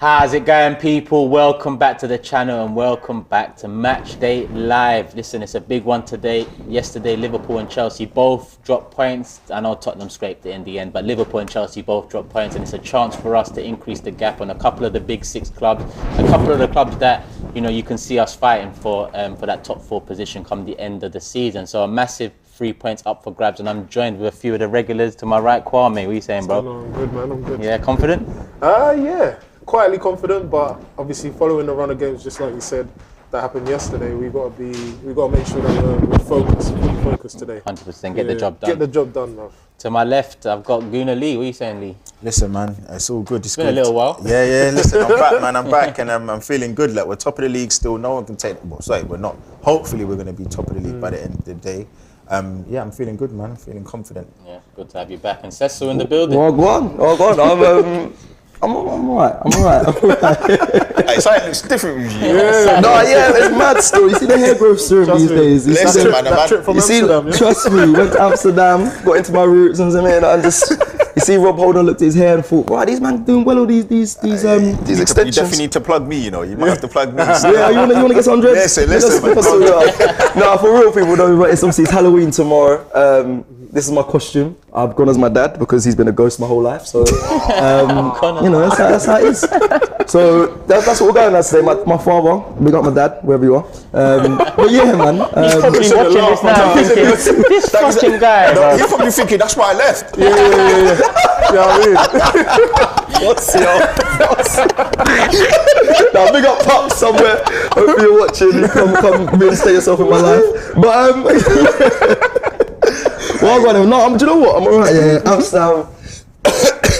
How's it going, people? Welcome back to the channel and welcome back to Match Day Live. Listen, it's a big one today. Yesterday, Liverpool and Chelsea both dropped points. I know Tottenham scraped it in the end, but Liverpool and Chelsea both dropped points, and it's a chance for us to increase the gap on a couple of the big six clubs, a couple of the clubs that you can see us fighting for that top four position come the end of the season. So a massive 3 points up for grabs, and I'm joined with a few of the regulars to my right. Kwame, what are you saying, bro? I'm good, man. I'm good. Yeah, confident? Yeah. Quietly confident, but obviously following the run of games, just like you said, that happened yesterday. We got to make sure that we're focused today. 100%. Get the job done. Get the job done, bruv. To my left, I've got Guna Lee. What are you saying, Lee? Listen, man, it's all good. It's been a little while. Yeah. Listen, I'm back, man. I'm back, and I'm feeling good. Like, we're top of the league still. No one can take. Well, sorry, we're not. Hopefully, we're going to be top of the league by the end of the day. Yeah, I'm feeling good, man. I'm feeling confident. Yeah, good to have you back. And Cecil in the building. Oh, go on. I'm alright. It's like it's different with you. It's mad still. You see the hair growth serum these days. Listen, man, that trip from Amsterdam, yeah? Trust me, went to Amsterdam, got into my roots and just. You see, Rob Holden looked at his hair and thought, "Wow, these man doing well. All these extensions." You definitely need to plug me. You might have to plug me. Yeah, you wanna get some dreads? Listen. No, for real people though. But it's Halloween tomorrow. This is my costume. I've gone as my dad because he's been a ghost my whole life. So, that's how it is. So that's what we're going at today. My father, big up my dad, wherever you are. But yeah, man. He's probably watching this now thinking, this fucking guy. No, you're probably thinking, that's why I left. Yeah. Yeah, I mean. What's Now, big up Pop somewhere. Hope you're watching. Come reinstate yourself in my life. But, do you know what? I'm alright, yeah. Amsterdam.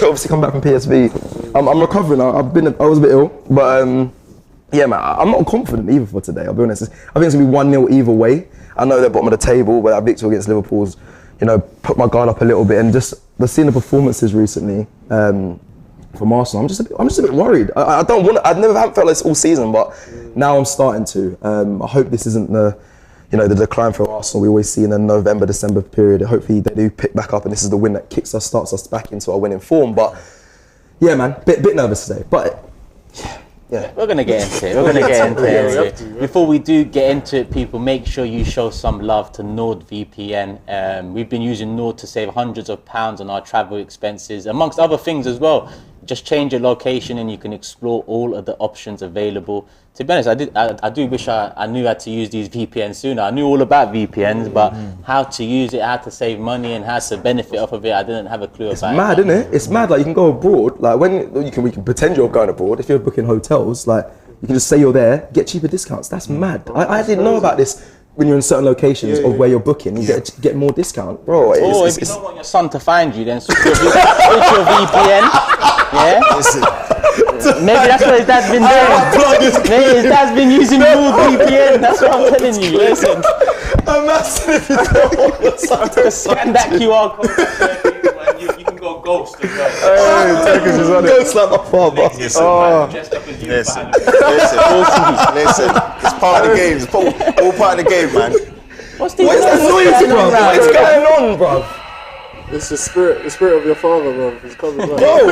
Obviously come back from PSV. I'm recovering. I was a bit ill, but yeah, man, I'm not confident either for today. I'll be honest. I think it's gonna be 1-0 either way. I know they're bottom of the table, but that victory against Liverpool's, put my guard up a little bit, and just seeing the performances recently from Arsenal, I'm just a bit worried. I haven't felt this all season, but now I'm starting to. I hope this isn't the decline for Arsenal we always see in the November, December period. Hopefully they do pick back up, and this is the win that starts us back into our winning form. But yeah, man, bit nervous today. But yeah, we're gonna get into it. Before we do get into it, people, make sure you show some love to NordVPN. We've been using Nord to save hundreds of pounds on our travel expenses, amongst other things as well. Just change your location and you can explore all of the options available. To be honest, I do wish I knew how to use these VPNs sooner. I knew all about VPNs, but how to use it, how to save money, and how to benefit off of it, I didn't have a clue about. It's mad, isn't it? It's mad. Like, you can go abroad. Like, we can pretend you're going abroad. If you're booking hotels, like, you can just say you're there, get cheaper discounts. That's mad. I didn't know about this. When you're in certain locations of where you're booking, you get more discount, bro. If you don't want your son to find you, then switch your VPN. Yeah. Maybe that's what his dad's been doing. Maybe his dad's been using NordVPN. That's what I'm telling you. Listen. I'm asking if you don't want your son to scan that QR code. You can go ghost as well. Ghost like my father. Listen. It's part of the game. It's all part of the game, man. What is that noise, bro? What's going on, bro? It's the spirit of your father, bro. It's coming back. Bro,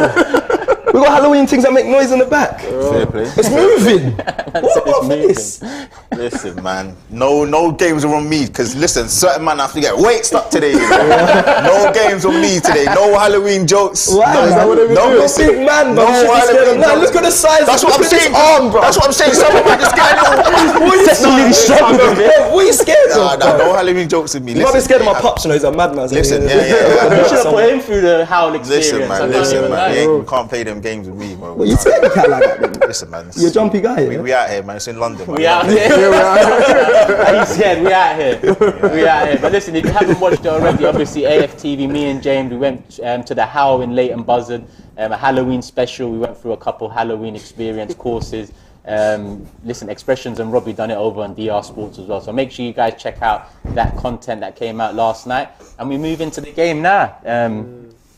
we got Halloween things that make noise in the back. Fair play. It's moving. What is this? Listen, man. No games are on me, because listen, certain man have to get weights up today. No games on me today. No Halloween jokes. Wow, is that what they do? Big man, bro. No Halloween jokes. Look at the size. That's what I'm saying, bro. That's what I'm saying. Someone might just get a little. What are you scared of? No Halloween jokes with me. You might be scared of my pops, he's a madman. Listen, You should have put him through the Howl experience. Listen, man. You can't play them games with me, bro. Well, you scared of cat like that, then? Listen, man. You're a jumpy guy, yeah? We out here, man. It's in London, man. We out here. He said, we out here. But listen, if you haven't watched it already, obviously AFTV, me and James, we went to the Howl in Leighton Buzzard, a Halloween special. We went through a couple Halloween experience courses. Listen, Expressions and Robbie done it over on DR Sports as well. So make sure you guys check out that content that came out last night. And we move into the game now.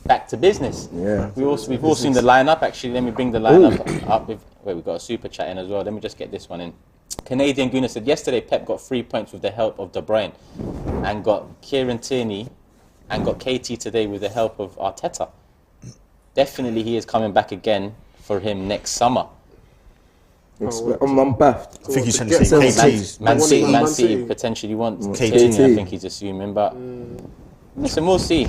Back to business. Yeah. We've all seen the lineup. Actually, let me bring the lineup up. We've got a super chat in as well. Let me just get this one in. Canadian Guna said, yesterday Pep got 3 points with the help of De Bruyne and got Kieran Tierney and got KT today with the help of Arteta. Definitely he is coming back again for him next summer. I'm baffed. I think he's trying to get say some- KT's. Man City Man City. potentially wants KT. Tierney, I think he's assuming, but listen, we'll see.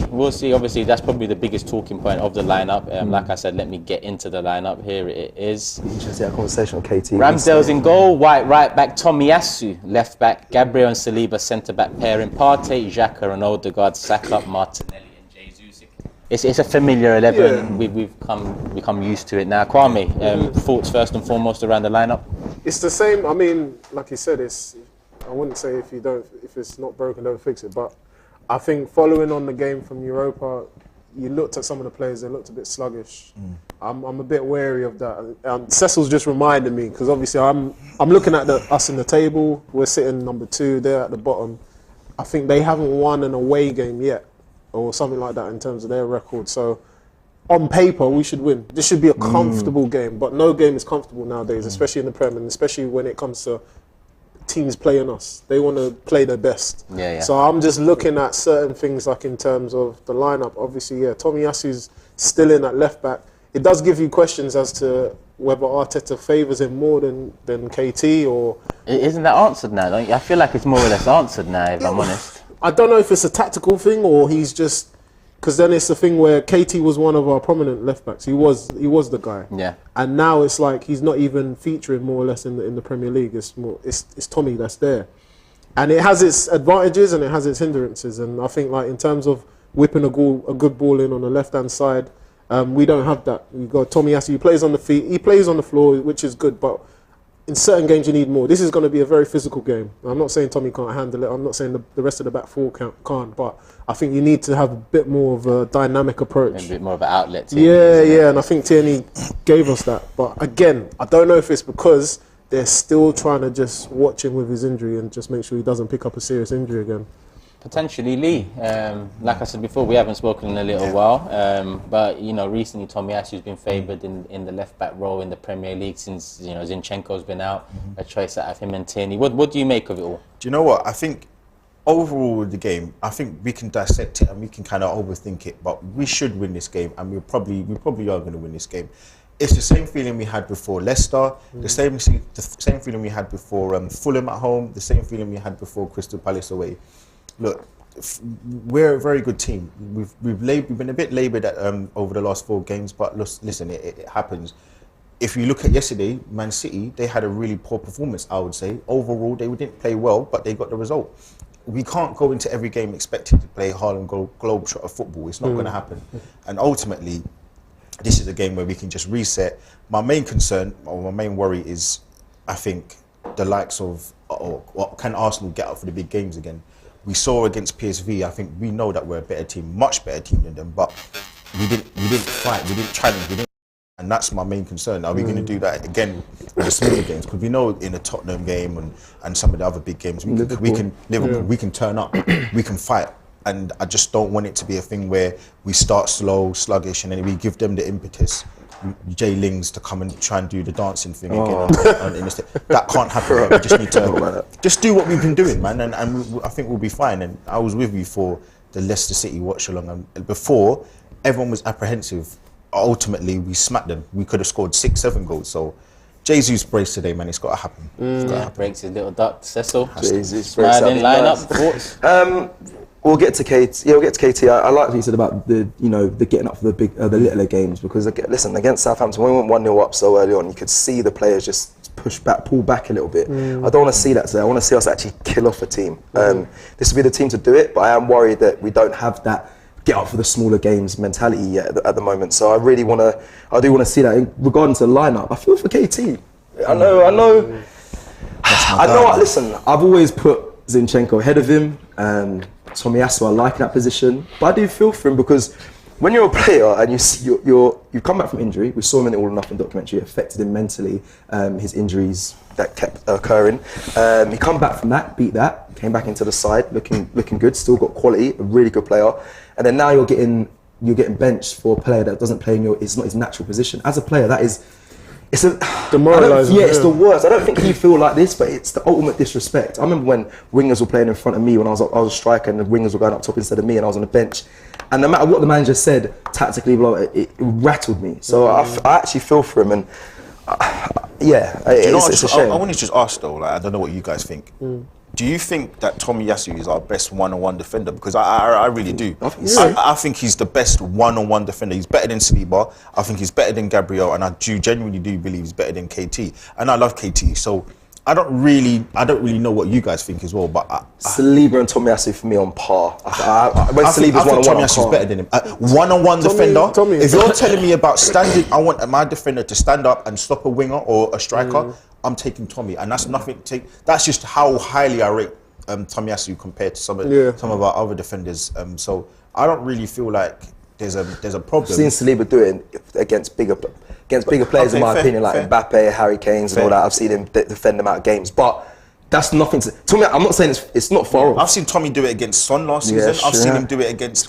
Obviously, that's probably the biggest talking point of the lineup. Like I said, let me get into the lineup. Here it is. Interesting conversation with KT. Ramsdale's in goal, White right back, Tomiyasu left back, Gabriel and Saliba centre back pairing, Partey, Xhaka and Odegaard, Saka, Martinelli and Jesus. It's a familiar 11. Yeah. We've become used to it now. Kwame, thoughts first and foremost around the lineup? It's the same. I mean, like you said, I wouldn't say if it's not broken, don't fix it. But I think following on the game from Europa, you looked at some of the players; they looked a bit sluggish. I'm a bit wary of that. Cecil's just reminded me because obviously I'm looking at us in the table. We're sitting number 2. They're at the bottom. I think they haven't won an away game yet, or something like that in terms of their record. So on paper, we should win. This should be a comfortable game, but no game is comfortable nowadays, especially in the Premier, and especially when it comes to teams playing us. They want to play their best. Yeah. So I'm just looking at certain things like in terms of the lineup. Obviously, Tomiyasu's still in at left back. It does give you questions as to whether Arteta favours him more than KT or... Isn't that answered now? I feel like it's more or less answered now, if I'm honest. I don't know if it's a tactical thing or he's just... Because then it's the thing where KT was one of our prominent left backs. He was the guy. Yeah. And now it's like he's not even featuring more or less in the Premier League. It's Tommy that's there, and it has its advantages and it has its hindrances. And I think like in terms of whipping a good ball in on the left hand side, we don't have that. We've got Tomiyasu. He plays on the feet. He plays on the floor, which is good, but in certain games you need more. This is going to be a very physical game. I'm not saying Tommy can't handle it. I'm not saying the rest of the back four can't, but I think you need to have a bit more of a dynamic approach. A bit more of an outlet. Yeah, and I think Tierney gave us that. But again, I don't know if it's because they're still trying to just watch him with his injury and just make sure he doesn't pick up a serious injury again. Potentially Lee. Like I said before, we haven't spoken in a little while. But recently Tomiyasu's been favoured in the left back role in the Premier League since Zinchenko's been out. A choice out of him and Tierney. What do you make of it all? Do you know what? I think overall with the game, I think we can dissect it and we can kind of overthink it, but we should win this game, and we probably are going to win this game. It's the same feeling we had before Leicester, the same feeling we had before Fulham at home, the same feeling we had before Crystal Palace away. Look, we're a very good team. We've been a bit laboured over the last 4 games, but listen, it happens. If you look at yesterday, Man City, they had a really poor performance, I would say. Overall, they didn't play well, but they got the result. We can't go into every game expecting to play Harlem Globetrotter football. It's not going to happen. And ultimately, this is a game where we can just reset. My main concern, or my main worry is, I think, the likes of, can Arsenal get up for the big games again? We saw against PSV, I think we know that we're a better team, much better team than them, but we didn't fight, we didn't challenge, and that's my main concern. Are we going to do that again with the smaller games? Because we know in the Tottenham game and some of the other big games, we can turn up, we can fight, and I just don't want it to be a thing where we start slow, sluggish, and then we give them the impetus. Jay Lings to come and try and do the dancing thing again. That can't happen. We just need to just do what we've been doing, man, and I think we'll be fine. And I was with you for the Leicester City watch along, and before everyone was apprehensive. Ultimately, we smacked them. We could have scored 6-7 goals. So Jesus brace today, man. It's got to happen. Breaks his little duck. Cecil, Jesus smiling lineup. Thoughts? We'll get to KT. Yeah, we'll get to KT. I like what you said about the getting up for the big, the littler games, because listen, against Southampton, when we went 1-0 up so early on, you could see the players just pull back a little bit. I don't want to see that today. I want to see us actually kill off a team. This will be the team to do it, but I am worried that we don't have that get up for the smaller games mentality yet at the moment. So I do want to see that. Regarding to the lineup, I feel for KT. I know. Listen, I've always put Zinchenko ahead of him. Tomiyasu, I like that position, but I do feel for him because when you're a player and you see you've come back from injury, we saw him in the All or Nothing documentary, it affected him mentally, his injuries that kept occurring. He come back from that, beat that, came back into the side, looking good, still got quality, a really good player, and then now you're getting benched for a player that doesn't play it's not his natural position. As a player, it's demoralising. It's the worst. I don't think you feel like this, but it's the ultimate disrespect. I remember when wingers were playing in front of me when I was a striker, and the wingers were going up top instead of me, and I was on the bench. And no matter what the manager said, tactically, it rattled me. So I actually feel for him, and Yeah, it's a shame. I want to just ask though, like, I don't know what you guys think. Do you think that Tomiyasu is our best one-on-one defender? Because I really do. I think he's the best one-on-one defender. He's better than Saliba. I think he's better than Gabriel, and I genuinely do believe he's better than KT. And I love KT, so I don't really know what you guys think as well. But Saliba and Tomiyasu for me on par. I think Tomiyasu's better than him. One-on-one defender. If you're telling me about standing, I want my defender to stand up and stop a winger or a striker. I'm taking Tommy, and that's nothing. That's just how highly I rate Tomiyasu compared to some of our other defenders. So I don't really feel like there's a problem. I've seen Saliba do it against bigger players, in my opinion, like Mbappe, Harry Kane's, and all that. I've seen him defend them out of games, but that's nothing to Tommy. I'm not saying it's not far off. I've seen Tommy do it against Son last season. I've seen him do it against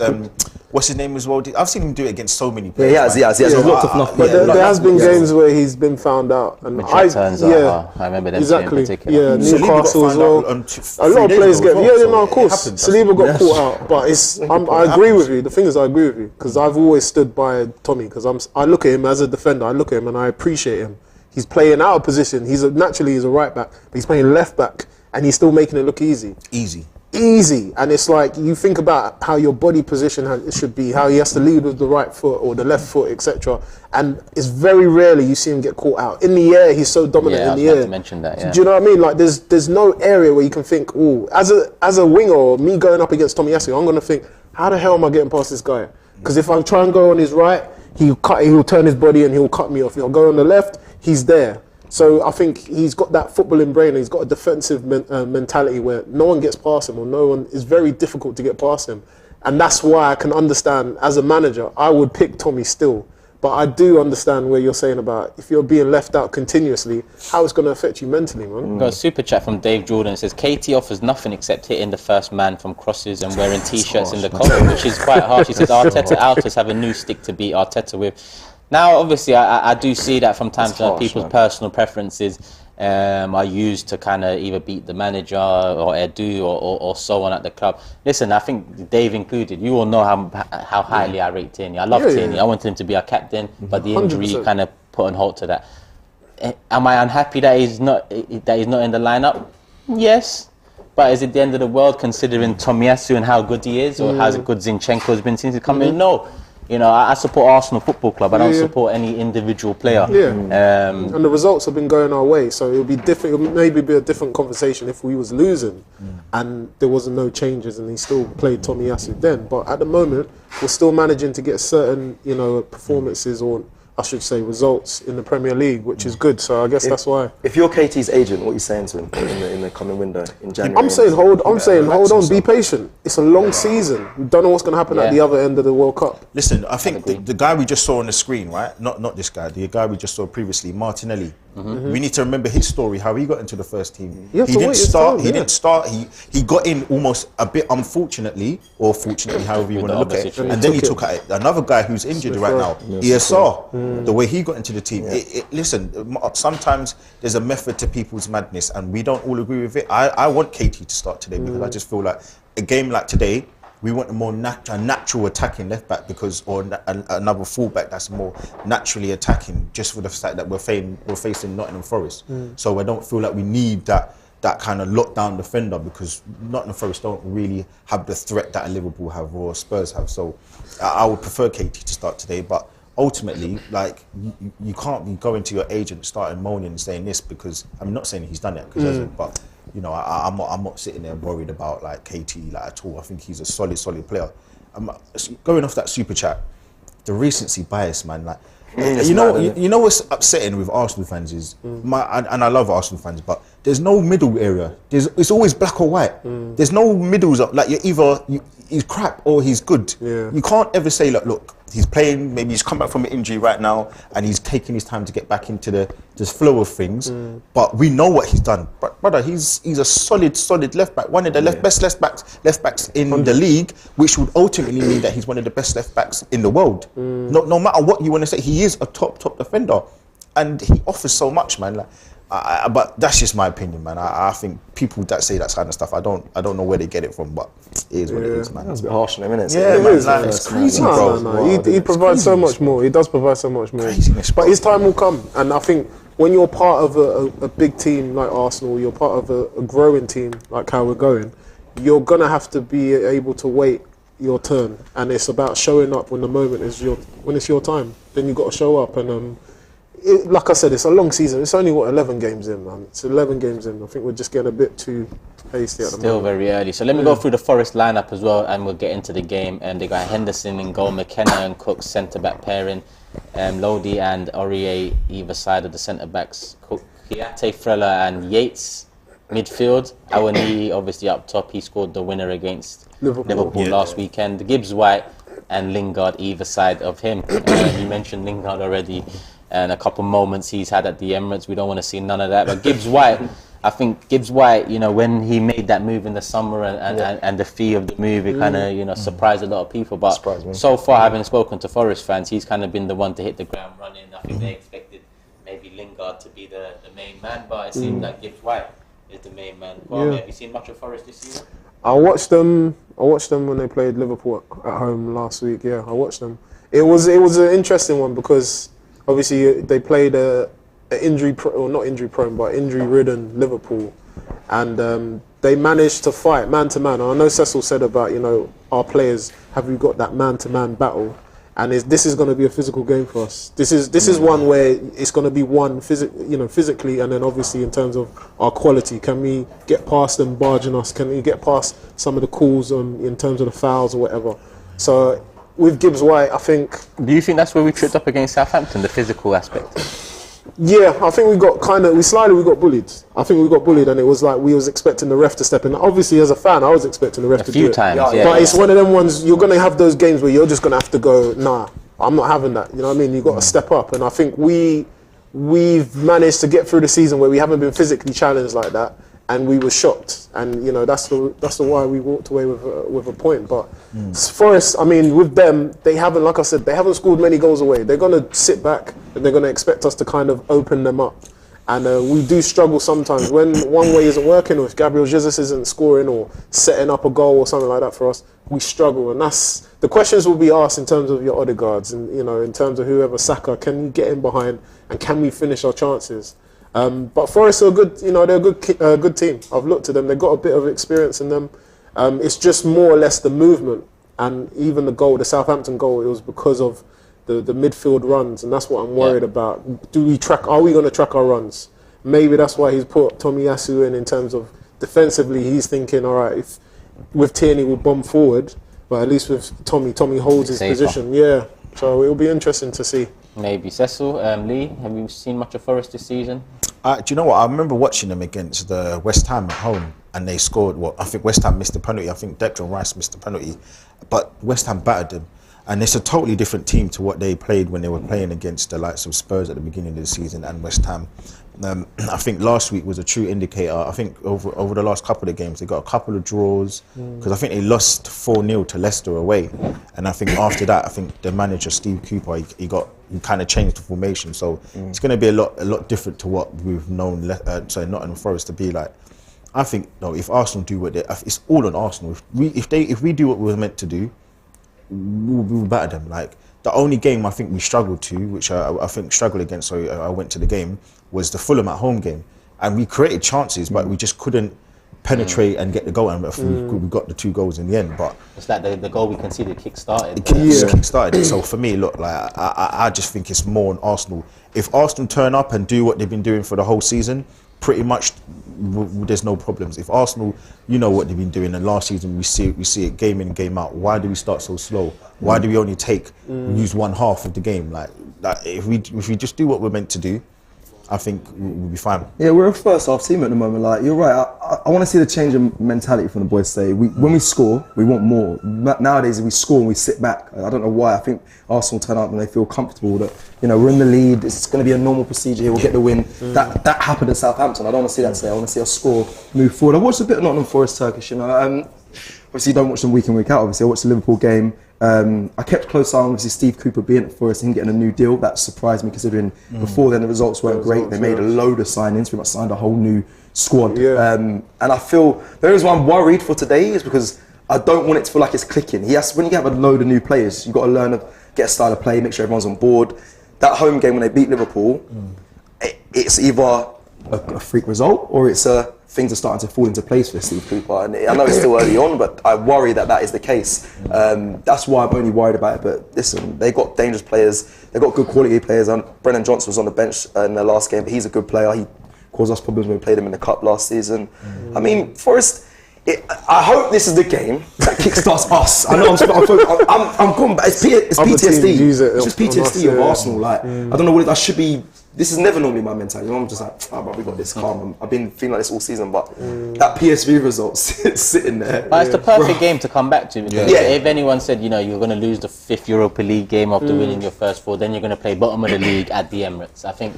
what's his name as well. I've seen him do it against so many players. He has lots of enough. But there has been games where he's been found out, and I remember them exactly. in particular. Yeah, Newcastle as well. A lot of players get. Of course. Saliba got caught out, but I agree with you. The thing is, I agree with you because I've always stood by Tommy because I look at him as a defender. I look at him and I appreciate him. He's playing out of position. He's a right back, but he's playing left back, and he's still making it look easy. Easy, and it's like you think about how your body position it should be, how he has to lead with the right foot or the left foot, etc. And it's very rarely you see him get caught out. In the air, he's so dominant in the air. To mention that, Do you know what I mean? Like there's no area where you can think, oh, as a winger or me going up against Tomiyasu, I'm gonna think, how the hell am I getting past this guy? Because if I try and go on his right, he'll turn his body and he'll cut me off. If I go on the left, he's there. So I think he's got that footballing brain. He's got a defensive mentality where no one gets past him, or it's very difficult to get past him. And that's why I can understand, as a manager, I would pick Tommy still. But I do understand where you're saying about if you're being left out continuously, how it's going to affect you mentally, man. We've got a super chat from Dave Jordan. It says, KT offers nothing except hitting the first man from crosses and wearing T-shirts in the cold, which is quite harsh. He says, Arteta outers have a new stick to beat Arteta with. Now, obviously, I do see that from time to time people's personal preferences are used to kind of either beat the manager or Edu or so on at the club. Listen, I think Dave included, you all know how highly I rate Tierney. I love Tierney. I wanted him to be our captain, but the injury 100%. Kind of put on halt to that. Am I unhappy that he's not in the lineup? Yes. But is it the end of the world considering Tomiyasu and how good he is, or how good Zinchenko's been since he's come in? No. You know, I support Arsenal Football Club. I don't support any individual player. And the results have been going our way, so it'll be different. It'll maybe be a different conversation if we was losing and there wasn't no changes and he still played Tomiyasu then. But at the moment, we're still managing to get certain, performances or I should say results in the Premier League, which is good. So I guess that's why. If you're KT's agent, what are you saying to him in the coming window in January? I'm saying hold on, be patient. It's a long season. We don't know what's going to happen at the other end of the World Cup. Listen, I think the guy we just saw on the screen, right? Not this guy. The guy we just saw previously, Martinelli. We need to remember his story, how he got into the first team. He didn't start. He got in almost a bit unfortunately, or fortunately, however you want to look at it. And then he took out another guy who's injured right now, ESR. The way he got into the team. Listen, sometimes there's a method to people's madness, and we don't all agree with it. I want KT to start today because I just feel like a game like today, we want a more natural attacking left back another full back that's more naturally attacking, just for the fact that we're facing Nottingham Forest. So I don't feel like we need that kind of lockdown defender because Nottingham Forest don't really have the threat that Liverpool have or Spurs have. So I would prefer KT to start today, but ultimately, like, you can't be going to your agent, starting moaning and saying this because I'm not saying he's done it because he hasn't, but I'm not sitting there worried about like KT at all. I think he's a solid player. Going off that super chat, the recency bias, man. Like, you know what's upsetting with Arsenal fans is and I love Arsenal fans, but there's no middle area. It's always black or white. There's no middles. Like he's crap or he's good. You can't ever say look, he's playing. Maybe he's come back from an injury right now and he's taking his time to get back into the flow of things. But we know what he's done, brother. He's a solid left back, one of the best left backs in the league, which would ultimately mean that he's one of the best left backs in the world. No matter what you want to say, he is a top defender, and he offers so much, man. Like, but that's just my opinion, man. I think people that say that kind of stuff, I don't know where they get it from, but it is what it is, man. That's a bit harsh on him, isn't it? Yeah, it is. Like, it's crazy, bro. No. He provides so much more. He does provide so much more. Craziness, but his time will come, and I think when you're part of a big team like Arsenal, you're part of a growing team like how we're going, you're gonna have to be able to wait your turn, and it's about showing up when the moment is when it's your time. Then you got to show up, and like I said, it's a long season. It's only 11 games in, man. It's 11 games in. I think we're just getting a bit too hasty at the moment. Still very early. So let me go through the Forest lineup as well, and we'll get into the game. And they got Henderson in goal, McKenna and Cook centre back pairing, Lodi and Aurier either side of the centre backs, Kouyaté, Frela and Yates midfield. Awani obviously up top. He scored the winner against Liverpool last weekend. Gibbs White and Lingard either side of him. You mentioned Lingard already, and a couple moments he's had at the Emirates. We don't want to see none of that. But Gibbs White, I think Gibbs White, you know, when he made that move in the summer and the fee of the move, it kind of, you know, surprised a lot of people. But so far, having spoken to Forest fans, he's kind of been the one to hit the ground running. I think they expected maybe Lingard to be the main man, but it seems like Gibbs White is the main man. Well, have you seen much of Forest this season? I watched them when they played Liverpool at home last week. Yeah, I watched them. It was an interesting one because obviously they played a not injury prone, but injury ridden Liverpool, and they managed to fight man to man. I know Cecil said about, you know, our players, have we got that man to man battle? And this is going to be a physical game for us. This is one where it's going to be won physically, and then obviously in terms of our quality. Can we get past them barging us? Can we get past some of the calls in terms of the fouls or whatever? So with Gibbs White, I think. Do you think that's where we tripped up against Southampton, the physical aspect? Yeah, I think we got bullied. I think we got bullied, and it was like we was expecting the ref to step in. Obviously, as a fan, I was expecting the ref to do it. A few times, But it's one of them ones, you're going to have those games where you're just going to have to go, nah, I'm not having that. You know what I mean? You've got to step up. And I think we've managed to get through the season where we haven't been physically challenged like that, and we were shocked. And, you know, that's the why we walked away with a point. But Forest, I mean, with them, they haven't, like I said, they haven't scored many goals away. They're going to sit back and they're going to expect us to kind of open them up. And we do struggle sometimes when one way isn't working, or if Gabriel Jesus isn't scoring or setting up a goal or something like that for us, we struggle. And that's the questions will be asked in terms of your Odegaards and, you know, in terms of whoever, Saka, can you get in behind and can we finish our chances? But Forest are good. You know, they're a good team. I've looked at them. They've got a bit of experience in them. It's just more or less the movement, and even the Southampton goal. It was because of the midfield runs, and that's what I'm worried about. Are we going to track our runs? Maybe that's why he's put Tomiyasu in terms of defensively. He's thinking, all right, if with Tierney we'll bomb forward, but at least with Tommy holds his position. Yeah, so it'll be interesting to see. Maybe. Cecil, Lee, have you seen much of Forest this season? Do you know what? I remember watching them against the West Ham at home, and they scored. Well, I think West Ham missed the penalty. I think Declan Rice missed the penalty, but West Ham battered them. And it's a totally different team to what they played when they were playing against the likes of Spurs at the beginning of the season and West Ham. I think last week was a true indicator. I think over the last couple of games, they got a couple of draws, because I think they lost 4-0 to Leicester away. And I think after that, I think the manager, Steve Cooper, he kind of changed the formation. So it's going to be a lot different to what we've known Nottingham Forest to be like. I think, no, if Arsenal do what it's all on Arsenal. If we do what we were meant to do, we'll batter them. Like, the only game I think we struggled to, which I think struggled against, so I went to the game, was the Fulham at home game. And we created chances, but we just couldn't penetrate and get the goal. And we got the 2 goals in the end. But it's like the goal we conceded kick-started. Kick-started it. So for me, look, like I just think it's more on Arsenal. If Arsenal turn up and do what they've been doing for the whole season, pretty much there's no problems. If Arsenal, you know what they've been doing, and last season we see it game in, game out. Why do we start so slow? Why do we only use one half of the game? Like if we just do what we're meant to do, I think we'll be fine. Yeah, we're a first half team at the moment. Like, you're right. I want to see the change in mentality from the boys today. When we score, we want more. Nowadays, we score and we sit back. I don't know why. I think Arsenal turn up and they feel comfortable that, you know, we're in the lead. It's going to be a normal procedure here. We'll get the win. That happened at Southampton. I don't want to see that today. I want to see us score, move forward. I watched a bit of Nottingham Forest Turkish. You know, obviously you don't watch them week in, week out. Obviously, I watched the Liverpool game. I kept close eye on obviously Steve Cooper being at Forest, him getting a new deal. That surprised me, considering before then the results weren't great. They made a load of signings, pretty much signed a whole new squad. And I feel there is one worried for today, is because I don't want it to feel like it's clicking. When you have a load of new players, you've got to learn to get a style of play, make sure everyone's on board. That home game when they beat Liverpool, it's either a freak result or it's things are starting to fall into place for Steve Cooper. And I know it's still early on, but I worry that is the case. That's why I'm only worried about it. But listen, they got dangerous players. They got good quality players. Brennan Johnson was on the bench in the last game, but he's a good player. He caused us problems when we played him in the cup last season. I mean, Forest. I hope this is the game that kickstarts us. I know I'm going back. It's PTSD. It's just PTSD of Arsenal. Like I don't know what I should be. This is never normally my mentality. I'm just like, but we got this calm. I've been feeling like this all season, but that PSV result sitting there. But it's the perfect game to come back to. Because if anyone said, you know, you're going to lose the 5th Europa League game after winning your first 4, then you're going to play bottom of the league at the Emirates. I think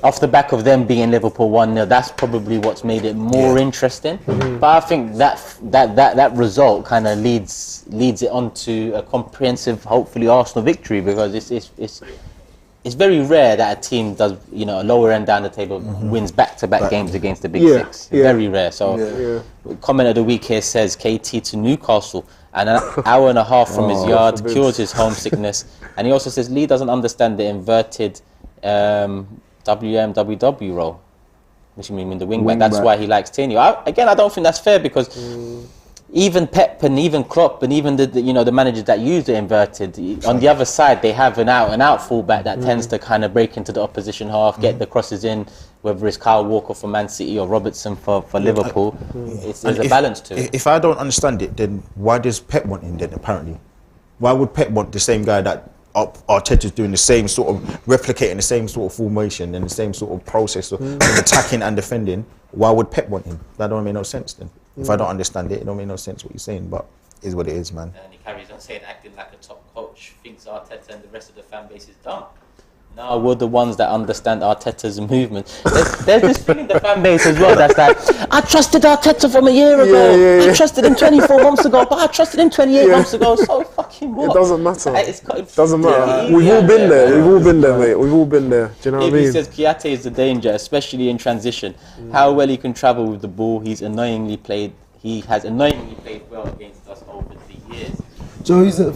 off the back of them being Liverpool 1-0, that's probably what's made it more interesting. But I think that result kind of leads it on to a comprehensive, hopefully, Arsenal victory, because it's very rare that a team does, you know, a lower end down the table wins back-to-back games against the Big Six. Very rare. So, comment of the week here says KT to Newcastle, and an hour and a half from his yard cures his homesickness. And he also says Lee doesn't understand the inverted WMWW role, which means the wing back. That's why he likes Tierney. I don't think that's fair, because even Pep and even Klopp and even the managers that use the inverted, on the other side they have an out fullback that tends to kind of break into the opposition half, get the crosses in, whether it's Kyle Walker for Man City or Robertson for Liverpool. There's a balance to it. If I don't understand it, then why does Pep want him then, apparently? Why would Pep want the same guy that Arteta's doing the same sort of, replicating the same sort of formation and the same sort of process of attacking and defending? Why would Pep want him? That don't make no sense then. If I don't understand it, it don't make no sense what you're saying, but it is what it is, man. And he carries on saying, acting like a top coach, thinks Arteta and the rest of the fan base is dumb. No, we're the ones that understand Arteta's movement. There's this thing in the fan base as well that's like, I trusted Arteta from a year ago. I trusted him 24 months ago, but I trusted him 28 months ago. So fucking what? It doesn't matter. It doesn't matter. We've all been there. We've all been there, mate. We've all been there. Do you know what I mean? He says Kiate is the danger, especially in transition. How well he can travel with the ball. He has annoyingly played well against us over the years. Joe, who's a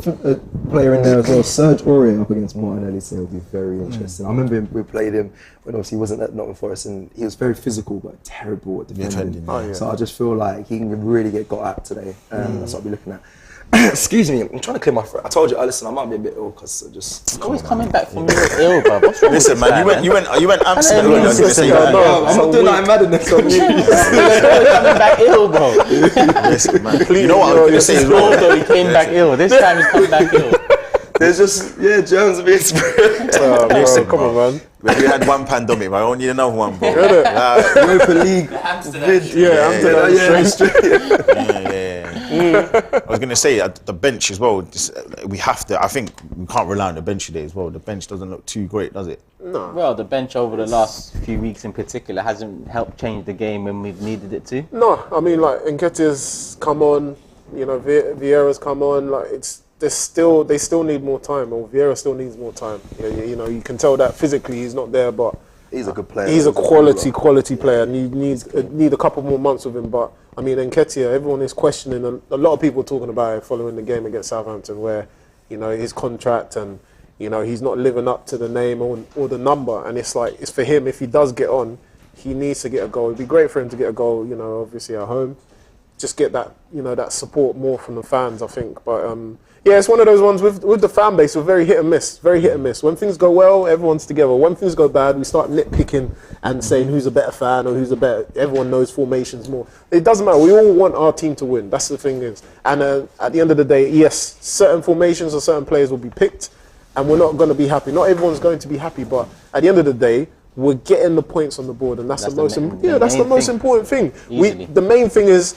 player in there as well? Serge Aurier up against Martin Ellis will be very interesting. I remember we played him when obviously he wasn't at Nottingham Forest, and he was very physical but terrible at defending. So I just feel like he can really get got at today. That's what I'll be looking at. Excuse me, I'm trying to clear my throat. I told you, listen, I might be a bit ill because I just... Always coming back from your ill, bro. What's wrong Listen, with man, you went Amsterdam. I'm not doing nothing mad in this. coming back ill, bro. Listen, man. You know what I was going to say as well? Although he came back ill. This time he's come back ill. There's just, germs being spread. Listen, come on, man. We had one pandemic, but I don't need another one, bro. Europa League. I was going to say, the bench as well, we have to, I think we can't rely on the bench today as well. The bench doesn't look too great, does it? No. Well, the bench over the last few weeks in particular hasn't helped change the game when we've needed it to. No, I mean, like, Nketiah's come on, you know, Vieira's come on, like, they still need more time, or Vieira still needs more time. You know, you can tell that physically he's not there, but he's a good player. He's a quality player, and you need a couple more months with him. But I mean, Nketiah, everyone is questioning. A lot of people talking about it following the game against Southampton, where you know his contract and you know he's not living up to the name or the number. And it's like it's for him. If he does get on, he needs to get a goal. It'd be great for him to get a goal. You know, obviously at home, just get that that support more from the fans. I think, but. Yeah, it's one of those ones with the fan base. We're very hit and miss. When things go well, everyone's together. When things go bad, we start nitpicking and saying who's a better fan or who's a better. Everyone knows formations more. It doesn't matter. We all want our team to win. That's the thing is. And at the end of the day, yes, certain formations or certain players will be picked, and we're not going to be happy. Not everyone's going to be happy, but at the end of the day, we're getting the points on the board, and that's the most important thing. The main thing is.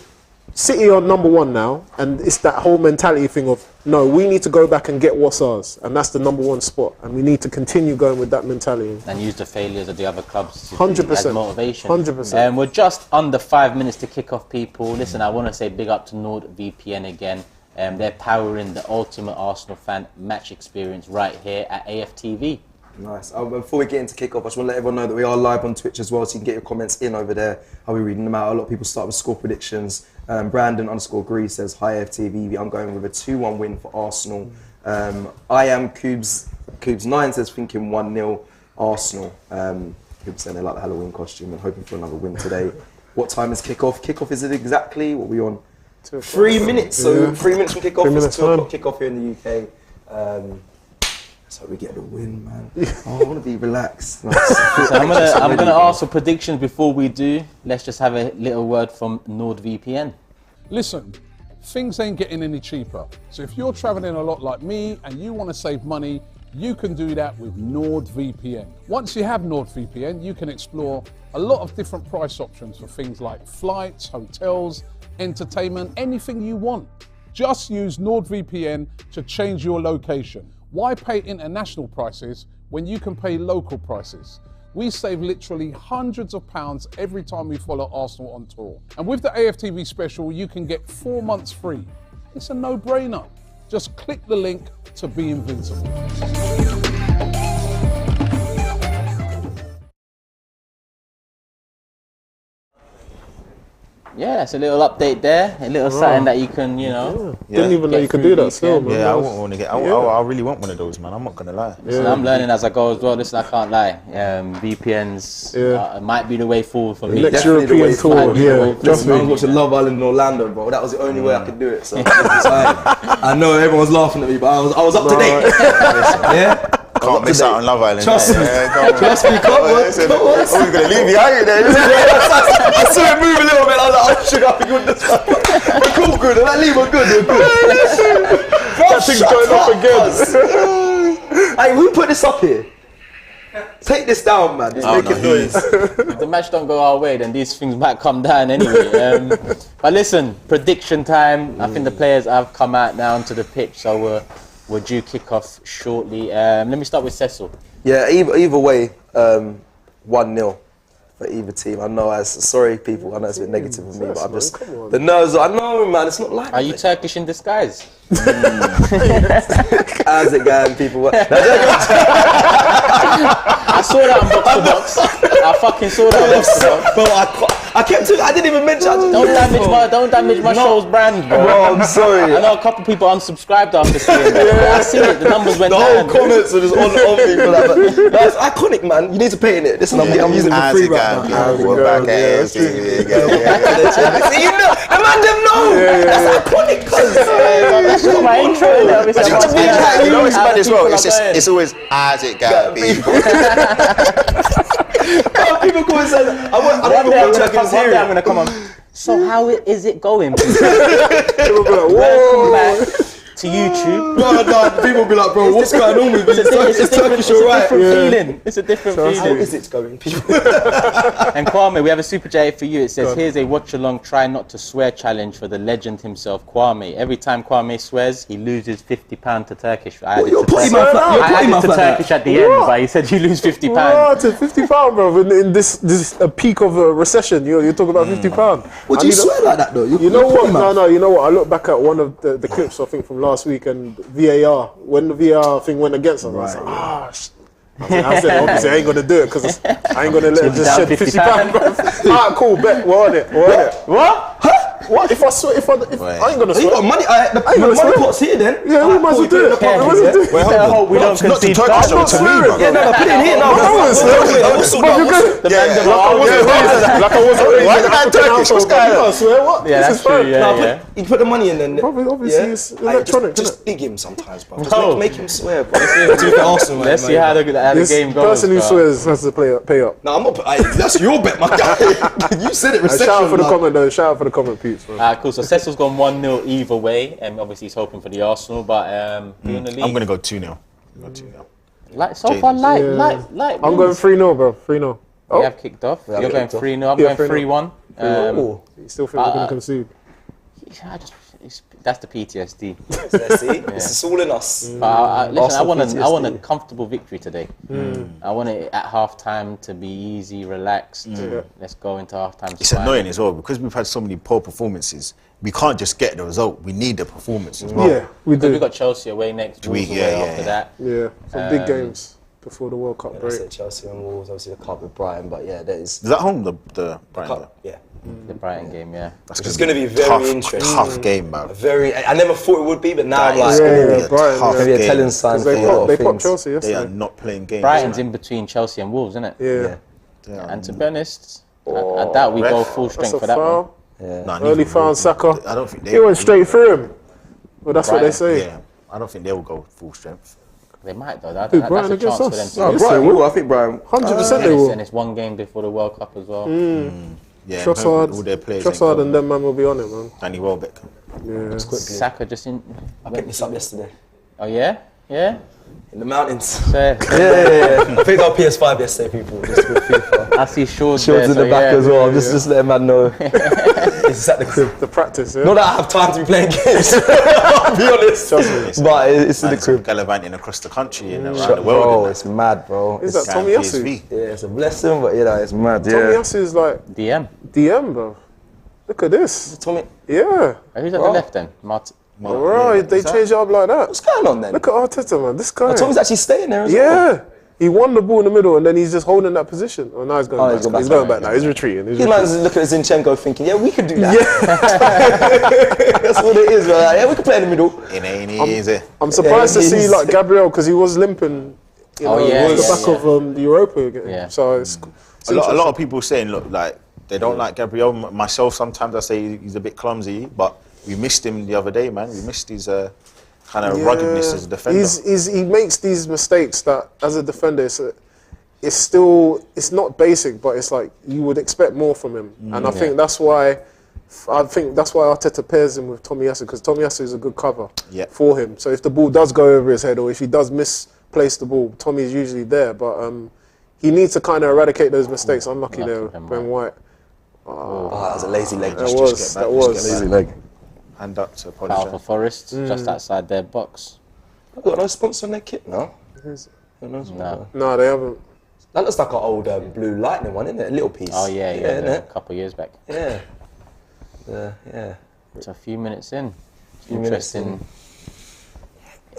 City are number one now, and it's that whole mentality thing of no, we need to go back and get what's ours, and that's the number one spot, and we need to continue going with that mentality and use the failures of the other clubs 100% as motivation. 100%. We're just under 5 minutes to kick off, people. Listen, I want to say big up to NordVPN again. They're powering the ultimate Arsenal fan match experience right here at AFTV. Nice. Before we get into kickoff, I just want to let everyone know that we are live on Twitch as well, so you can get your comments in over there. I'll be reading them out. A lot of people start with score predictions. Brandon_Gree says, hi FTV, I'm going with a 2-1 win for Arsenal. I am Cubes9 says, thinking 1-0 Arsenal. People saying they like the Halloween costume and hoping for another win today. What time is kickoff? Kickoff is it exactly? What are we on? 3 minutes. So 3 minutes from kickoff. It's 2 o'clock kickoff here in the UK. So we get the win, man. Oh, I want to be relaxed. So I'm gonna ask for predictions before we do. Let's just have a little word from NordVPN. Listen, things ain't getting any cheaper. So if you're traveling a lot like me and you want to save money, you can do that with NordVPN. Once you have NordVPN, you can explore a lot of different price options for things like flights, hotels, entertainment, anything you want. Just use NordVPN to change your location. Why pay international prices when you can pay local prices? We save literally hundreds of pounds every time we follow Arsenal on tour. And with the AFTV special, you can get 4 months free. It's a no-brainer. Just click the link to be invincible. Yeah, that's a little update there. A little something that you can, you know. Didn't even know you could do that still, man. Yeah, I want to get. I really want one of those, man. I'm not gonna lie. Listen, I'm learning as I go as well. Listen, I can't lie. VPNs might be the way forward for me. Next European tour, Trust me. I was watching Love Island in Orlando, bro. That was the only way I could do it. So I know everyone's laughing at me, but I was up to date. Yeah. Can't miss out on Love Island. Trust me. Trust me, come on. I was gonna leave you out there. I saw it move a little bit. I was like, oh, sugar, I think we're cool, good. Like, leave, we're good. That thing's going up again. Hey, we put this up here. Take this down, man. It's making noise. If the match don't go our way, then these things might come down anyway. But listen, prediction time. I think the players have come out now onto the pitch, so we're due kick-off shortly. Let me start with Cecil. Yeah, either way, 1-0 for either team. I know, sorry people, I know it's a bit negative of me, but I'm just, the nerves, I know, man, it's not like Are you Turkish in disguise? How's it going, people? I saw that on Box to Box. I fucking saw that on Box to Box. Bro, I kept I didn't even mention. Don't damage my show's brand, bro. Bro, I'm sorry. I know a couple people unsubscribed after seeing that. I see it. The numbers went The down. whole comments are just on me for that. But that's iconic, man. You need to pay in it. Listen, I'm using it for free right now. We're back at AFTV. You know, the man them know. That's iconic, cuz. That's got my intro. You know what's bad as well? It's always as it gotta be. People go and say, One day I'm gonna come on. So how is it going? Welcome back to YouTube. No, people be like, bro, what's going on with you? It's Turkish, alright. It's a different feeling. How is it going, people? And Kwame, we have a super chat for you. It says, here's a watch-along try not to swear challenge for the legend himself, Kwame. Every time Kwame swears, he loses £50 to Turkish. I added to Turkish at the end, but he said you lose £50. What? £50, bro. In this a peak of a recession, you talk about £50. Would you swear like that, though? You know what? No, you know what? I look back at one of the clips, I think, from last week, and VAR, when the VAR thing went against us, I was like, I said, obviously I ain't gonna do it because I ain't gonna let it just shed £50, bro. Alright, cool, bet, we're on it. What? What? If I ain't gonna swear. You got money, the money pot's here then. Yeah, we might as well do it. I hope we don't concede cards. I'm not swearing. Yeah, no, put it in here now. Like I wasn't. Why the man Turkish? What's going on? I swear, what? Yeah, that's true, yeah. You put the money in then. Probably, obviously, it's electronic. Just dig him sometimes, bro. Oh. Make him swear, bro. Let's see how the game goes. The person who swears has to pay up. No, I'm not. That's your bet, my guy. You said it. Shout out for the comment, though. Shout out for the comment, peeps. Cool. So Cecil's gone 1-0 either way, and obviously he's hoping for the Arsenal. But who in the league? I'm gonna go 2-0. Like so far, like. I'm going 3-0, bro. 3-0. We have kicked off. You're going 3-0. I'm going 3-1. You still think we're gonna concede? That's the PTSD. Let's see. It's all in us. But listen, I want a comfortable victory today. I want it at half time to be easy, relaxed. Let's go into half time. It's annoying as well because we've had so many poor performances. We can't just get the result. We need the performance as well. Yeah, we do. We've got Chelsea away next week. After that. Yeah, some big games before the World Cup break. I said Chelsea and Wolves, obviously the cup with Brighton, but yeah, that is. Is that home, the Brighton? Yeah. The Brighton game, yeah. It's going to be very interesting. Tough game, man. I never thought it would be, but now I'm like, Brighton, maybe a telling sign for a lot of They popped things. Chelsea They yesterday. are not playing games. Brighton's in between Chelsea and Wolves, isn't it? Yeah. And to be honest, I doubt we go full strength That's for a that one. foul. Nah, Early neither foul will. on Saka. I don't think He went straight through him. Well, that's what they say. Yeah, I don't think they will go full strength. They might though. That's Brighton a against chance for us? them No, to. Yes, Brighton they will. will. I think Brighton. 100% they will. And it's one game before the World Cup as well. Yeah, Trossard, all their players. Trossard and them man will be on it, man. Danny Welbeck. Yeah. Saka just in. I picked this up yesterday. Oh yeah, yeah. In the mountains. Fair. Yeah. I picked up PS5 yesterday, people. Just with FIFA. I see Shaw's Shields there, in the back as well. Just letting man know. It's at the crib. The practice, yeah. Not that I have time to be playing games. I'll be honest. But it's in the crib. Gallivanting across the country and around Shut- the world. bro, and it's mad, bro. Is It's, that Tommy Yasu? PSV. yeah, it's a blessing, but it's mad. Tommy Yeah. Yasu is like DM. DM, bro. Look at this. Tommy, Yeah. Who's at Bro. the left then? Martin. Right, they changed it up like that. what's going on then? Look at Arteta, man. This guy. Tommy's actually staying there as well. Yeah. He won the ball in the middle and then he's just holding that position. Oh, now he's going back. He's going back now. He's retreating. His man's looking at Zinchenko thinking, yeah, we could do that. That's what it is, man. Like, yeah, we could play in the middle. It ain't easy. I'm surprised to see he's- like Gabriel because he was limping. You know, yeah, the yeah, back yeah. of the Europa game. Yeah. So it's A lot of people saying, look, like they don't like Gabriel. Myself, sometimes I say he's a bit clumsy, but we missed him the other day, man. We missed his kind of ruggedness as a defender. He makes these mistakes that, as a defender, it's not basic, but it's like you would expect more from him. And I think that's why Arteta pairs him with Tomiyasu, because Tomiyasu is a good cover for him. So if the ball does go over his head or if he does misplace the ball, Tommy is usually there. But he needs to kind of eradicate those mistakes. Unlucky there, Ben White. Oh, that was a lazy leg. That was. Lazy leg. Hand up to Power for apologise. Forest, just outside their box. I've got no sponsor on their kit now. No. No, they haven't. That looks like an old Blue Lightning one, isn't it? A little piece. Oh yeah, isn't a it? couple of years back. Yeah. Yeah. It's a few minutes in. minutes Interesting.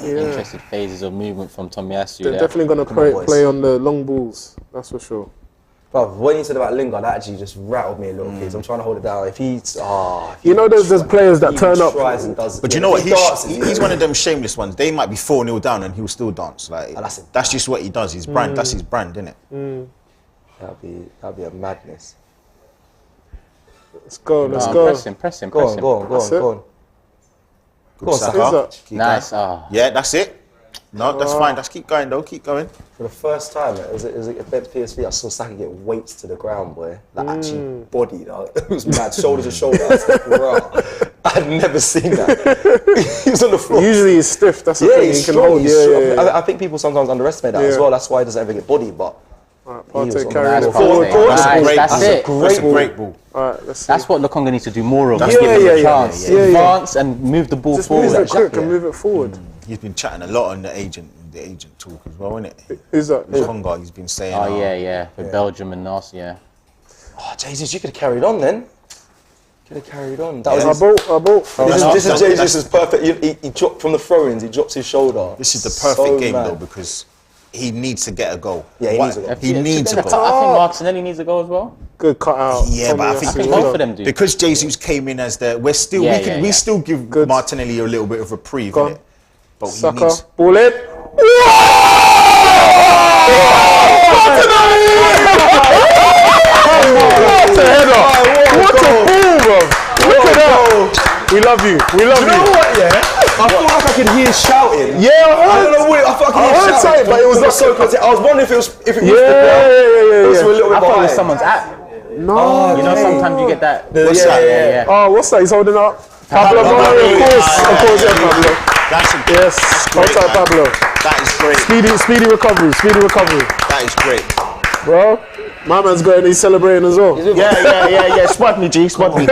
Interesting phases of movement from Tomiyasu. They're there. definitely going to play on the long balls. That's for sure. Bro, what you said about Lingard, that actually just rattled me a little bit. I'm trying to hold it down. If he's, You know, there's players that turn up. Tries and does, But you know what? he dances, He's one of them shameless ones. They might be 4-0 down and he'll still dance. Like that's just what he does. His brand. That's his brand, isn't it? That'd be a madness. Let's go. Let's go. Press him. Go on. Go on. Good Saka. Saka. Keep Nice. going. Yeah, that's it. No, that's fine. Just keep going though. Keep going. For the first time, it was against PSV, I saw Saka get weights to the ground, boy. Like actually body, though. It was mad, shoulder to shoulder. I was like, bro, I'd never seen that. He was on the floor. Usually he's stiff. That's the Yeah, thing. he's He can strong. hold. He's Yeah. strong. I think people sometimes underestimate that as well. That's why he doesn't ever get body, but Alright, he was Partey on carrying the it ball. forward. Nice, that's it. That's a great ball. Alright, let's see. That's what Lokonga needs to do more of. That's Give him yeah, a yeah, chance. yeah, yeah. Advance and move the ball Just forward. move it quick and move it forward. He's been chatting a lot on the agent talk as well, isn't it? Who's that? Conga, he's been saying. Oh yeah. With Belgium and us, yeah. oh, Jesus, you could have carried on then. Could have carried on. That was I bought. This is Jesus' perfect. He dropped from the throw-ins. He drops his shoulder. This is the perfect So game mad. though because he needs to get a goal. Yeah, he needs a goal. He needs a I goal. think Martinelli needs a goal as well. Good cut out. Yeah, but I think Both of them do. because Jesus came in as we still give Martinelli a little bit of reprieve, Go on. innit? But he Saka, needs. ball in. What a header! What a ball, bro! Look at that! We love you. We love you. You know what? Yeah, I feel like I could hear shouting. Yeah, I don't know what. I feel like I I heard heard something, shouting, but it was like so close. I was wondering if it was the ground. Yeah. It was a little bit I thought it was behind. someone's app. No. You know, sometimes you get that. What's that? Yeah. Oh, what's that? He's holding up. Pablo, of course, yeah, Pablo. That's a, Yes, great, outside man. Pablo. That is great. Speedy recovery. That is great. Bro, my man's going, he's celebrating as well. Yeah. Spot me, G. Spot me.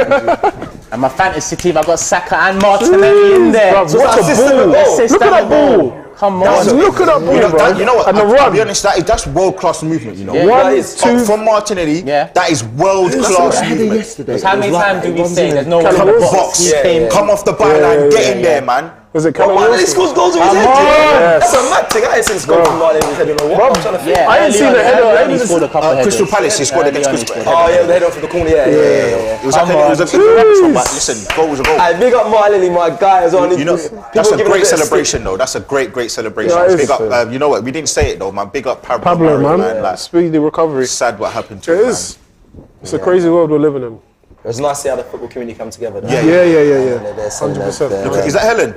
And my fantasy team, I got Saka and Martinelli in there. Bruv, what a ball. Assist Look at and that a ball. Come on. Look at that ball, bro. You know what? And the I'll run. be honest, that's world class movement. You know, Yeah, One, that is. two. from Martinelli. Yeah. That is world class movement. Because how many times do we say there's no one Come in the on, box? Box. He came. Come off the byline, get in there, man. Was it Callum Martinelli Wilson? scores goals with his head. Yes. That's a mad thing. I ain't seen score from Martinelli with his head. I don't know what I'm trying to think. Yeah, I ain't seen the header. Early on he scored a couple of Crystal headers. Palace, he scored against Early on he Crystal scored. Oh yeah, the head off of the corner. Yeah. It was a good rubbish one, but listen, goal was a goal. I big up Martinelli, my guy as well. You know, that's a great celebration though. That's a great celebration. Yeah, it Big is. up, you know what? We didn't say it though, man. Big up Pablo, Murray, man. Like, Speedy recovery. sad what happened to It him, is. It's a crazy world we're living in. It was nice to see how the football community come together. Though. Yeah. Yeah. 100%. man. Is that Helen?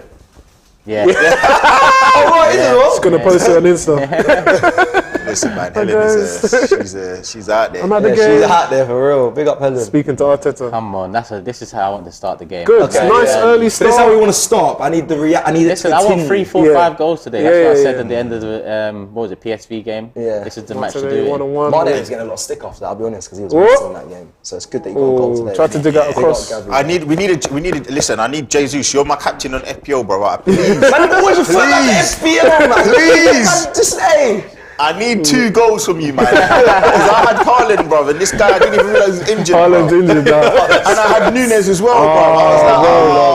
Yeah. Oh right, is it? Just gonna post it on Insta. Listen, man. Helen she's out there. I'm at the Yeah, game. she's out there for real. Big up Helen. Speaking to Arteta. Come on, this is how I want to start the game. Good. Okay, Nice early So this is how we start. want to start. I need the I need Listen, it to I want continue. 3, 4, Yeah. 5 goals today. That's Yeah, what I yeah, said yeah. at the end of the what was it, PSV game? Yeah. This is the match to Today, do it. one-on-one. Martinelli's getting a lot of stick off. I'll be honest, because he was What? missing in that game. So it's good that he got a goal Oh, today. tried to dig out a Big up cross. Gabriel. We needed. Listen, I need Jesus. You're my captain on FPO, bro. Please, Man, I'm always a fan of the FPL, man. Please. Man, just saying. I need 2 goals from you, man. Because I had Haaland, bro, and this guy I didn't even realize he was injured. Haaland's bro. injured now. And I had Nunes as well, bro. I was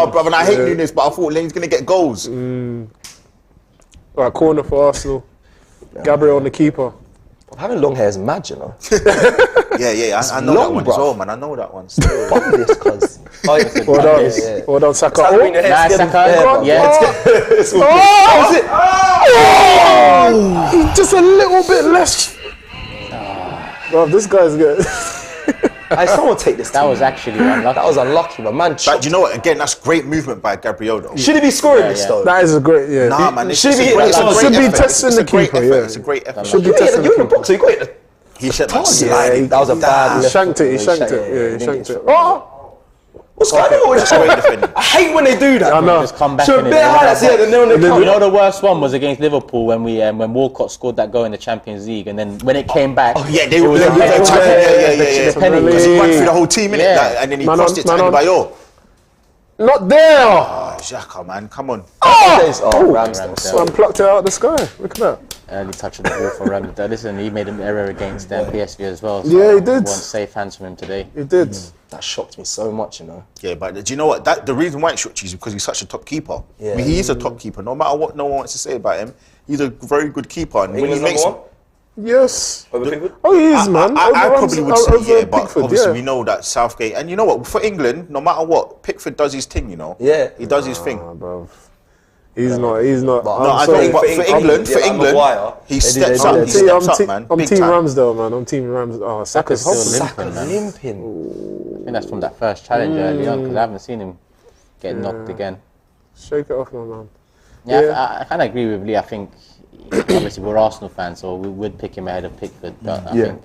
like, bro, and I hate Nunes, but I thought Lane's gonna get goals. Right, corner for Arsenal. Gabriel on the keeper. Having long hair is mad, you know. Yeah, I know long, that one bruv. as well, man. I know that one. Still. Fuck this, cuz. Oh, yeah. Well done. Yeah. Well done, Saka. Saka, Oh, bring your head Nice, together. Saka. Yeah. It's all good. Oh! He's just a little bit less. Bro, this guy's good. Hey, someone take this. That team. was actually unlucky. That was unlucky, but man. But do you know what? Again, that's great movement by Gabriel, though. Should he be scoring this yeah. though? That is a great, yeah. Nah, man. It's Should just be- a great, like, it's a great should be effort. testing It's the a great keeper, effort. yeah. It's a great effort. Should be You're testing in the the box, so you got it. He said that. Yeah, that was a bad. He left shanked foot, it, he man. shanked it. Yeah, he didn't shanked get it. it. Oh! What's going on? That's great defending. I hate when they do that. I know. Just come back So in it. bare highlights here, then they're on the And then You counter. know the worst one was against Liverpool when when Walcott scored that goal in the Champions League, and then when it came back, Yeah, they it were was a attacking. penalty. Yeah. The penalty. Because he ran through the whole team, innit? Yeah. Like, and then he Man crossed on- it to man on. Adebayor. Not there! Oh, Xhaka, man, come on. Oh, Ramsdale. Man plucked it out of the sky. Look at that. Early touch of the ball for Ramsdale. Listen, he made an error against PSV as well. So Yeah, he did. One safe hands from him today. He did. That shocked me so much, you know. Yeah, but do you know what? The reason why it shocked you is because he's such a top keeper. Yeah. I mean, he is a top keeper. No matter what no one wants to say about him, he's a very good keeper. And when he England's makes number one? Yes. Over Pickford? Oh, he is, man. I Over probably would Rams- say over yeah, but Pickford, obviously yeah. we know that Southgate. And you know what? For England, no matter what, Pickford does his thing. You know. Yeah. He does his thing. Bro. He's not. He's not. But No, I'm I sorry. think, but for for England, England, yeah, like Maguire, he they steps did up. it. He steps up, man. I'm Big Team time. Ramsdale, man. I'm Team Ramsdale. Oh, Saka's still hopping. limping, Saka man. limping. I think that's from that first challenge early on because I haven't seen him get knocked again. Shake it off, my man. Yeah, Yeah. I kind of agree with Lee. I think obviously we're Arsenal fans, so we would pick him ahead of Pickford. But I think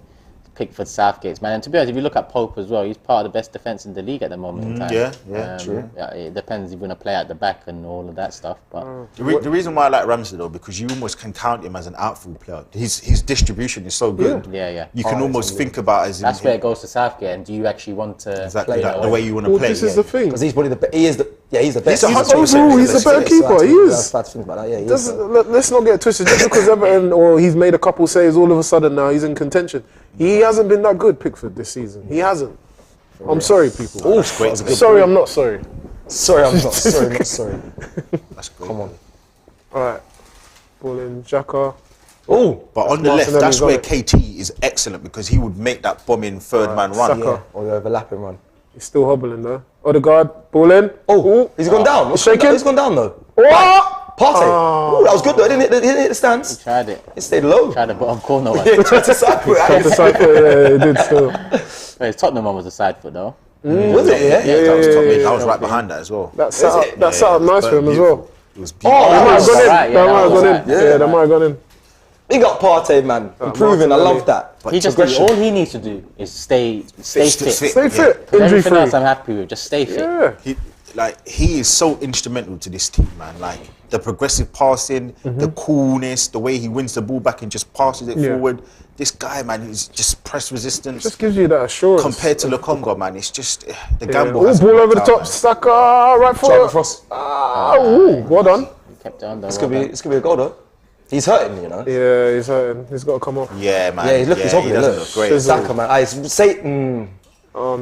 Pickford, Southgate's man. And to be honest, if you look at Pope as well, he's part of the best defence in the league at the moment in time. yeah, true. Yeah, it depends if you're going to play at the back and all of that stuff. But The reason why I like Ramsey though, because you almost can count him as an outfield player. His distribution is so good. yeah. You can almost think about as That's where it goes to Southgate. And do you actually want to exactly play that, that the way you want to Well, play. this is the thing. Because he's probably he's the best. He's a He's 100% overall, he's the better keeper. He is. Bad things about that. Yeah, he is. Let's not get it twisted. Just because Everton or he's made a couple saves, all of a sudden now he's in contention. He hasn't been that good, Pickford, this season. He hasn't. I'm sorry, people. That's great. Sorry, I'm not sorry. Sorry, I'm not sorry. Not sorry. That's great. Come on. All right. Ball in, Xhaka. Oh, But on the left, Martinelli's that's on where it. KT is excellent because he would make that bombing third man run. Saka. yeah. Or the overlapping run. He's still hobbling though. Odegaard, ball in. Oh, he's gone down. He's shaking. He's gone down though. What? Partey. Oh, that was good though. It didn't hit the stands. tried it. It stayed low. Tried the bottom corner one. Yeah, tried to side foot. Tried to side foot, yeah, he did still. Well, his Tottenham one was a side foot though. Was it? Yeah. That was top mid. yeah, I was right behind that as well. That set up, that set up nice for him as Beautiful. well. It was That beautiful. might have gone in. right, yeah, That might that have was gone right. in. Yeah, that might have gone in. Big up Partey, man. Improving. I love that. He just Progression. all he needs to do is stay fit. fit. Stay Yeah. fit, injury Everything free. else I'm happy with. Just stay fit. Yeah. He is so instrumental to this team, man. Like the progressive passing, the coolness, the way he wins the ball back and just passes it Yeah. forward. This guy, man, he's just press resistance. Just gives you that assurance. Compared to Lukonga, man, it's just the gamble. Ooh, has ball been over the out, top, man. Saka, right Trevor foot. Frost. Ooh, well done. He kept it on though. It's gonna be a goal though. He's hurting, you know. Yeah, he's hurting. He's got to come off. Yeah, man. Yeah, he's he hobbling. doesn't Look, look great. Saka, man. I Satan. Who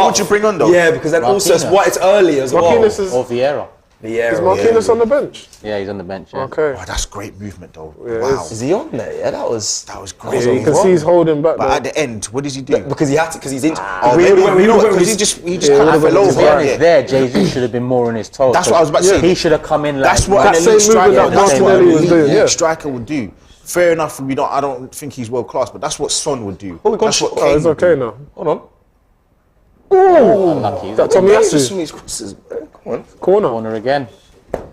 would you bring on though? Yeah, because then also Marquinhos. it's early as well. Marquinhos is. Or Vieira. Is Marquinhos on the bench? Yeah, he's on the bench. Yeah. Okay. Oh, that's great movement though. Yeah, Wow. Is he on there? Yeah, that was great. Yeah, you can see he's holding back. But at the end, what does he do? because he had to, because he's injured. Oh, maybe, you know what? Because he just kind of fell over. To be honest, there, Jay-Z should have been more on his toes. That's what I was about to say. He should have come in like That's what That an same elite striker, movement that that's what Martinelli an was doing, elite yeah. striker would do. Fair enough, I don't think he's world class, but that's what Son would do. Oh, we got That's what shot. Kane It's would okay do. now. Hold on. unlucky. That Tommy Yeah, he's just Asu. some of these crosses. Come on. Corner. Corner again.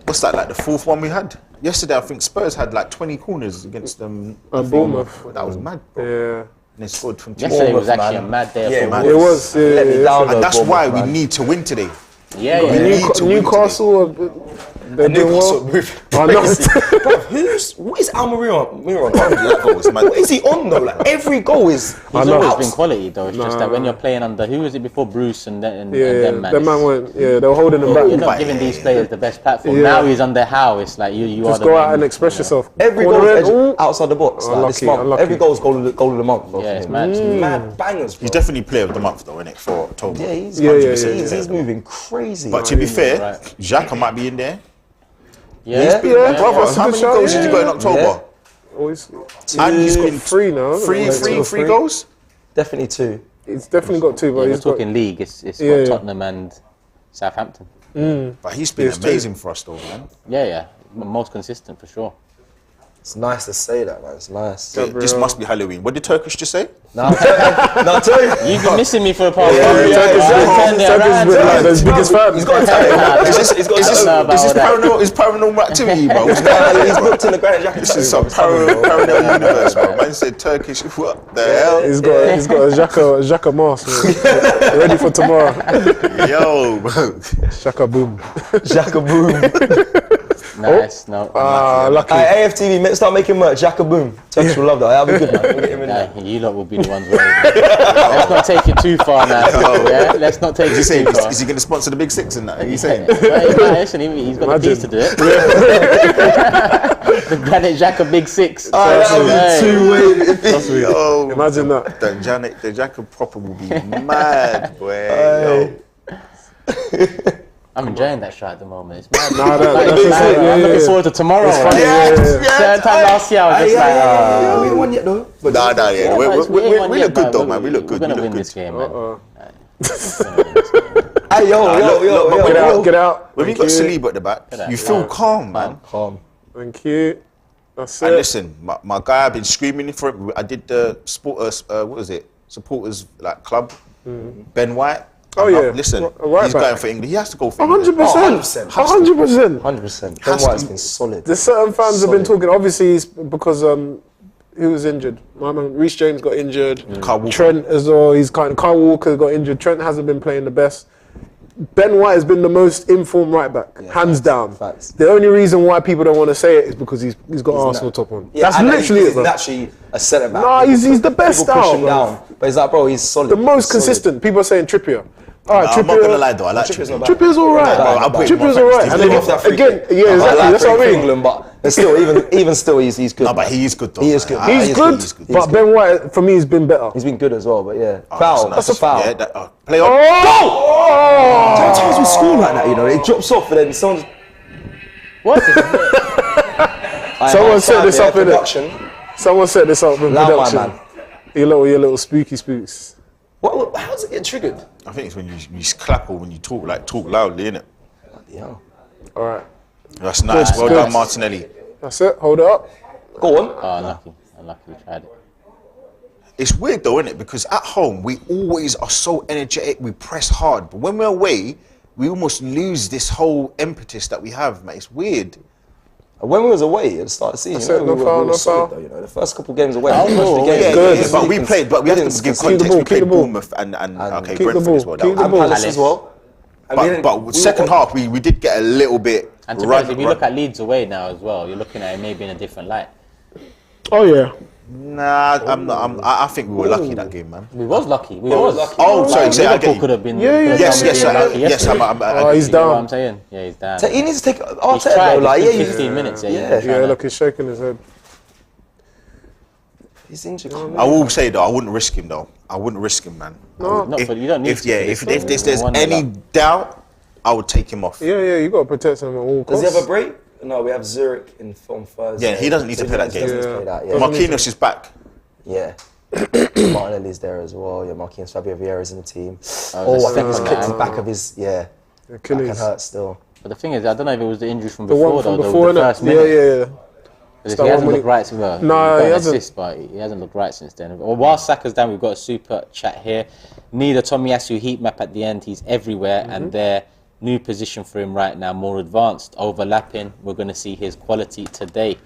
What's that, like the fourth one we had? Yesterday, I think Spurs had like 20 corners against them. Bournemouth. That was mad, bro. Yeah. And they scored from two. Yesterday was Bournemouth, actually man. a mad day. Yeah, for man. It was. Let me down. And that's why we man. need to win today. Yeah, We yeah. need to win Newcastle, they're doing Newcastle well. moving I know. crazy. Bro, what is Almiron on? That goal was mad. What is he on though? Like every goal is. He's know. always been quality though. It's just that when you're playing under, who was it before Bruce and then Yeah, them man? them man went. Yeah, they were holding them You're back. not giving these players the best platform. Yeah. Now he's under Howe. It's like you Just are the go out main- and express yourself. Every Corner goal in, is ooh. outside the box. Like, this Unlucky, month. unlucky. Every goal is goal of the month. Bro, Yeah, for it's him. mad. Mad bangers. Bro. He's definitely player of the month, though, isn't it, for October? Yeah, he's Yeah, yeah, he's moving crazy. But to be fair, right. Xhaka might be in there. Yeah, Yeah, Brother, that's a how good many shout, goals yeah. did you got in October? Always, And he's got three now. three goals? Definitely two. He's definitely got two, but We're he's got. talking league. It's Yeah, yeah. Tottenham and Southampton. But he's been Yes, too. amazing for us, though, man. Yeah. Most consistent for sure. It's nice to say that, man. It's nice. This must be Halloween. What did Turkish just say? No, I tell you. You've been missing me for the past Yeah, month. Turkish been like the biggest fan. He's got a talent. Is this paranormal activity, bro? He's booked in the Grand Jacket. This is some parallel universe, bro. Man said Turkish. What the hell? He's got a Xhaka mask, man. Ready for tomorrow. Yo, bro. Xhaka boom. Jacka Boom. Nice. No. Lucky. AFTV, start making merch. Jacka Boom. Turkish will love that. That'll be good, man. We'll get him in there. Nah, you lot will be the ones. Let's not take it too far now. Yeah? Let's not take it too far. Is he going to sponsor the Big Six in that? Are you saying? Well, listen, he's got the keys to do it. The Granite Xhaka Big Six. Yo, Imagine that. The Xhaka proper will be mad, boy. Yo. I'm enjoying that shot at the moment. It's mad. Nah, I'm looking forward to tomorrow. Certain time last year, I was just like, we ain't won yet, though. But Nah, yeah. Yeah, We no, it's- we ain't won look yet, good, but though, man. We look good. We're We gonna look win this good. game, man. Hey, yo. Get out. When we got Saliba at the back, you feel calm, man. Calm. Thank you. That's And it. listen, my guy, I've been screaming for it. I did the supporters like club. Ben White. Oh, yeah. Listen, Right he's back. going for England. He has to go for England. 100%. 100%. 100%. 100%. Ben White's been solid. There's certain fans have been Solid. talking. Obviously, it's because he was injured. My man, Rhys James got injured. Kyle Walker. Trent as well. Kyle Walker got injured. Trent hasn't been playing the best. Ben White has been the most informed right back, hands down. Facts. The only reason why people don't want to say it is because he's got Arsenal top on. Yeah, That's and literally he's it, bro. naturally a centre back. Nah, he's the best People push out, him bro. down, but he's like, bro, he's solid. The most He's solid. consistent. People are saying Trippier. All right, I'm not gonna lie though, I like Trippier's Trippier. not bad. Trippier's all right. Nah, I'll put him Trippier's on all right. He's And living then off that free again, kick. yeah, exactly. That's what I mean. England, but still, even still, he's good. No, but he is good though. He is good. man. He's good, but Ben White for me has been better. Oh, He's been good as well, but yeah. Oh, Foul. nice. That's a foul. Yeah, play on. Oh! Sometimes we score like that, you know, it drops off and then someone's... What? Someone set this up in production. it. Someone set this up in Loud, my production. man. Your little spooky spooks. How does it get triggered? I think it's when you clap or when you talk loudly, innit? Yeah. All right, That's nice. Well good. done, Martinelli. that's it. Hold it up. Go on. Oh, unlucky. We tried it. It's weird though, isn't it? Because at home we always are so energetic, we press hard, but when we're away, we almost lose this whole impetus that we have, man. It's weird. When we was away at the start of the season, That's it, no foul, no solid, foul. though, you know, the first couple games away, Oh, most of no, the games Yeah, we good. yeah, but we played, but we have to give Keep the context. ball, We keep played the ball. Bournemouth and okay, keep the Brentford ball, as well. keep That the was- ball. Palace as well. And But second half, we did get a little bit. And to be honest, if you look at Leeds away now as well, you're looking at it maybe in a different light. Oh yeah. Nah, I think we were lucky that game, man. We was lucky. We was lucky. Oh, sorry, say I Liverpool get you. could have been. Yeah, yeah, Yes, yes, lucky yes. yesterday. Oh, he's You know what down. I'm saying? Yeah, he's down. he needs to take He's Arteta, tried. though. Like, It's yeah, been he's 15 minutes. Yeah, Yeah, look, he's shaking his head. injured. I will say though, I wouldn't risk him though. I wouldn't risk him, man. No. Not for, you don't need If to. there's One any luck. doubt, I would take him off. Yeah, you got to protect him at all costs. Does he have a break? No, we have Zurich on Thursday. Yeah, he doesn't need to play that game. Marquinhos is back. Yeah. Martinelli's there as well. Yeah, Marquinhos, Fabio Vieira's in the team. I think he's clipped the back of his, back can hurt still. But the thing is, I don't know if it was the injury from The before, one from though. before, the first minute. Yeah. He hasn't looked right since then. No, he hasn't. Assist, but he hasn't looked right since then. Well, while Saka's down, we've got a super chat here. Need a Tomiyasu heat map at the end. He's everywhere, and their new position for him right now, more advanced, overlapping. We're going to see his quality today.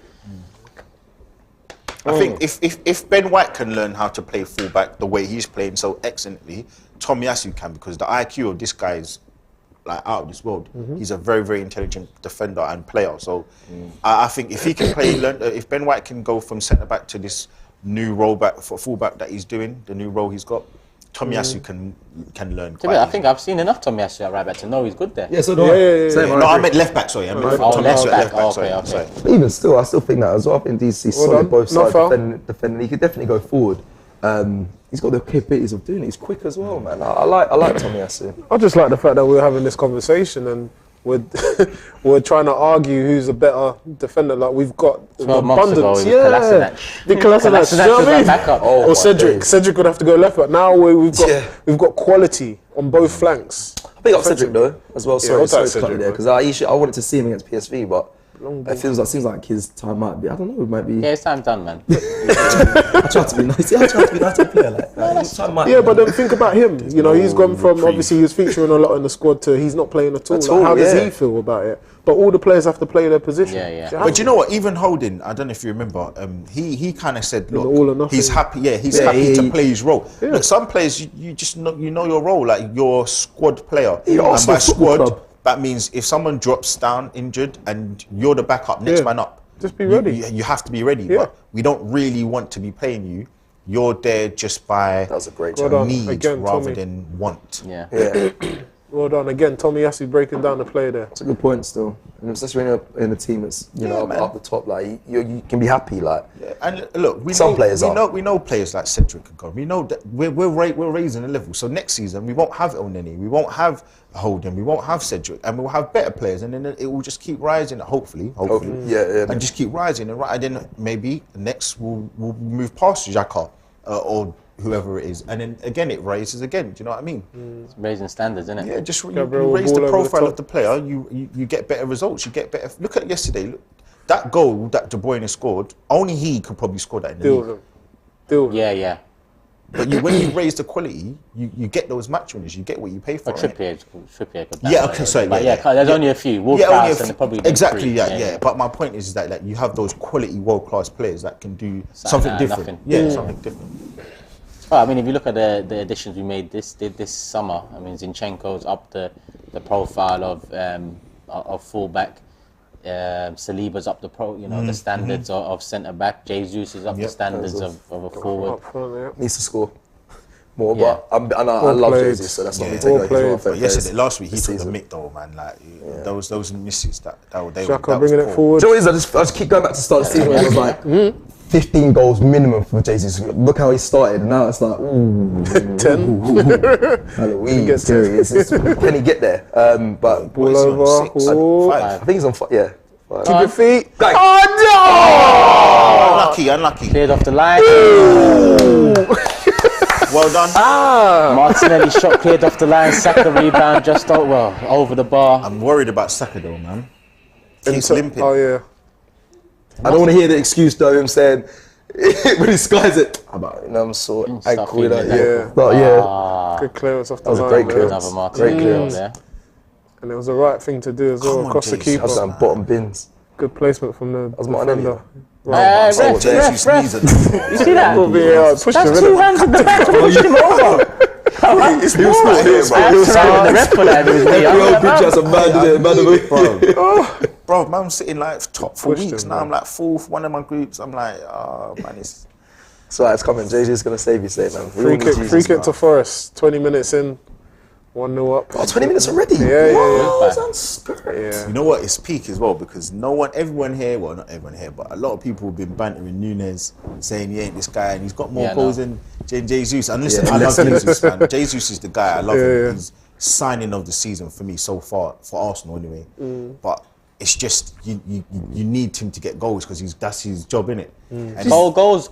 I think if Ben White can learn how to play fullback the way he's playing so excellently, Tomiyasu can, because the IQ of this guy is like out of this world. He's a very, very intelligent defender and player. So I think if he can play, if Ben White can go from centre back to this new role back for fullback that he's doing, the new role he's got, Tomiyasu can learn. I think I've seen enough Tomiyasu at right back to know he's good there. Yeah, so do I. No, I meant left back. Sorry, I meant Tomiyasu at left back. Sorry. But even still, I still think that as well. I think DC's solid both sides defending. He could definitely go forward. He's got the capabilities of doing it. He's quick as well, man. I like Tomiyasu. I just like the fact that we're having this conversation and we're trying to argue who's a better defender. Like we've got 12 months ago, abundance. The Kolasinac. You know what I mean? backup. Or Cedric. Cedric would have to go left back. Now we've got quality on both flanks. I think up Cedric though as well. Sorry to cut Cedric you there, because I wanted to see him against PSV, but it seems like his time might be. I don't know. It might be. Yeah, his time's done, man. I tried to be nice. Yeah, I tried to be nice to the player. His time might. Yeah, but then think about him. You know, he's gone from obviously he was featuring a lot in the squad to he's not playing at all. Like, how does he feel about it? But all the players have to play their position. Yeah. But do you know what? Even Holding, I don't know if you remember, he kind of said, look, he's happy. Yeah, he's happy to play his role. Yeah. Look, some players you just know your role, like your squad player. And by squad, that means if someone drops down injured and you're the backup, next man up, just be ready. You have to be ready. Yeah. But we don't really want to be playing you. You're there just by need rather than want. Yeah. Well done again, Tomiyasu breaking down the play there. That's a good point still, and especially in a team that's up the top. Like you can be happy. Like and look, we know players like Cedric and God. We know that we're raising the level. So next season we won't have Elneny, we won't have Holden, we won't have Cedric, and we'll have better players, and then it will just keep rising. Hopefully, and just keep rising. And then maybe next we'll move past Xhaka or whoever it is, and then again it raises again. Do you know what I mean? It's raising standards, isn't it? Yeah, just you raise the profile of the player, you get better results. You get better. Look at yesterday. Look, that goal that De Bruyne scored, only he could probably score that in the league. Yeah. But when you raise the quality, you get those match winners. You get what you pay for. Trippier could. Yeah, okay, sorry. But there's only a few. Exactly. But my point is that like you have those quality world class players that can do something different. Something different. Well, I mean, if you look at the additions we made this summer, I mean, Zinchenko's up the profile of fullback. Saliba's up the standards of centre back. Jesus is up the standards of a forward. Needs to score more, but I love Jesus, so that's not me taking yesterday, last week he took the mick though, man. Like those misses that they were bringing it forward. Do you know what it is? I just keep going back to start the season. I was like. 15 goals minimum for Jesus. Look how he started. Now it's like, 10. Halloween, scary. Can he get there? But ball over. 5. I think he's on 5. Yeah. 5. Keep your feet. Oh no! Unlucky. Cleared off the line. Well done. Martinelli shot cleared off the line. Saka rebound just over the bar. I'm worried about Saka though, man. He's limping. Oh yeah. I don't want to hear the excuse though, him saying, when he skies it, I'm sore ankle with that. Good clearance off the line. That was a great clearance. Another Martinelli clearance there. And it was the right thing to do as well, across the keeper. I was on bottom bins. Good placement from the defender. Ref. You see that? Pushed That's him 2 hands in the back to push him over. It's not here, The ref for that. Bro, I'm sitting like top for weeks now. I'm like fourth, one of my groups. I'm like, oh man, it's coming. JJ's gonna save you, say man. Free kick to Forest. 20 minutes in, 1-0 up. Oh, 20 minutes already. Yeah. Sounds good. You know what? It's peak as well because everyone here, well not everyone here, but a lot of people have been bantering Nunes, saying he ain't this guy and he's got more goals than Jesus. And listen, I love Jesus, man. Jesus is the guy. I love him. signing of the season for me so far, for Arsenal anyway. But it's just, you need him to get goals because that's his job, innit? And Goals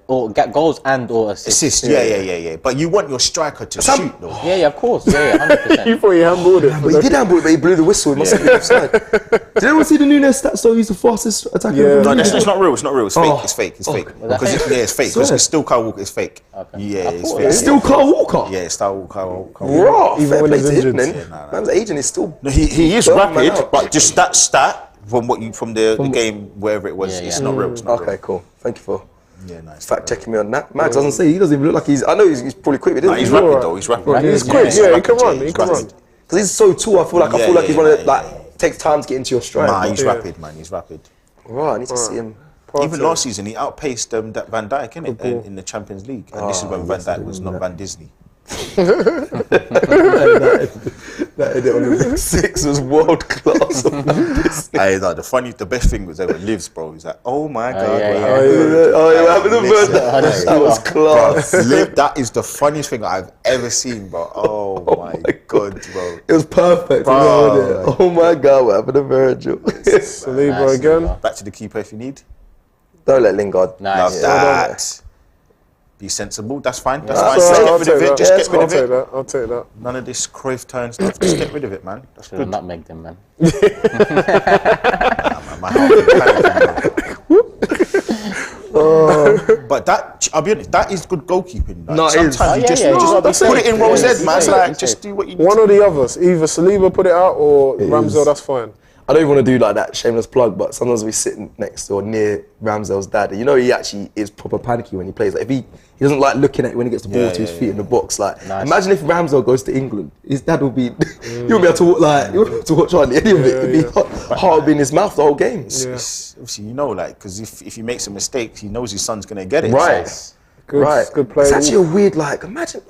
or get goals and or assists. Yeah. But you want your striker to shoot, though. Yeah, of course. Yeah, 100%. You thought he handballed it. But he did handball it, but he blew the whistle. It must have been offside. Did anyone see the Nunes stats? So he's the fastest attacker. Yeah. No, it's not real. It's not real. It's fake. Oh. It's fake. It's fake. Was that Because fake? it's fake. Because it's still Kyle Walker. It's fake. Okay. Yeah, it's fake. It's still Kyle Walker. Yeah, it's still Kyle Walker. Raw. Even Fair when play he's to him, injured. then. Man's agent is still. No, he is Burn man rapid, out. but just that stat from the game, wherever it was, it's not real. It's not Okay, real. cool. Thank you for Yeah, nice. fact checking me on that. Max doesn't say, he doesn't even look like he's. I know he's probably quick, but he Nah, doesn't. he's He's rapid though. He's rapid. He's quick. Yeah, he can run. He can run. because he's so tall. I feel like he's one of like takes time to get into your stride. Nah, he's Yeah. rapid, man. He's rapid. Right, I need to see him. Even last season, he outpaced that Van Dijk in the Champions League, and this is when Van Dijk was not Van Disney. That edit on the Big Six was world class. Hey, like, the best thing was ever Lives, bro. He's like, oh my god, yeah, what yeah. happened? Oh, yeah, having a Listen, bird. That was class. Liv, that is the funniest thing I've ever seen, bro. Oh, my god, bro. It was perfect. Bro. Wasn't it? Oh my god, what happened to Virgil? Saliba again. Back to the keeper if you need. Don't let Lingard. Nice. Love that. Be sensible. That's fine. That's Yeah, fine. that's Just all get I'll rid of take it. that. Just get rid I'll of take it. that. I'll take that. None of this Cruyff turn stuff. Just get rid of it, man. That's Should have good. nutmegged them, man. Nah, man, my heart is panicking, but that, I'll be honest, that is good goalkeeping. Like, No, it is. sometimes you just, yeah. you just No, put that's it in it. Rose Yeah, Ed, man. that's it. Like, That's just it. do what you One need. or the others. Either Saliba put it out or Ramsdale. That's fine. I don't even want to do like that shameless plug, but sometimes we sit next to or near Ramsdale's dad, and you know he actually is proper panicky when he plays. Like if he doesn't like looking at it when he gets the ball to his feet in the box. Like imagine if Ramsdale goes to England, his dad will be he won't be able to like he won't be able to watch hardly any of it. It'd be heart be in his mouth the whole game. It's- obviously, you know, like, because if he makes a mistake, he knows his son's gonna get it. Right. So, Good, Right. good play. It's actually a weird like imagine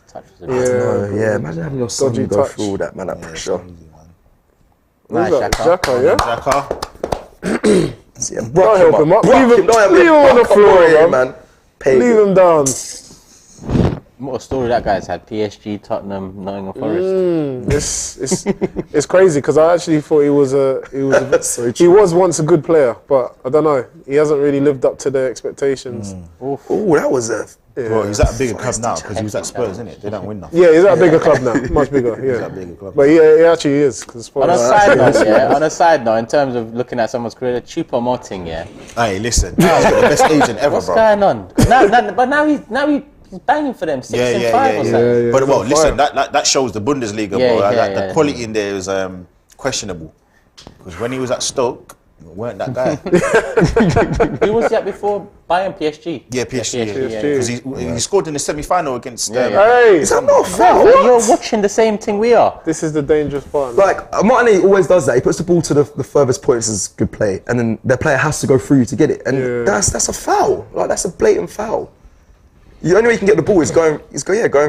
Touch was a bit- Yeah. imagine having your son Dodgy go touch. through all that man, that pressure. Who's Nice, that? Xhaka. Xhaka, yeah? Xhaka, Yeah, Don't help him up. Brock Leave him don't leave him on the Brock floor, here, man. Pay Leave him. him down. What a story that guy's had. PSG, Tottenham, Nottingham Forest. It's crazy because I actually thought he was So he was once a good player, but I don't know. He hasn't really lived up to their expectations. Oh, that was a bro, he's at a bigger club now because he was at Spurs, isn't it? They don't win nothing. Yeah, he's at a bigger club now, much bigger. Yeah, at a bigger club. but yeah, he actually is. Cause On a side note, on a side note, in terms of looking at someone's career, Choupo-Moting, Hey, listen, he's got the best agent ever, what's bro. going on? But now he's banging for them 6 and 5 or something. yeah. But well, He's listen, on that shows the Bundesliga, Yeah, bro. yeah, The yeah. quality in there is questionable. Because when he was at Stoke, he weren't that guy. Who was that before Bayern? PSG? Yeah, PSG. PSG. Because he scored in the semi-final against. Yeah. Hey, Is that not Bro, foul? you're watching the same thing we are. this is the dangerous part. Like Martinelli always does that. He puts the ball to the furthest point as good play, and then their player has to go through to get it, and that's a foul. Like that's a blatant foul. The only way you can get the ball is going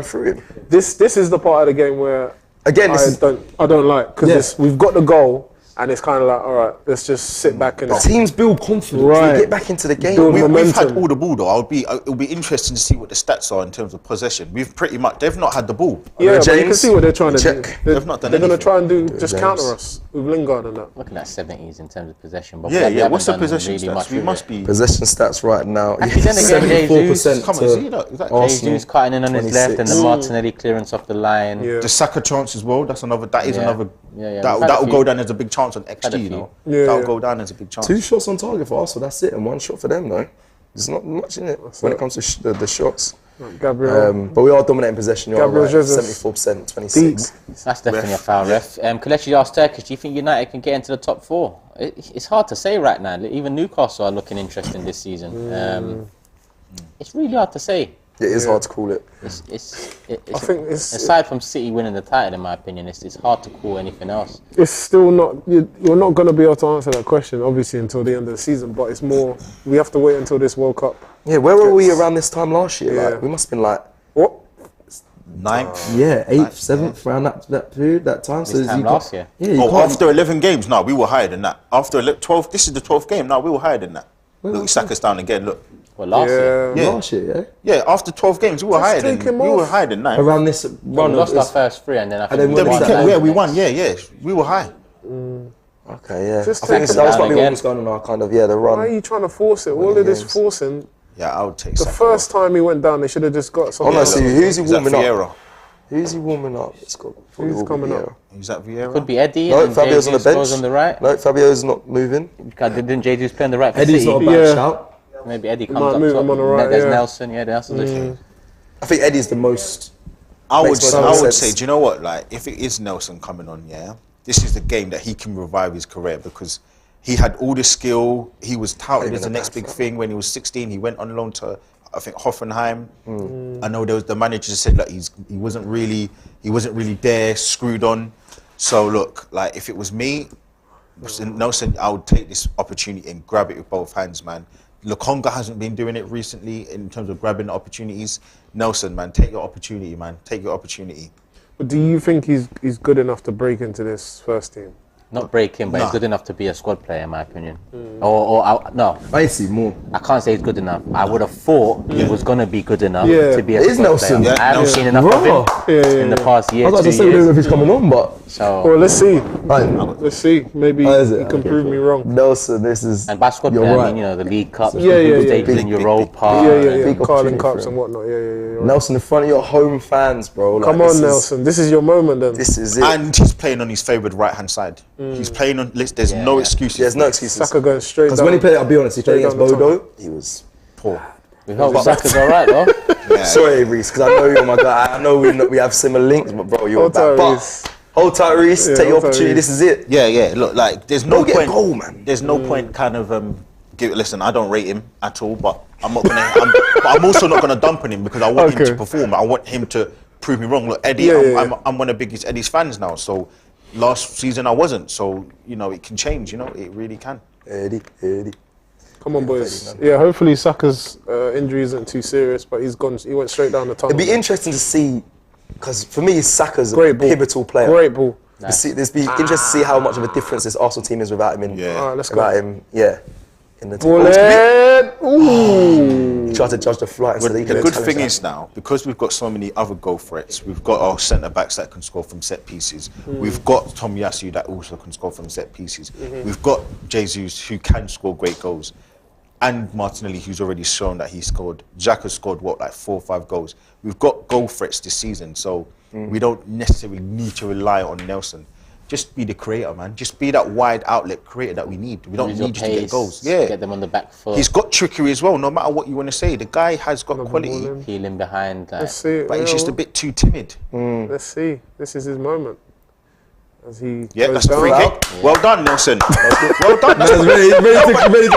through him. This is the part of the game where Again, I don't like because we've got the goal and it's kind of like, all right, let's just sit back and teams build confidence. Right. They get back into the game. Build We've had momentum. all the ball though. It'll be interesting to see what the stats are in terms of possession. We've pretty much they've not had the ball. Yeah, but you can James, see what they're trying to do. check. They've not done They're going to anything. try and do just James. counter us with Lingard and that. Looking at 70s in terms of possession. But Yeah, we yeah. haven't What's the done possession really stats? much We with must it. be. Possession stats right now. Actually, then again, 74% Come on, see that? Arsenal. Jesus cutting in on his left and the 26. Martinelli clearance off the line. Yeah. The Saka chance as well. That's another. That is Yeah. another. Yeah, yeah. That We've had a will few. go down as a big chance on Had a XG. You few. know. Yeah, That'll yeah. go down as a big chance. 2 shots on target for Arsenal. That's it, and 1 shot for them though. There's not much in it when it comes to the shots. Gabriel. But we are dominating possession. You're Gabriel right. Jesus. 74%, 26. That's definitely a foul, ref. Kelechi asked Turkish, do you think United can get into the top 4? It's hard to say right now. Even Newcastle are looking interesting this season. It's really hard to say. It is hard to call it. I think aside from City winning the title, in my opinion, it's hard to call anything else. it's still not. You're not going to be able to answer that question, obviously, until the end of the season. But it's more. We have to wait until this World Cup. Yeah, where were we around this time last year? Yeah. Like, we must have been like, What? 9th. yeah, 8th, 7th, around that period, that time. This time you can't- last year. Yeah, you Oh, can't. after 11 games, we were higher than that. After 12, this is the 12th game. We were higher than that. Look, Saka's down again. Look, Well, last year. Yeah. Last year, yeah. Yeah, after 12 games, we were higher than take him we were off. higher than 9. Around this We run, lost our of first 3 and then I think then we we won. won. Yeah, we won. Yeah, we were high. okay, yeah. Just I think take that was him probably down what was going on our kind of the Why are run. you trying to force it? All of this forcing. Yeah, I would take The Saka first off. time he went down, they should have just got something. Honestly, who's he Is that warming up? Vieira? Who's he warming up? It's got probably Who's will be coming Vieira. up? Is that Vieira? Could be Eddie. No, and Fabio's on the Jesus bench. goes on the right. No, Fabio's not moving. Didn't Jesus play on the right for Eddie's City? not a bad Yeah. shout. Maybe Eddie might comes up move top. him on the right, There's yeah. Nelson. Yeah, Nelson's a shame. I think Eddie's the most. I would Makes more sense. say, do you know what? Like, if it is Nelson coming on, yeah, this is the game that he can revive his career because he had all the skill. He was touted Even as the a next bad big front. thing when he was 16. He went on loan to, I think, Hoffenheim. I know there was the manager said that he wasn't really there, screwed on. So look, like if it was me, Nelson, I would take this opportunity and grab it with both hands, man. Lokonga hasn't been doing it recently in terms of grabbing the opportunities. Nelson, man, take your opportunity, man. Take your opportunity. But do you think he's good enough to break into this first team? Not breaking, but Nah. he's good enough to be a squad player, in my opinion. Mm. No, I see more. I can't say he's good enough. I would have thought he was gonna be good enough Yeah. to be a It is squad Nelson. player. Yeah, I haven't Nelson. seen enough of him Yeah. in the past I year, was about 2 to say, we don't know years. if he's coming on, but. So, Well, let's see. Fine. Let's see. Maybe Oh, is he it? can Okay, prove cool. me wrong. Nelson, this is. and by squad You're player, I right. mean, you know, the League Cups, Yeah, the yeah, group yeah. stages in Big, Europa. Yeah, yeah, and- yeah. big Carling opportunity Cups for and him. whatnot. Yeah, yeah, yeah. Nelson in front of your home fans, bro. Like, Come this on, is- Nelson. This is your moment then. This is it. And he's playing on his favoured right-hand side. He's playing on. There's no excuses. There's no excuses. Saka going straight down. Because when he played, I'll be honest, he played Straight against down the Bodo. He was. Poor. We hope Saka's alright though. Yeah. Sorry, Rhys, because I know you're my guy. I know we have similar links, but bro, you're Hold bad. tight, But Rhys. hold tight, Rhys. Yeah, Take your hold tight, opportunity. Rhys. This is it. Yeah. Look, like there's no Go get a point. goal, man. There's no point, kind of. Listen, I don't rate him at all, but I'm not gonna. But I'm also not gonna dump on him because I want him to Okay. perform. I want him to prove me wrong. Look, Eddie, Yeah. I'm one of the biggest Eddie's fans now. So last season I wasn't. So you know it can change. You know it really can. Eddie. Come on, boys. Yeah, hopefully Saka's injury isn't too serious, but he's gone. He went straight down the tunnel. It'd be interesting to see, because for me, Saka's a Great ball. pivotal player. Great ball. It'd be interesting to see how much of a difference this Arsenal team is without him. Yeah. All right, let's without go. him, yeah. In the team. Bullet. Ooh. He tried to judge the flight. Well, instead of the good challenge thing that. is now, because we've got so many other goal threats, we've got our centre backs that can score from set pieces. We've got Tom Yasu that also can score from set pieces. We've got Jesus who can score great goals, and Martinelli who's already shown that he scored. Jack has scored like 4 or 5 goals. We've got goal threats this season, so we don't necessarily need to rely on Nelson. Just be the creator, man. Just be that wide outlet creator that we need. We don't Use your need you to get pace, goals. Yeah. Get them on the back foot. He's got trickery as well, no matter what you want to say. The guy has got quality, peeling behind. Like, Let's see. but he's just a bit too timid. Let's see. This is his moment. As he Yeah, goes that's a down. free kick. Well done, Nelson. Well done. That's what, ready to that's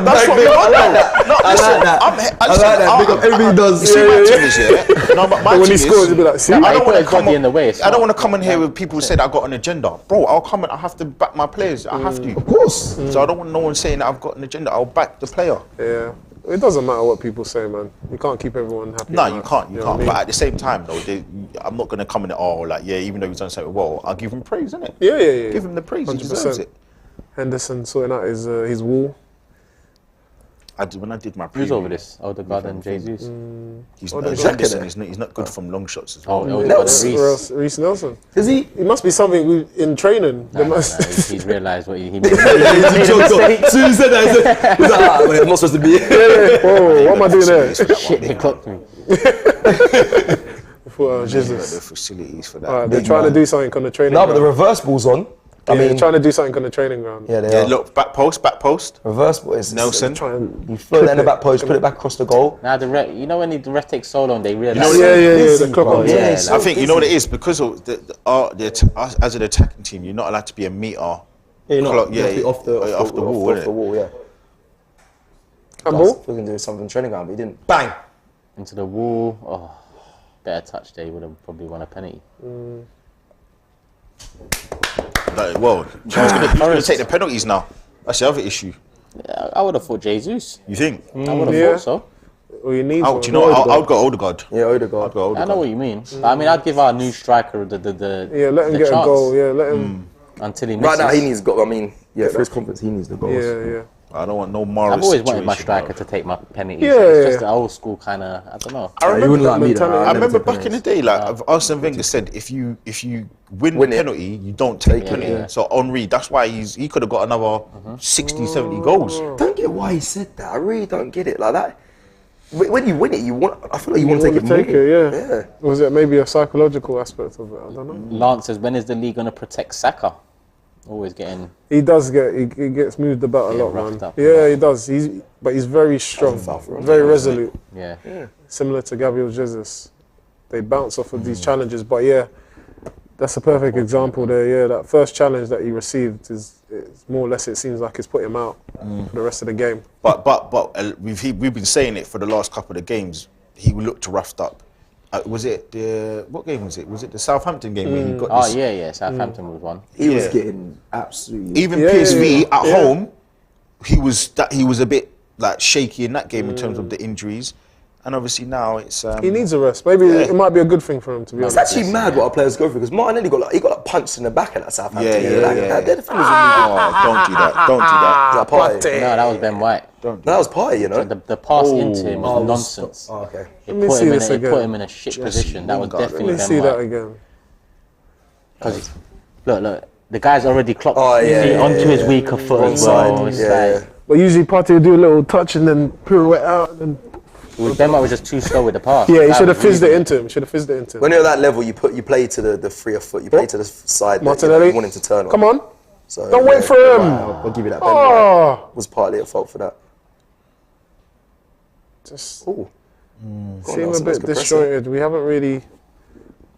back what me we up. want, I like though. that. No, I listen, like that. I like that. Big up everything he does. You see my thing is, yeah? No, but my But when thing he is, scores, he'll be like, see? I He don't put want his to come body in the way, it's I don't not- want to come in here with people who said I got an agenda. Bro, I'll come in. I have to back my players. I have to. Of course. So I don't want no one saying that I've got an agenda. I'll back the player. Yeah. It doesn't matter what people say, man. You can't keep everyone happy. No, in you life, can't. You know can't. what I But mean? at the same time, though, I'm not going to come in and, like, yeah, even though he's done something well, I'll give him praise, innit? Yeah. Give him the praise. He deserves it. Henderson sorting out his wall. When I did my Who's preview, over this? Odegaard and Jesus. He's Odegaard. Henderson, he's not good from long shots as well. Oh, Odegaard Nelson. and Rhys. Rhys Nelson. Is he? It must be something in training. There Nah, must- he's realised what he made. Soon as he said that, he's like, wait, I'm not supposed to be here. Whoa, what am I doing there? Shit, they clocked me. For The Jesus. facilities for that. Alright, they're Big trying man. to do something on the training No, but the ground. reverse ball's on. I Yeah, mean, they're trying to do something on the training ground. yeah, they Yeah, are. look, back post. Reverse ball is Nelson. Try and You float that in the back post, put it back across the goal. Now the ref, you know when the ref takes so long, they realise. know yeah, busy, the clock bro. on. Yeah, Yeah, it's I so think you know what it busy. is because of us as an attacking team, you're not allowed to be a meter. Yeah, you're not. Clock, You have to be yeah, off the wall, off innit? the wall, yeah. Handball? We can do something in training ground, but he didn't. Bang! Into the wall. Oh, better touch there. He would have probably won a penalty. Like, well, who's going to take the penalties now? That's the other issue. Yeah, I would have thought Jesus. You think? I would have Yeah. thought so. Well, you need Do one. you know? I would go Odegaard. Yeah, Odegaard. I'd go I Odegaard. know what you mean. But I mean, I'd give our new striker the Yeah, let him the get chance a goal. Yeah, let him. until he misses. Right now, he needs goal. I mean, yeah, for his confidence, he needs the goals. Yeah. I don't want no Morris. I've always wanted my situation, striker to take my penalties. Yeah, It's yeah. just the old school kind of, I don't know. I remember, you wouldn't like me, though. mentality. I I'd remember never back take in the penalties. day, like Arsene Wenger said, if you win Win the it. penalty, you don't take it, penalty. yeah. So Henri, that's why he could have got another 60, 70 goals. Don't get why he said that. I really don't get it. Like that. When you win it, I feel like you want to take it more. Take it, yeah. Was it maybe a psychological aspect of it? I don't know. Lance says, when is the league going to protect Saka? Always getting... He does he gets moved about a lot, roughed man. up. Yeah, he does. But he's very strong, very resolute. Yeah. Similar to Gabriel Jesus. They bounce off of these challenges, but yeah, that's a perfect example there. Yeah, that first challenge that he received is more or less, it seems like it's put him out for the rest of the game. But we've been saying it for the last couple of games. He looked roughed up. Was it what game was it? Was it the Southampton game where he got Oh, this? yeah. Southampton was one. He was Yeah. getting absolutely. Even Yeah, PSV yeah, at yeah. home, he was a bit like shaky in that game in terms of the injuries, and obviously now it's. He needs a rest. Maybe it might be a good thing for him, to be It's honest. actually mad what our players go through because Martinelli got punched in the back at that Southampton. Yeah, game. yeah, Like, yeah. Their defenders Oh, don't do that! Don't do that! that party. No, that was Ben White. No, that was party, you know. The pass into him was Oh, nonsense. Oh, okay. It me put see him, this it again. put him in a shit position. That was Lingard. definitely Let me Ben see that White. again. Because look, the guy's already clocked Oh, yeah, onto his weaker foot Wrong as well. side. It's Yeah, like, But usually Partey will do a little touch and then pirouette out. And then, Ben White was just too slow with the pass. yeah, he That should have was really fizzed it good. into him. Should have fizzed it into him. When you're at that level, you play to the freer foot. You play to the side. That, Martinelli, you want him to turn on. come on. So, Don't wait for him. I'll give you that. Ben Oh, was partly at fault for that. just Ooh. seem a Nelson, bit that's good pressing. disjointed. We haven't really.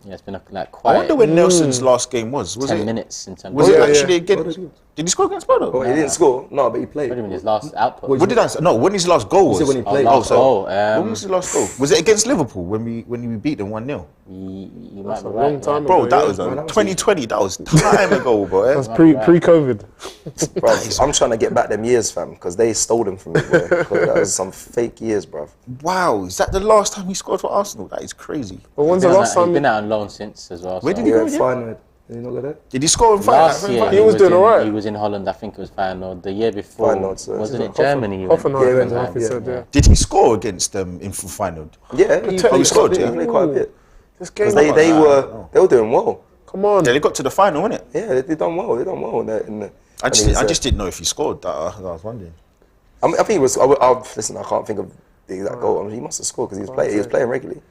Yeah, it's been like I quiet. wonder when Nelson's last game was. 10 it? minutes in terms Was of it yeah, actually yeah. against? Did he score against Bodo? Oh, he didn't score. No, but he played. what do you mean, his last output. What did I say? No, when his last goal was. said when he played. last goal. When was his last goal? Was it against Liverpool when we beat them 1-0? You might be a right. long time yeah. Bro, ago, that yeah. was 2020. That was time ago, bro. That's pre-COVID. Bruv, I'm trying to get back them years, fam, because they stole them from me, bro. 'Cause that was some fake years, bruv. Wow, is that the last time he scored for Arsenal? That is crazy. But when's He's the last he's time? been out on loan since as well. Where so. did he Yeah, go again? fine. Did he not go there? Did he score in Last year He was doing in, alright. He was in Holland. I think it was Feyenoord. The year before, Feyenoord, so wasn't it Hoffen- Germany? he went? Hoffenheim, Yeah, he said, yeah. Did he score against them in full final? Yeah, he scored, He yeah? played quite a bit. This game, Because they were doing well. come on. Yeah, they got to the final, innit? Yeah, they done well. They done well in the. I just didn't know if he scored. That I was wondering. I think it was. Listen, I can't think of the exact goal. I mean, he must have scored because he was playing. He was playing regularly.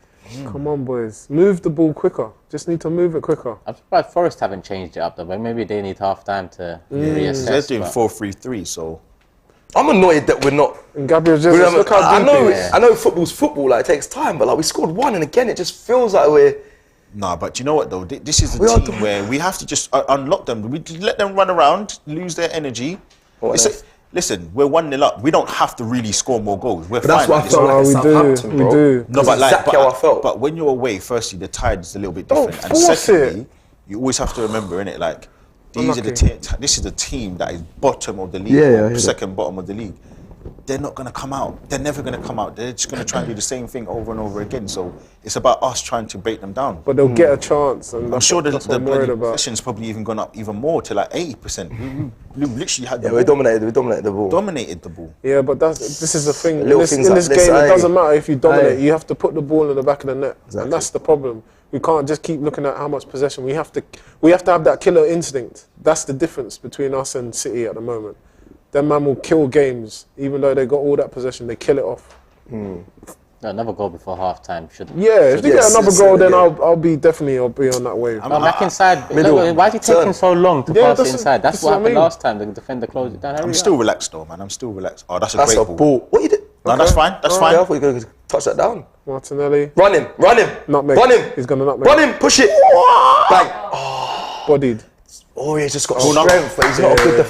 Come on, boys. Move the ball quicker. Just need to move it quicker. I'm surprised Forest haven't changed it up though, but maybe they need half time to reassess. They're doing but- 4-3-3, so I'm annoyed that we're not. And Gabriel Jesus, we're not- look how I deep know. he is. I know football's football. Like it takes time, but like we scored one, and again, it just feels like we're. nah. But you know what though? This is We a are team doing- where we have to just unlock them. We let them run around, lose their energy. What It's else? listen, we're 1-0 up. We don't have to really score more goals. We're But that's fine. what I at this felt point. like we at do, Southampton, we bro. do. No, but like, exactly how I felt. But when you're away, firstly, the tide is a little bit Don't different, and force secondly, it. you always have to remember, innit, like these are the this is the team that is bottom of the league, Yeah, or yeah. second bottom of the league. They're not gonna come out. They're never gonna come out. They're just gonna try and do the same thing over and over again. So it's about us trying to break them down. But they'll get a chance. And I'm sure that's what I'm worried bloody about. possession's probably even gone up even more to like 80%. We literally had the Yeah, we ball, dominated the ball. dominated the ball. Yeah, but this is the thing. In Little this, things in like this this, game, it aye. doesn't matter if you dominate. Aye. You have to put the ball in the back of the net, Exactly. and that's the problem. We can't just keep looking at how much possession. We have to have that killer instinct. That's the difference between us and City at the moment. Them man will kill games, even though they got all that possession. They kill it off. No, another goal before half time. Yeah, if they Yes, get another yes, goal, yeah, then yeah. I'll be on that wave. Oh, back inside. Middle. Look, why is he taking Turn. so long to Yeah, pass it that's- inside? That's that's what what I happened mean. last time. The defender closed it down. I'm still relaxed though, man. I'm still relaxed. Oh, that's a That's great a ball. What you did? No, that's fine. That's fine. Yeah, I thought you were going to touch that down. Martinelli, Run him. nutmeg. Run him. He's gonna nutmeg. Run him. Push it. Bang. Bodied. Oh, he's just got Oh, no. strength, but he's not a good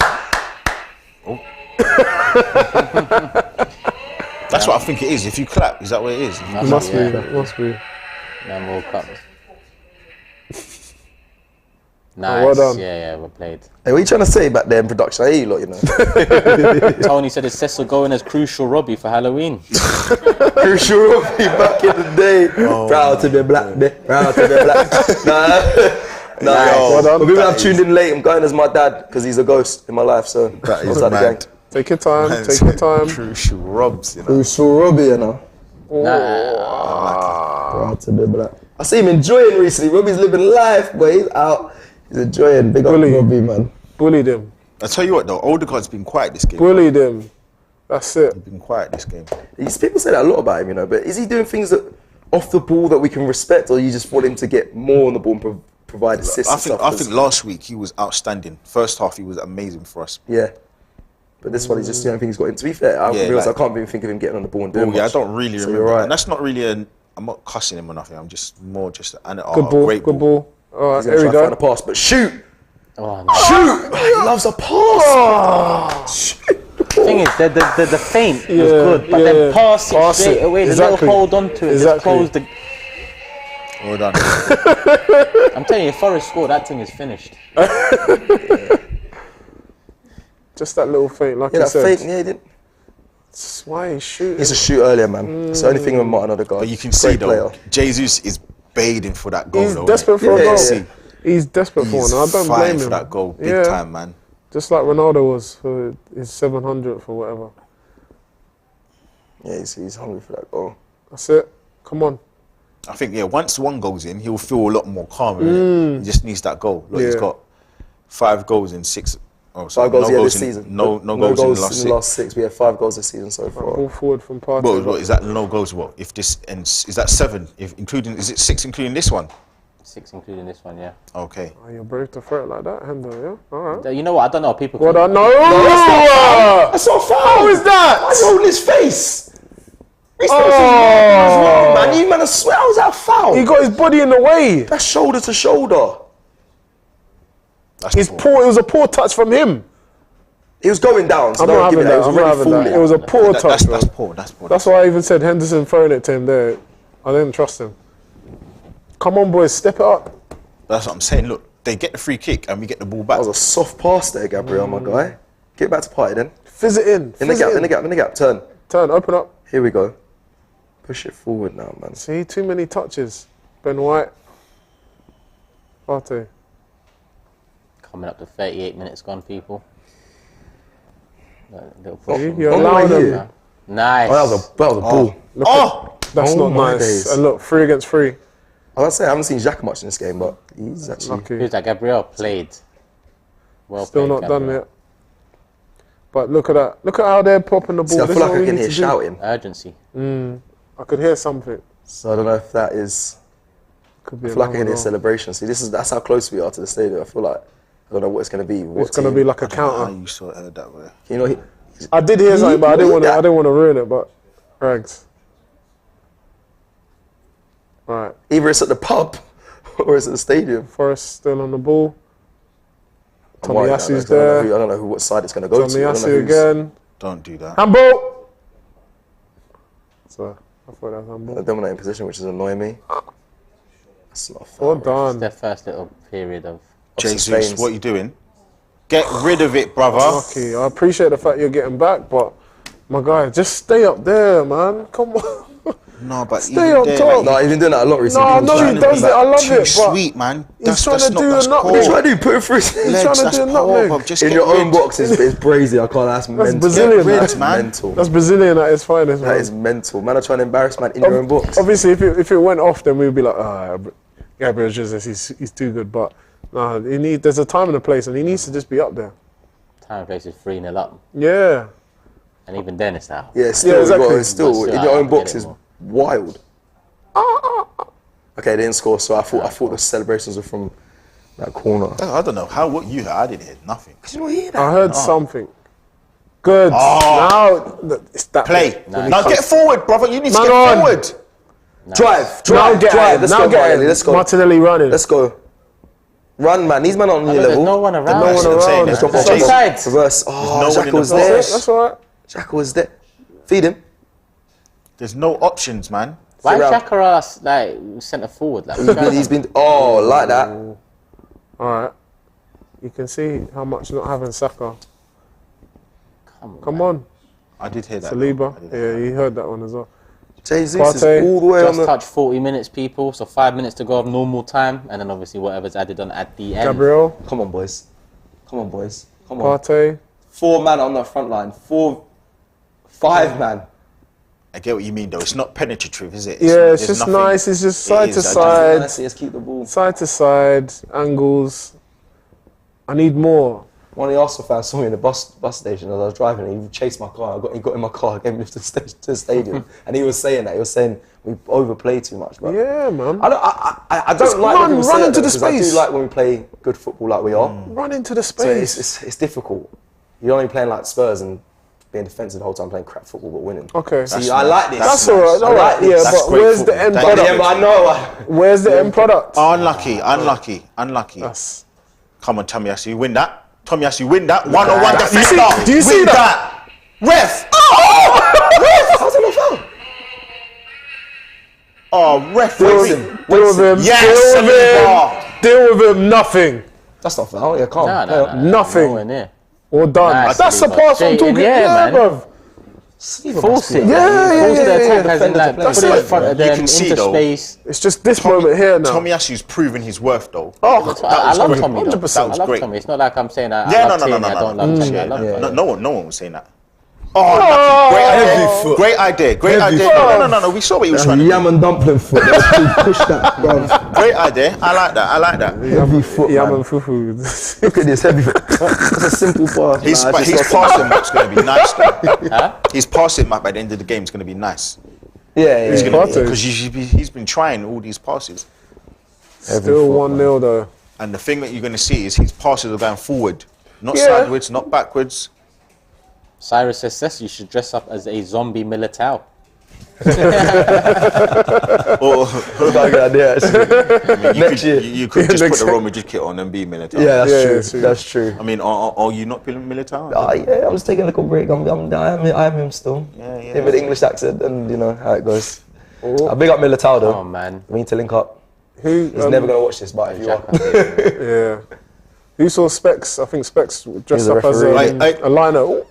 That's what I think it is. If you clap, is that what it is? Must be. Must be. Man, World Cup. well Nice. done. Yeah, we played. Hey, what are you trying to say back there in production? I hear you lot, you know. Tony said, is Cecil going as Crucial Robbie for Halloween? Crucial Robbie back in the day. Proud to be black, proud to be black. Nah. Well done. But people have tuned in late. I'm going as my dad because he's a ghost in my life, so That is outside the mad. gang. Take your time. Take your time. Crucial robs, you know. Crucial Robbie, you know. Nah. Proud to do that. I see him enjoying recently. Robbie's living life, boy. He's out. He's enjoying. Big up Robbie, man. Bullied him. I tell you what though, Odegaard's been quiet this game. Bullied him. That's it. He's been quiet this game. People say that a lot about him, you know, but is he doing things that off the ball that we can respect, or you just want him to get more on the ball and provide assists and stuff? I think last week he was outstanding. First half he was amazing for us. Yeah. But this one, he just, I think he's got him. To be fair, I can't even think of him getting on the ball and doing much. Yeah, I don't really So remember. you're right. And that's not really I'm not cussing him or nothing. I'm just more just Good ball. great Good ball. All right, He's here going we to try and go. find a pass, but shoot! Oh, no. Shoot! He loves a pass! Thing is, the feint was good, but then pass it straight away. The little hold on to it, just close the. Well done. I'm telling you, if Forest score, that thing is finished. Just that little feint, like Yeah, you that said. feint, yeah, he didn't. That's why he's shooting. He's a shoot earlier, man. It's the only thing with Martin Odegaard. But you can see though, Jesus is bathing for that goal. He's though, desperate for a Yeah, goal. yeah. He's desperate for He's one. I don't blame fighting him. for that goal, big time, man. Just like Ronaldo was for his 700th or whatever. Yeah, he's hungry for that goal. That's it. Come on. I think once one goes in, he'll feel a lot more calmer. Innit? He just needs that goal. Look, he's got 5 goals in 6. Oh, sorry, 5 goals no this in, season. No goals in the last 6. We have 5 goals this season so far. Ball forward from Partey. Well, what is that? No goals. What if this ends? Is that 7? If including, is it 6 including this one? 6 including this one, yeah. Okay. Oh, you're brave to throw it like that, Hendo, yeah? All right. You know what? I don't know. People. Well done. No! That's not a foul! How is that? Why is he holding his face? Rhys Oh. Nelson's as well, man. You man, I swear, how was that a foul? He got his body in the way. That's shoulder to shoulder. That's His poor. poor. It was a poor touch from him. He was going down, so I'm don't not give having it that. that. It was I'm not already having that. falling. It was a poor touch, bro. That's poor. That's poor. That's why I even said Henderson throwing it to him there. I didn't trust him. Come on, boys, step it up. That's what I'm saying. Look, they get the free kick and we get the ball back. That was a soft pass there, Gabriel, my guy. Get back to Partey then. Fizz it in. In the Fizz gap, it in the gap, in the gap. Turn. Turn, open up. Here we go. Push it forward now, man. See, too many touches. Ben White. Partey. Coming up to 38 minutes gone, people. Little See, problem. you're On the way allowing here. them. Nice. Oh, that was a ball. That's Oh not my nice. days. And look, 3 against 3. I was say I haven't seen Xhaka much in this game, but he's actually. Lucky. Who's that? Gabriel played. Well Still played, not done Gabriel. yet. But look at that. Look at how they're popping the ball. See, I This feel is like what I we can need hear to do. shouting. Urgency. I could hear something. So I don't know if that is. Could be I feel like I can another hear goal. celebration. See, that's how close we are to the stadium. I feel like I don't know what it's going to be. What It's going to team. be like a I counter. you saw it that way. You know, I did hear something, but I didn't want to. that. I didn't want to ruin it. But rags. All right. either it's at the pub or it's at the stadium. Forest still on the ball. I'm worried now, Tomiyasu's though, 'cause I there. don't know what side it's going to go to. I don't know Tomiyasu who's- again. Don't do that. Handball. So I thought that was handball. A dominating position, which is annoying me. That's not fair. Well done. Their first little period of. Jesus, suspense. what are you doing? Get rid of it, brother. Lucky. I appreciate the fact you're getting back, but my guy, just stay up there, man. Come on. No, but Stay even on there, top. like, No, he's been doing that a lot recently. No, I People know trying he to does be it. I like, love too it, but sweet, man. he's trying to do that's a nutmeg. poor. What do you put it through? He's trying to That's do a poor, nutmeg. bruv. Just In get your own rid. box is brazy. I can't. That's mental. Brazilian, Get rid, man. man. Mental. That's Brazilian at its finest, man. That is mental. Man, are trying to embarrass man in your own box. Obviously, if it went off, then we'd be like, Gabriel Jesus, he's too good. But nah, there's a time and a place, and he needs to just be up there. Time and place is 3-0 up. Yeah. And even then it's out. Yeah, still, exactly. still But in still, your I own don't box get it is more. wild. Okay, they didn't score, so I thought the celebrations were from that corner. I don't know how. What you heard? I didn't hear nothing. Did you not hear that? I heard something. Good. Now it's that Play. bit. Now get forward, brother. You need to Man get on. forward. Drive. Now get drive. it. Let's Now go, get Martinelli. it. Let's go. Martinelli running. Let's go. Run, man. These men are on your There's level. no one around. no one That's what I'm saying. around. Let's Drop go off. It's Chase. offside. Reverse. Oh, no one in Xhaka the was box. there. That's all right. Xhaka was there. Feed him. There's no options, man. Why is around. Xhaka like centre forward? Like, He's been. Oh, like that. All right. You can see how much not having Saka. Come on. I did hear that. Saliba. I did hear Yeah, you heard that one as well. Jesus is Partey. all the way on just the. touched 40 minutes, people. So 5 minutes to go of normal time, and then obviously whatever's added on at the end. Gabriel, Come on, boys. Come on, boys. Come on. Partey. 4 man on the front line, 5 man. I get what you mean, though. It's not penetrative, is it? It's just nice. It's just side to side. Let's keep the ball. Side to side, angles. I need more. One of the Arsenal fans saw me in the bus station as I was driving, and he chased my car. He got in my car, gave me to the stadium, and he was saying that. He was saying we overplay too much, bro. Yeah, man. I don't like when people say run into the because I space. do like when we play good football like we are. Run into the So space. it's difficult. You're only playing like Spurs and being defensive the whole time, playing crap football but winning. Okay. See, I like this. That's all right. I like this. Yeah, That's but great where's the football. end That- product? Yeah, but I know. Where's the end product? Unlucky. That's- Come on, Tomiyasu, you win that. Tomiyasu, win that. 1-on-1 Do you defender. see- do you see Win that? Ref. How's it not foul? Oh, ref. Deal with him. Yes, Deal with him. Deal with him. Nothing. That's not foul. Yeah, calm. No. Nothing. Nowhere near. Or done. Nice, That's the but pass I'm straight in, talking. yeah, Yeah, man. bruv. Force it. Yeah, Force the attack yeah. as in like That's put it in it. front of You them, can see, into though. space. It's just this moment here now. Tomiyasu's proven his worth, though. Oh, I love great. Tommy. Though. 100%. I love great. Tommy. It's not like I'm saying I Yeah, love no. Tierney, I don't love Tommy. I love yeah. Tommy. No one was saying that. Oh, lucky. Great idea. Great idea. No. We saw what he was trying to do. Yam and dumpling foot. Push that, bro. Great idea. I like that. Heavy foot, yeah, man. man. Fufu. Look at this heavy foot. It's a simple pass. His passing map's going to be nice. His passing map at the end of the game is going to be nice. Yeah. Because he's been trying all these passes. Still 1-0 though. And the thing that you're going to see is his passes are going forward, not Yeah. sideways, not backwards. Cyrus says you should dress up as a zombie Militao. Or That's a good idea, actually. Next year. you could just put the Real Madrid kit on and be Militao. Yeah, Yeah, that's true. true. That's true. I mean, are you not feeling Militao? Yeah, I'm just taking a little break. I am him still. Yeah. Him with the English accent, and you know how it goes. I big up Militao though. Oh man. We need to link up. Who? He's never gonna watch this, but if you are. Yeah. Who saw Specs? I think Specs dressed He's a up as referee. a liner. Ooh,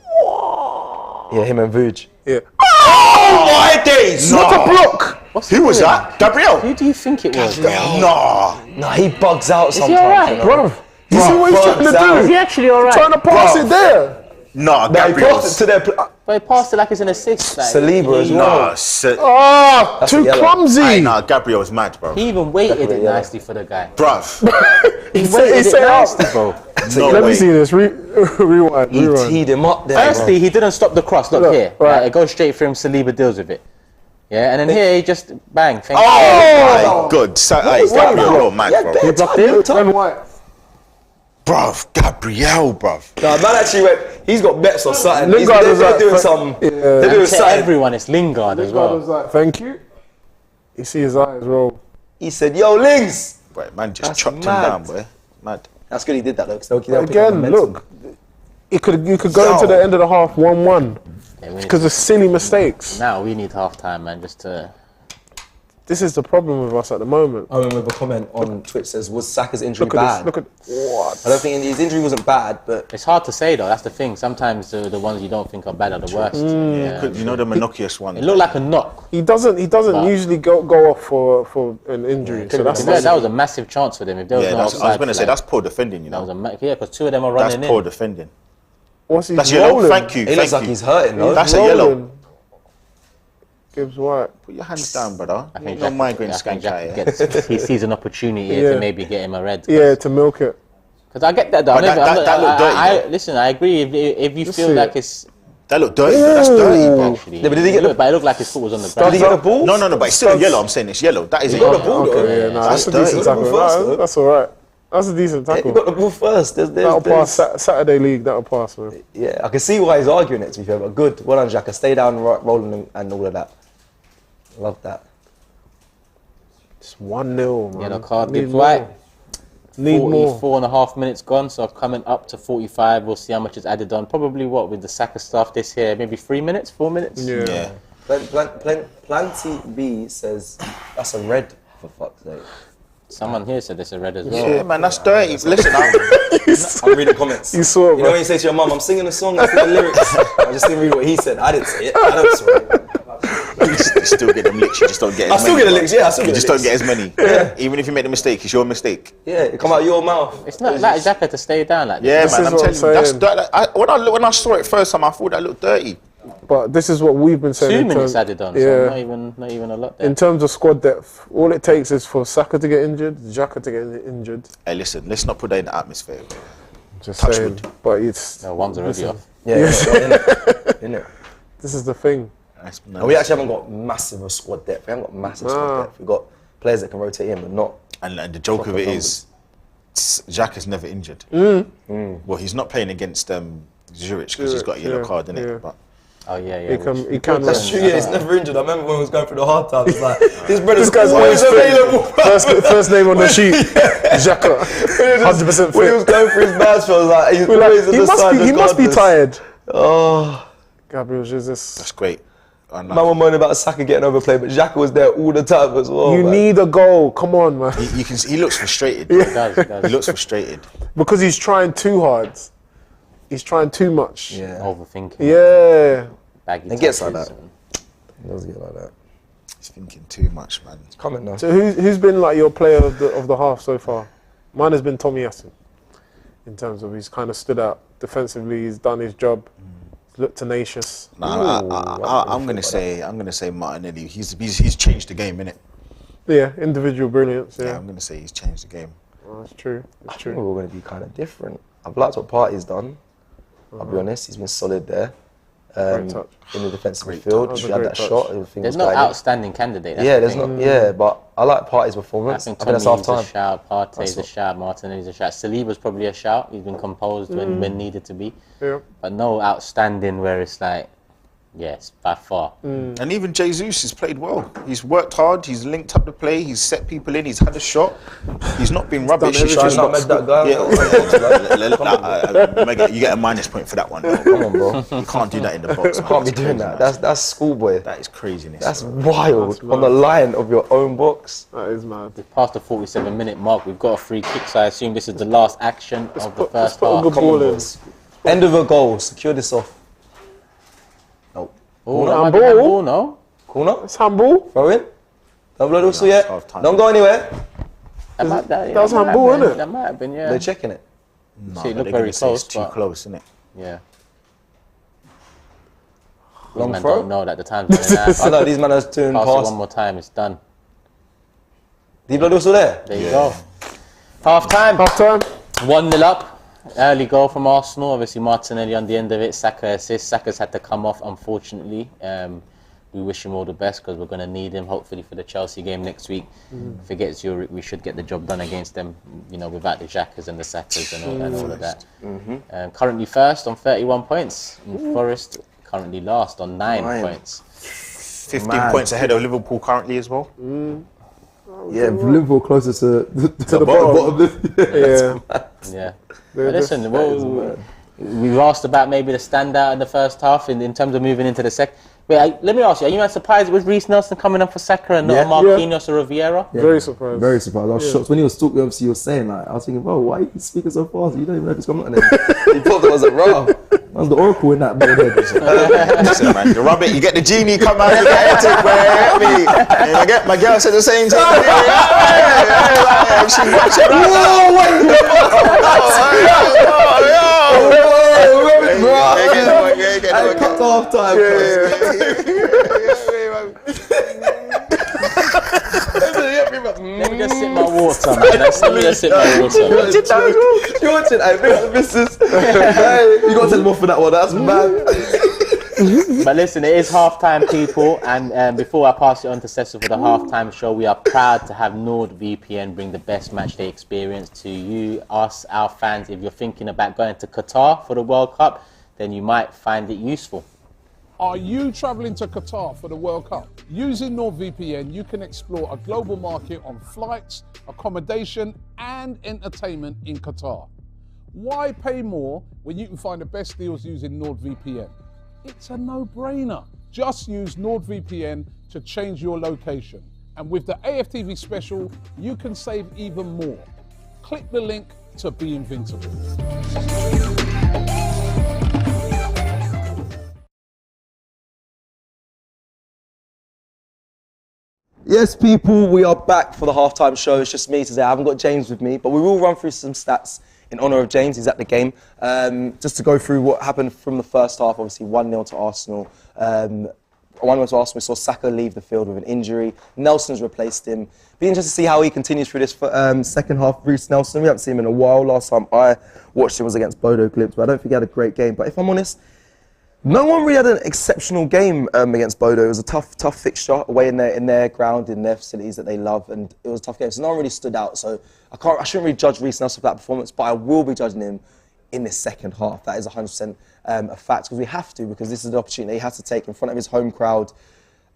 Yeah, him and Vuj. yeah. Oh my days! Not a block. Who was that? Gabriel? Who do you think it was? No. No, he bugs out he sometimes. alright, you know. Bro, you see what he's trying to bugs out. do? Is he actually alright? Trying to pass it there. No, Nah, he Gabriel. passed it to their. But he passed it like it's an assist. Like, Saliba as well. No, Ah, That's too a yellow. clumsy. nah, Gabriel's mad, bro. He even waited Definitely, it yeah. nicely for the guy. Bruv. He said- waited he it said, nicely, bro. No Let way. me see this. Rewind. He Rewind. teed him up there. Firstly, he didn't stop the cross. Look, Look, here. right. It goes straight for him. Saliba deals with it. Yeah, and then here he just bang. Thank Oh my God. So, hey, that Gabriel, now? you're mad, Yeah, bro. bet. Blocked it. Ben White. Bruv, Gabriel, bruv. Nah, man actually went. He's got bets or something. Lingard was They're like, doing some. yeah. They're you. doing And to something. everyone, it's Lingard as God was well. like, thank you. You see his eyes roll. He said, "Yo, Lings." Right, man just That's chopped him mad. down, boy. Mad. That's good. He did that though. 'Cause they'll pick up Again, momentum. look. You could go into the end of the half 1-1 Yeah, we need because of silly mistakes. now we need half time, man, just to. This is the problem with us at the moment. I remember a comment on Twitch says, "Was Saka's injury Look at bad?" this. Look at what? I don't think his injury wasn't bad, but It's hard to say though. That's the thing. Sometimes the ones you don't think are bad are the worst. Yeah. You know the monoculous one. It looked like a knock. He doesn't But- usually go off for an injury. So that's That was a massive chance for them. If there was Yeah, no I was offside going to say, flag, that's poor defending, you that was know. yeah, because two of them are That's running poor in. defending. What's he That's yellow. rolling? Thank you. he looks Thank like you. he's hurting though. That's a yellow. Rolling. Gibbs White. Put your hands down, brother. I think No Jack- migraine I think skank Jack eye, yeah? gets, he sees an opportunity here Yeah. to maybe get him a red. Yeah, to milk it. Because I get that though. But that looked dirty, though. Listen, I agree. If you feel see like it. it's That looked dirty, but that's dirty, bro. actually, Yeah, but did he get the- but it looked like his foot was on the Did ground. he get the ball? No, but it's still yellow. I'm saying it's yellow. That is a got the yellow. ball though. Okay, yeah, nah, that's a dirty. decent He got the tackle. ball first, Nah, though. that's all right. That's a decent He tackle. got the ball first. That'll pass. Saturday League, that'll pass, man. Yeah, I can see why he's arguing it to be fair, but good. Well done, Xhaka. Stay down, rolling and all of that. Love that. It's 1-0, man. Yellow card Need gives more. White. Need more. 44.5 minutes gone, so coming up to 45. We'll see how much is added on. Probably what with the Saka stuff this here, maybe 3 minutes, 4 minutes. Yeah. Plenty B says that's a red for fuck's sake. Someone here said it's a red as well. Yeah, man, that's dirty. Listen, I'm reading comments. You saw it, You know bro. when you say to your mum, I'm singing a song, I sing the lyrics. I just didn't read what he said. I didn't say it. I don't say it. You still get them licks, you just don't get I as still many. get the licks, yeah. I still You get just the don't licks. get as many. Yeah. Even if you make the mistake, it's your mistake. Yeah, it come out your mouth. It's not like Xhaka to stay down like this. Yeah, This man, is I'm what telling I'm you. That's saying. when I saw it first time, I thought that looked dirty. But this is what we've been saying. 2 in minutes terms- added on, Yeah. so not even a lot there. In terms of squad depth, all it takes is for Saka to get injured, Xhaka to get injured. Hey, listen, let's not put that in the atmosphere. Just Touch saying. wood. But it's No, one's already off. Yeah, innit? this is the thing. Nice. And we actually haven't got massive squad depth. We haven't got massive squad depth. We've got players that can rotate in, but not. And the joke of it is, Jack is never injured. Well, he's not playing against Zurich because he's got a yellow card, innit? yeah. But Oh yeah. He can That's true, yeah, he's never injured. I remember when we was going through the hard times, it's like, this brother's guy's always always available. first name on the sheet, Xhaka, 100% When he fit. was going through his match, I was like, he's We're like, always on the side he must be regardless. tired. Oh, Gabriel Jesus. that's great. And man were moaning about Saka getting overplayed, but Xhaka was there all the time as well. You man. need a goal. Come on, man. you can see, he looks frustrated. He does. He looks frustrated. Because he's trying too hard. He's trying too much. Yeah, Overthinking. Yeah. Baggy it gets like touches that. and- It does get like that. He's thinking too much, man. It's coming now. So who's been like your player of the half so far? Mine has been Tommy Yasin. In terms of he's kind of stood out defensively. He's done his job. He's looked tenacious. I'm gonna say Martinelli. He's changed the game, innit? Yeah, individual brilliance. Yeah, Yeah, I'm gonna say he's changed the game. oh, that's true. That's I think we're true. all going to be kind of different. I've liked what Partey's done. I'll be honest, he's been solid there. Great touch. In the defensive Great midfield, touch. he had that Great touch. shot. Everything There's was no guided. outstanding candidate. That's Yeah, the there's thing. not. Yeah, but I like Partey's I performance. I think think that's half Tommy's a time. shout, Partey's a shout, Martinelli's a shout. Saliba's probably a shout. He's been composed when needed to be. Yeah. But no outstanding where it's like, yes, by far. And even Jesus has played well. He's worked hard. He's linked up the play. He's set people in. He's had a shot. He's not been rubbish. He's Try just and nutmeg that guy. Yeah, Mega, you get a minus point for that one. Though. Come on, bro. You can't do that in the box. Man. Can't be That's doing crazy, that. man. That's schoolboy. That is craziness. That's wild. On the line of your own box. That is mad. Past the 47-minute mark, we've got a free kick, so I assume this is the last action of the Let's first put a half. good Come on, ball in. boys. End of a goal. Secure this off. Oh, that might be Handball? handball, no? Corner. It's handball. Throw in. Don't blow the whistle it's yet. half time. Don't go anywhere. That was might handball, have been- innit? That might have been, yeah. They're checking it. No, See, it but looked they're very gonna say close, It's too but- close, isn't it? Yeah. Long Man throw. don't know that the time's running out. I know these men are doing Pass it pass. one more time, it's done. Did you blow the whistle there? There you go. Half time. Half time. 1-0 up. Early goal from Arsenal. Obviously, Martinelli on the end of it. Saka assist. Saka's had to come off, unfortunately. We wish him all the best because we're going to need him, hopefully, for the Chelsea game next week. If it gets Zurich, we should get the job done against them, you know, without the Xhakas and the Sakas and all of that. Currently first on 31 points. And Forest currently last on 9 points. 15 points ahead of Liverpool currently as well. Yeah, Liverpool closer to the Yeah. Yeah. But listen, we've asked about maybe the standout in the first half in terms of moving into the second. Wait, let me ask you, are you not surprised with Rhys Nelson coming up for Saka and not Yeah. Marquinhos or Riviera? Very surprised. Very surprised. I was shocked when he was talking. Obviously, he was saying like, I was thinking, "Bro, why are you speaking so fast? You don't even know if it's coming." And then He thought that was a row. man's the oracle in that ball head. Listen, man, you rub it, you get the genie come out, you get it, bro, you get me. And I get my girl said the same thing. She watched it. I cut off time. Let me just sip my water, man. Let me just sip my water. You watching? I think the missus. Hey, you got to tell him off for that one. That's mad. But listen, it is halftime, people, and before I pass it on to Cecil for the halftime show, we are proud to have NordVPN bring the best matchday experience to you, us, our fans. If you're thinking about going to Qatar for the World Cup, then you might find it useful. Are you traveling to Qatar for the World Cup? Using NordVPN, you can explore a global market on flights, accommodation, and entertainment in Qatar. Why pay more when you can find the best deals using NordVPN? It's a no-brainer. Just use NordVPN to change your location. And with the AFTV special, you can save even more. Click the link to be invincible. Yes, people, we are back for the halftime show. It's just me today. I haven't got James with me, but we will run through some stats in honour of James. He's at the game. Just to go through what happened from the first half, obviously 1-0 to Arsenal. 1-0 to Arsenal. We saw Saka leave the field with an injury. Nelson's replaced him. Be interested to see how he continues through this second half. Rhys Nelson, we haven't seen him in a while. Last time I watched him was against Bodo Glimt, but I don't think he had a great game. But if I'm honest, no one really had an exceptional game against Bodo. It was a tough fixture away in their ground, in their facilities that they love, and it was a tough game. So no one really stood out. So I shouldn't really judge Rhys Nelson for that performance, but I will be judging him in this second half. That is 100% a fact, because we have to, because this is the opportunity he has to take in front of his home crowd.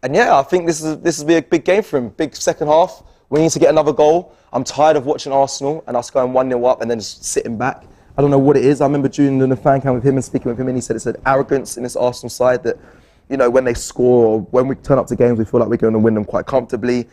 And yeah, I think this will be a big game for him. Big second half. We need to get another goal. I'm tired of watching Arsenal and us going 1-0 up and then just sitting back. I don't know what it is. I remember doing the fan cam with him and speaking with him, and he said it's an arrogance in this Arsenal side that, you know, when they score or when we turn up to games, we feel like we're going to win them quite comfortably.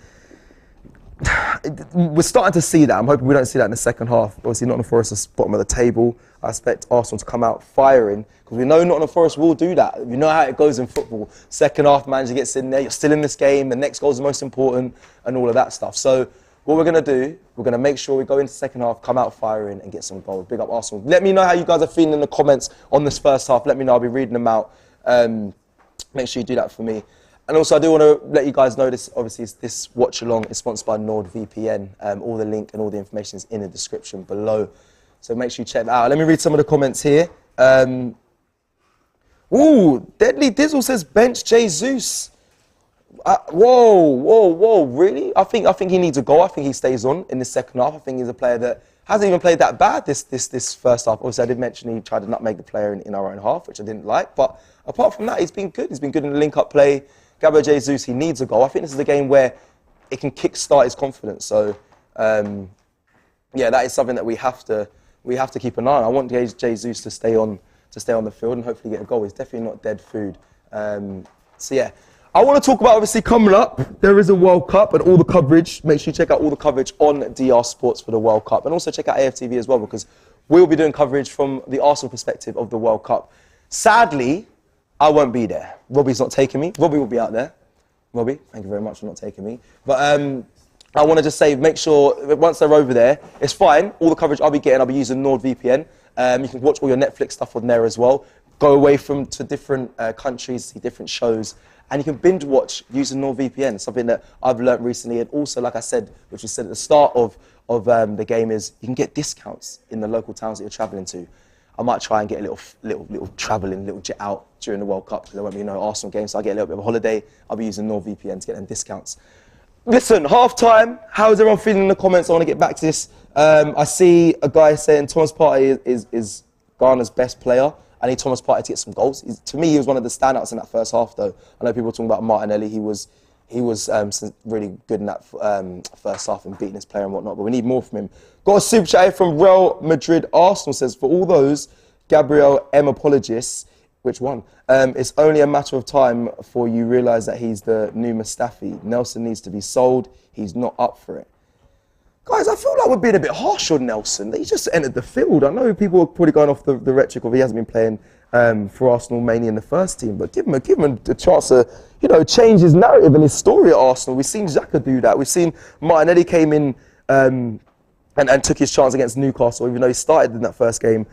We're starting to see that. I'm hoping we don't see that in the second half. Obviously, Nottingham Forest is bottom of the table. I expect Arsenal to come out firing, because we know Nottingham Forest will do that. You know how it goes in football. Second half, manager gets in there, you're still in this game, the next goal is the most important, and all of that stuff. So what we're going to do, we're going to make sure we go into the second half, come out firing and get some goals. Big up Arsenal. Let me know how you guys are feeling in the comments on this first half. Let me know. I'll be reading them out. Make sure you do that for me. And also, I do want to let you guys know this, obviously, this watch along is sponsored by NordVPN. All the link and all the information is in the description below. So make sure you check that out. Let me read some of the comments here. Deadly Dizzle says bench Jesus. Whoa, really? I think he needs a goal. I think he stays on in the second half. I think he's a player that hasn't even played that bad this first half. Obviously, I did mention he tried to nutmeg the player in our own half, which I didn't like. But apart from that, he's been good. He's been good in the link-up play. Gabriel Jesus, he needs a goal. I think this is a game where it can kick-start his confidence. So, yeah, that is something that we have to keep an eye on. I want Jesus to stay on the field and hopefully get a goal. He's definitely not dead food. So yeah. I want to talk about, obviously, coming up, there is a World Cup and all the coverage. Make sure you check out all the coverage on DR Sports for the World Cup. And also check out AFTV as well, because we'll be doing coverage from the Arsenal perspective of the World Cup. Sadly, I won't be there. Robbie's not taking me. Robbie will be out there. Robbie, thank you very much for not taking me. But I want to just say, make sure, once they're over there, it's fine. All the coverage I'll be getting, I'll be using NordVPN. You can watch all your Netflix stuff on there as well. Go away to different countries, see different shows. And you can binge watch using NordVPN, something that I've learnt recently. And also, like I said, which we said at the start of the game, is you can get discounts in the local towns that you're travelling to. I might try and get a little travelling, little jet out during the World Cup, because there won't be no Arsenal games, so I get a little bit of a holiday. I'll be using NordVPN to get them discounts. Listen, half-time, how is everyone feeling in the comments? I want to get back to this. I see a guy saying Thomas Partey is Ghana's best player. I need Thomas Partey to get some goals. To me, he was one of the standouts in that first half, though. I know people are talking about Martinelli. He was really good in that first half and beating his player and whatnot, but we need more from him. Got a super chat here from Real Madrid Arsenal. Says, for all those Gabriel M apologists, which one? It's only a matter of time before you realise that he's the new Mustafi. Nelson needs to be sold. He's not up for it. Guys, I feel like we're being a bit harsh on Nelson. He just entered the field. I know people are probably going off the rhetoric of he hasn't been playing for Arsenal mainly in the first team, but give him a chance to, change his narrative and his story at Arsenal. We've seen Xhaka do that. We've seen Martinelli came in and took his chance against Newcastle, even though he started in that first game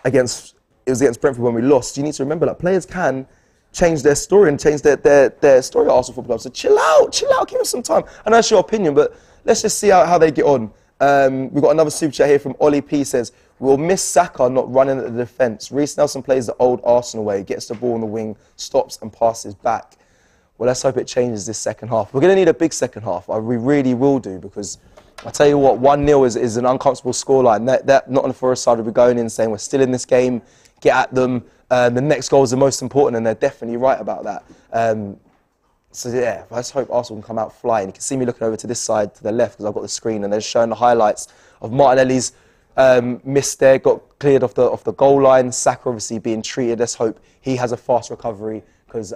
against Brentford when we lost. You need to remember that players can change their story and change their story at Arsenal Football Club. So chill out, give him some time. I know it's your opinion, but let's just see how they get on. We've got another super chat here from Ollie P. Says, we'll miss Saka not running at the defence. Rhys Nelson plays the old Arsenal way, gets the ball on the wing, stops and passes back. Well, let's hope it changes this second half. We're going to need a big second half. We really will do, because I tell you what, 1-0 is an uncomfortable scoreline. That not on the Forest side will be going in saying we're still in this game, get at them. The next goal is the most important, and they're definitely right about that. So yeah, let's hope Arsenal can come out flying. You can see me looking over to this side, to the left, because I've got the screen, and they're showing the highlights of Martinelli's miss there, got cleared off the goal line. Saka obviously being treated. Let's hope he has a fast recovery, because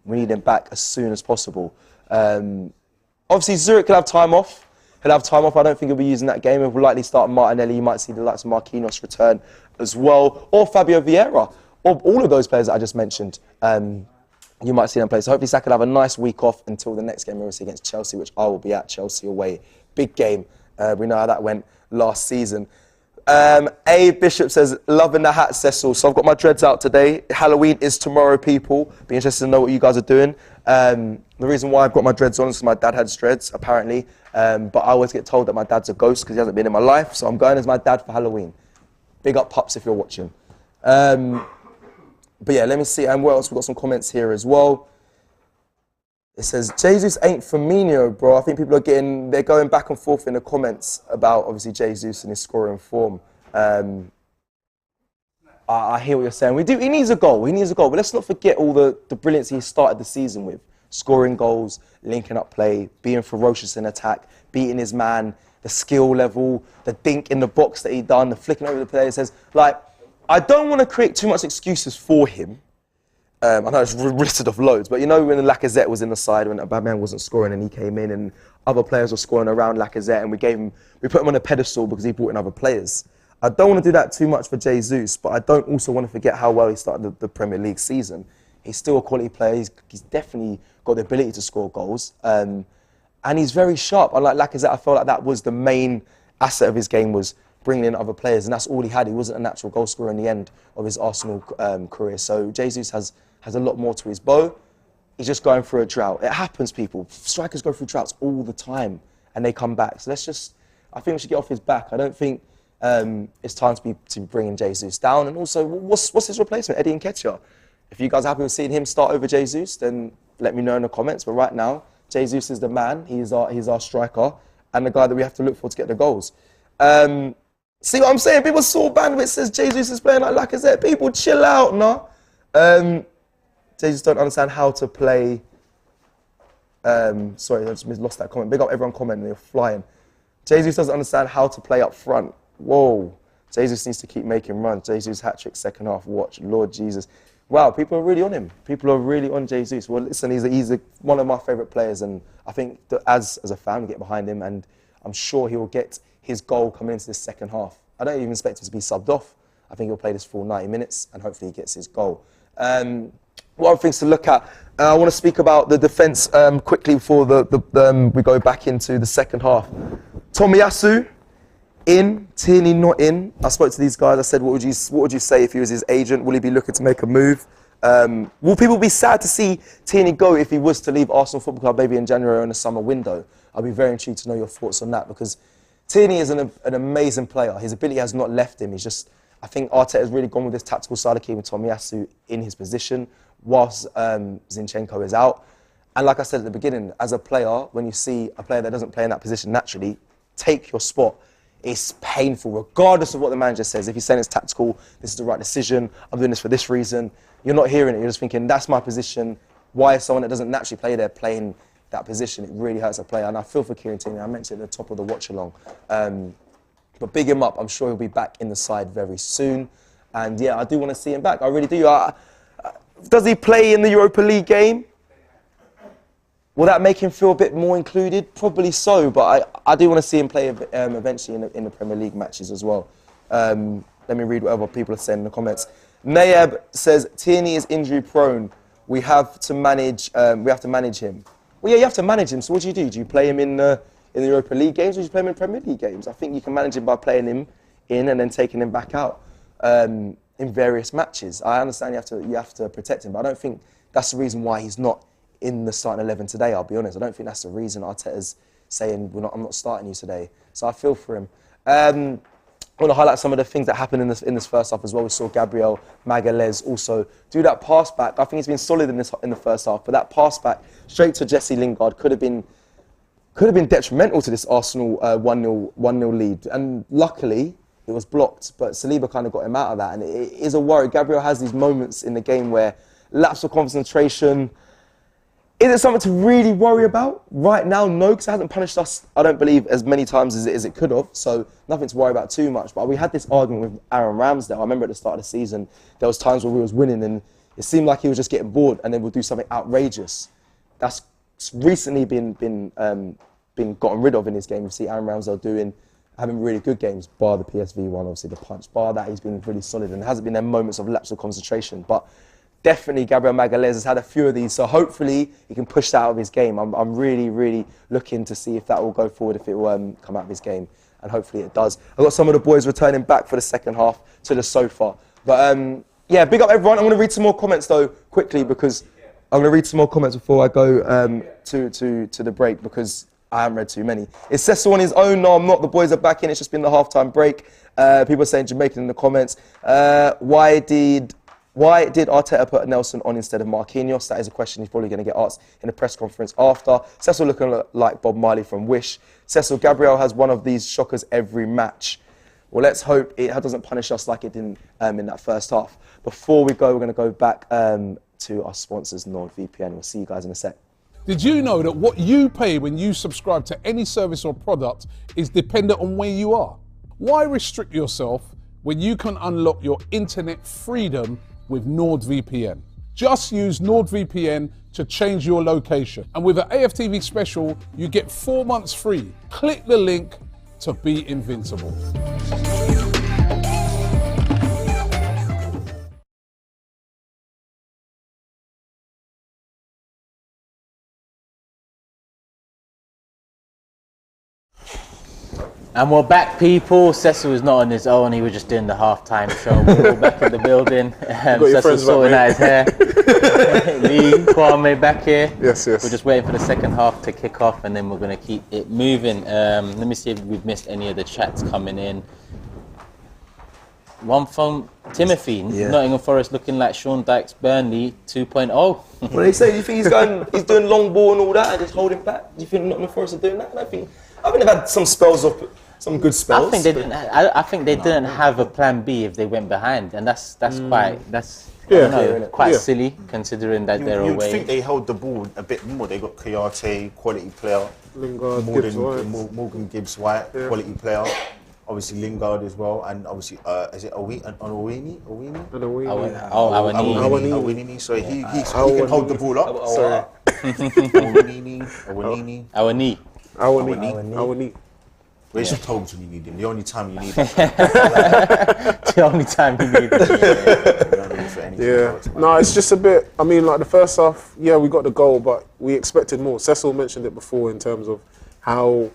we need him back as soon as possible. Obviously, Zurich will have time off. I don't think he'll be using that game. He'll likely start Martinelli. You might see the likes of Marquinhos return as well, or Fabio Vieira, or all of those players that I just mentioned. you might see them play. So hopefully Saka will have a nice week off until the next game, obviously against Chelsea, which I will be at. Chelsea away. Big game. We know how that went last season. A Bishop says, loving the hat, Cecil. So I've got my dreads out today. Halloween is tomorrow, people. Be interested to know what you guys are doing. The reason why I've got my dreads on is because my dad had dreads, apparently. But I always get told that my dad's a ghost because he hasn't been in my life. So I'm going as my dad for Halloween. Big up, Pups, if you're watching. But yeah, let me see. And what else? We've got some comments here as well. It says, Jesus ain't Firmino, bro. I think people are they're going back and forth in the comments about, obviously, Jesus and his scoring form. I hear what you're saying. He needs a goal. But let's not forget all the brilliance he started the season with. Scoring goals, linking up play, being ferocious in attack, beating his man, the skill level, the dink in the box that he done, the flicking over the player. It says, like, I don't want to create too much excuses for him. I know it's listed off loads, but you know when Lacazette was in the side, when Aubameyang wasn't scoring and he came in and other players were scoring around Lacazette and we put him on a pedestal because he brought in other players. I don't want to do that too much for Jesus, but I don't also want to forget how well he started the Premier League season. He's still a quality player. He's definitely got the ability to score goals. And he's very sharp. Unlike Lacazette, I felt like that was the main asset of his game, was bringing in other players, and that's all he had. He wasn't a natural goal scorer in the end of his Arsenal career. So Jesus has a lot more to his bow. He's just going through a drought. It happens, people. Strikers go through droughts all the time, and they come back. So I think we should get off his back. I don't think it's time to be bringing Jesus down. And also, what's his replacement? Eddie Nketiah. If you guys are happy with seeing him start over Jesus, then let me know in the comments. But right now, Jesus is the man. He's our striker and the guy that we have to look for to get the goals. See what I'm saying? People saw bandwidth says Jesus is playing like Lacazette. People chill out, no? Jesus don't understand how to play. Sorry, I just lost that comment. Big up everyone commenting, they're flying. Jesus doesn't understand how to play up front. Whoa. Jesus needs to keep making runs. Jesus hat-trick second half. Watch. Lord Jesus. Wow, people are really on him. People are really on Jesus. Well, listen, he's one of my favourite players, and I think that as a fan, we get behind him, and I'm sure he will get his goal coming into this second half. I don't even expect him to be subbed off. I think he'll play this full 90 minutes, and hopefully he gets his goal. What other things to look at? I want to speak about the defence quickly before we go back into the second half. Tomiyasu in, Tierney not in. I spoke to these guys. I said, what would you say if he was his agent? Will he be looking to make a move? Will people be sad to see Tierney go if he was to leave Arsenal Football Club maybe in January or in the summer window? I'll be very intrigued to know your thoughts on that, because Tierney is an amazing player. His ability has not left him. I think Arteta has really gone with this tactical side of keeping Tomiyasu in his position whilst Zinchenko is out. And like I said at the beginning, as a player, when you see a player that doesn't play in that position naturally take your spot, it's painful, regardless of what the manager says. If he's saying it's tactical, this is the right decision, I'm doing this for this reason, you're not hearing it. You're just thinking, that's my position. Why is someone that doesn't naturally play there playing that position? It really hurts a player. And I feel for Kieran Tierney. I mentioned it at the top of the watch-along. But big him up. I'm sure he'll be back in the side very soon. And yeah, I do want to see him back. I really do. Does he play in the Europa League game? Will that make him feel a bit more included? Probably so, but I do want to see him play eventually in the Premier League matches as well. Let me read whatever people are saying in the comments. Nayab says, Tierney is injury prone. We have to manage him. Well, yeah, you have to manage him. So what do? Do you play him in the Europa League games, or do you play him in Premier League games? I think you can manage him by playing him in and then taking him back out in various matches. I understand you have to protect him, but I don't think that's the reason why he's not in the starting 11 today, I'll be honest. I don't think that's the reason Arteta's saying I'm not starting you today. So I feel for him. I want to highlight some of the things that happened in this first half as well. We saw Gabriel Magalhaes also do that pass back. I think he's been solid in the first half, but that pass back straight to Jesse Lingard could have been detrimental to this Arsenal 1-0 lead. And luckily, it was blocked, but Saliba kind of got him out of that. And it is a worry. Gabriel has these moments in the game where lapse of concentration. Is it something to really worry about? Right now, no, because it hasn't punished us, I don't believe, as many times as it could have. So nothing to worry about too much. But we had this argument with Aaron Ramsdale. I remember at the start of the season, there was times where we was winning and it seemed like he was just getting bored and then we'll do something outrageous. That's recently been gotten rid of in his game. You see Aaron Ramsdale having really good games, bar the PSV one, obviously the punch. Bar that, he's been really solid and there hasn't been them moments of lapse of concentration. But definitely Gabriel Magalhaes has had a few of these, so hopefully he can push that out of his game. I'm really, really looking to see if that will go forward, if it will come out of his game, and hopefully it does. I've got some of the boys returning back for the second half to the sofa. But yeah, big up everyone. I'm going to read some more comments though, quickly, because I'm going to read some more comments before I go to the break, because I haven't read too many. Is Cecil on his own? No, I'm not. The boys are back in. It's just been the halftime break. People are saying Jamaican in the comments. Why did Arteta put Nelson on instead of Marquinhos? That is a question he's probably going to get asked in the press conference after. Cecil looking like Bob Marley from Wish. Cecil, Gabriel has one of these shockers every match. Well, let's hope it doesn't punish us like it did in that first half. Before we go, we're going to go back to our sponsors, NordVPN. We'll see you guys in a sec. Did you know that what you pay when you subscribe to any service or product is dependent on where you are? Why restrict yourself when you can unlock your internet freedom with NordVPN? Just use NordVPN to change your location. And with an AFTV special, you get 4 months free. Click the link to be invincible. And we're back, people. Cecil was not on his own. He was just doing the halftime show. We're all back in the building. Cecil's sorting out his hair. Lee, Kwame back here. Yes. We're just waiting for the second half to kick off, and then we're going to keep it moving. Let me see if we've missed any of the chats coming in. One from Timothy. Nottingham Forest looking like Sean Dyche's Burnley 2.0. What do they say? Do you think he's doing long ball and all that and just holding back? Do you think Nottingham Forest are doing that? I think they've had some spells of some good spells. I think they didn't. I think they didn't have a plan B if they went behind, and that's quite silly considering that they're away. You'd think they held the ball a bit more. They got Kayate, quality player. Lingard, Morgan Gibbs-White, quality player. Obviously Lingard as well, and obviously is it Owini? Awini. So he can hold the ball up. Sorry. Awini. Where's your toes when you need him? The only time you need him. The only time you need him. Yeah. No, it's just a bit. I mean, like the first half, yeah, we got the goal, but we expected more. Cecil mentioned it before in terms of how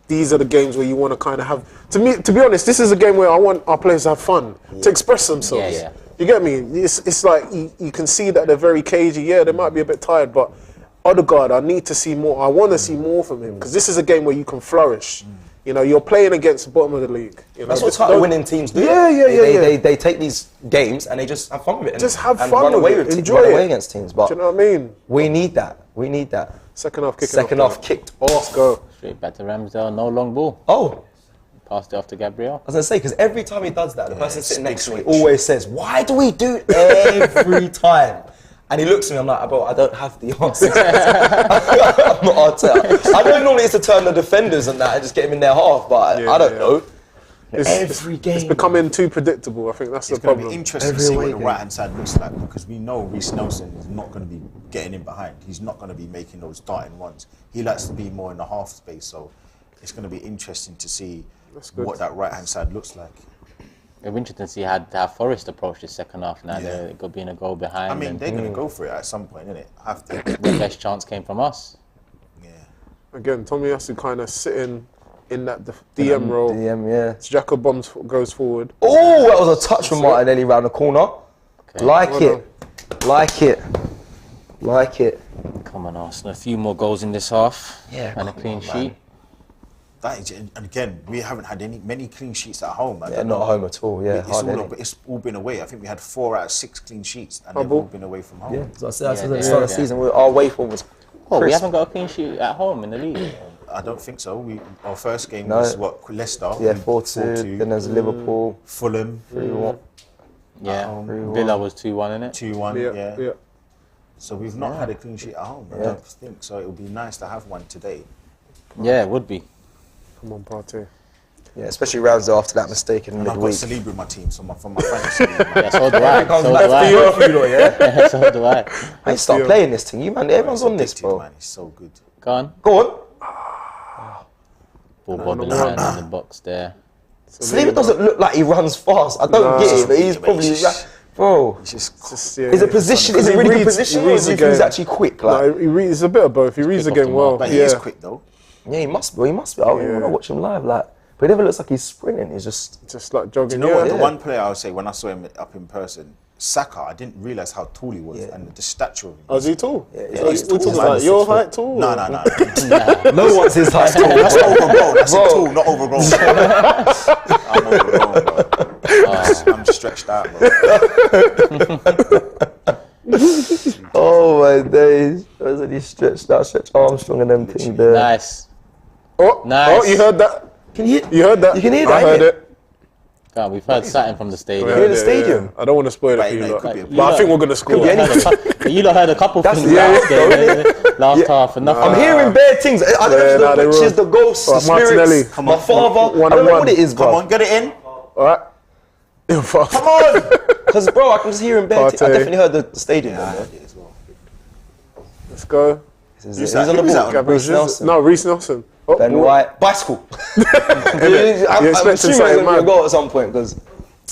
these are the games where you want to kind of have. To be honest, this is a game where I want our players to have fun, to express themselves. Yeah. You get me? It's like you can see that they're very cagey. Yeah, they might be a bit tired, but Odegaard, I need to see more. I want to see more from him because this is a game where you can flourish. You know, you're playing against the bottom of the league. You know, that's what title-winning teams do. Yeah. They take these games and they just have fun with it. Just have fun run away with it. Enjoy it. Away against teams. But do you know what I mean? We need that. Second half kicked off. Let's go. Straight back to Ramsdale, no long ball. Oh. Passed it off to Gabriel. I was going to say, because every time he does that, the person sitting next to me always says, why do we do it every time? And he looks at me, I'm like, bro, I don't have the answer. I'm not Arteta. I know normally it's to turn the defenders and that and just get him in their half, but I don't know. Every game. It's becoming too predictable. I think that's the problem. It's going to be interesting to see what the right-hand side looks like because we know Rhys Nelson is not going to be getting in behind. He's not going to be making those starting ones. He likes to be more in the half space, so it's going to be interesting to see what that right-hand side looks like. It'll be interesting to see how Forest approach the second half now. They're being a goal behind. I mean, they're going to go for it at some point, innit? Have to. The best chance came from us. Yeah. Again, Tomiyasu kind of sitting in that DM role. Jacob Bombs goes forward. Oh, that was a touch from Martinelli round the corner. Okay. Like it. Come on, Arsenal. A few more goals in this half. Yeah. And a clean sheet. That is, and again, we haven't had many clean sheets at home. Not at home at all. Yeah, it's all been away. I think we had 4 out of 6 clean sheets, and they've all been away from home. Yeah, so I said at the start of the season, our away form was. We haven't got a clean sheet at home in the league. I don't think so. Our first game was Leicester. Yeah, 4-2. Then there's Liverpool, Fulham, 3-1. Yeah, Villa was 2-1, innit? 2-1. Yeah. So we've not had a clean sheet at home. I don't think so. It would be nice to have one today. Yeah, it would be. Come on, Partey. Yeah, especially Ramsdale after that mistake in midweek. I've got Saliba in my team, so from my fantasy. So do I. So do I. I need to start playing this thing. You man, everyone's on this, bro. Man, it's so good. Go on. Ball bobbing around in the box there. Saliba doesn't look like he runs fast. I don't get it, but he's probably Bro, It's just is it position? Is it really good position, or is he actually quick? Like, It's a bit of both. He reads the game well. but he is quick though. yeah, he must be. He must be. I don't even want to watch him live. Like, but he never looks like he's sprinting. He's just like jogging. You know what? The one player I would say when I saw him up in person, Saka, I didn't realise how tall he was and the stature of him. Oh, is he tall? Yeah, he's We're tall. talking about your height tall? No. no one's his height. That's overgrown. That's tall, not overgrown. I'm overgrown, bro. I'm stretched out, bro. Oh my days! Wasn't he stretched out, stretch Armstrong and them thing there? Nice. Oh, Nice. oh, you heard that? Can you? You heard that? You can hear that. I heard it. God, we've heard something from the stadium. Hear the stadium. I don't want to spoil it Right, for you, no, it lot. could be a- But I think we're going to score. You lot heard a couple things yeah, last game, last half, and nothing. I'm hearing bad things. I don't know if they the witches, the ghosts, the Martinelli. spirits, my father. One I don't on know one. what it is, bro. Come on, get it in. All right. Come on. Because, bro, I can just hear him bad things. I Partey. definitely heard the stadium. Let's go. He's on the Who's ball. that? Rhys Nelson. No, Rhys Nelson. Oh, Ben ball. White. Bicycle. I'm expecting assuming something he's going to be a mad. goal at some point, because...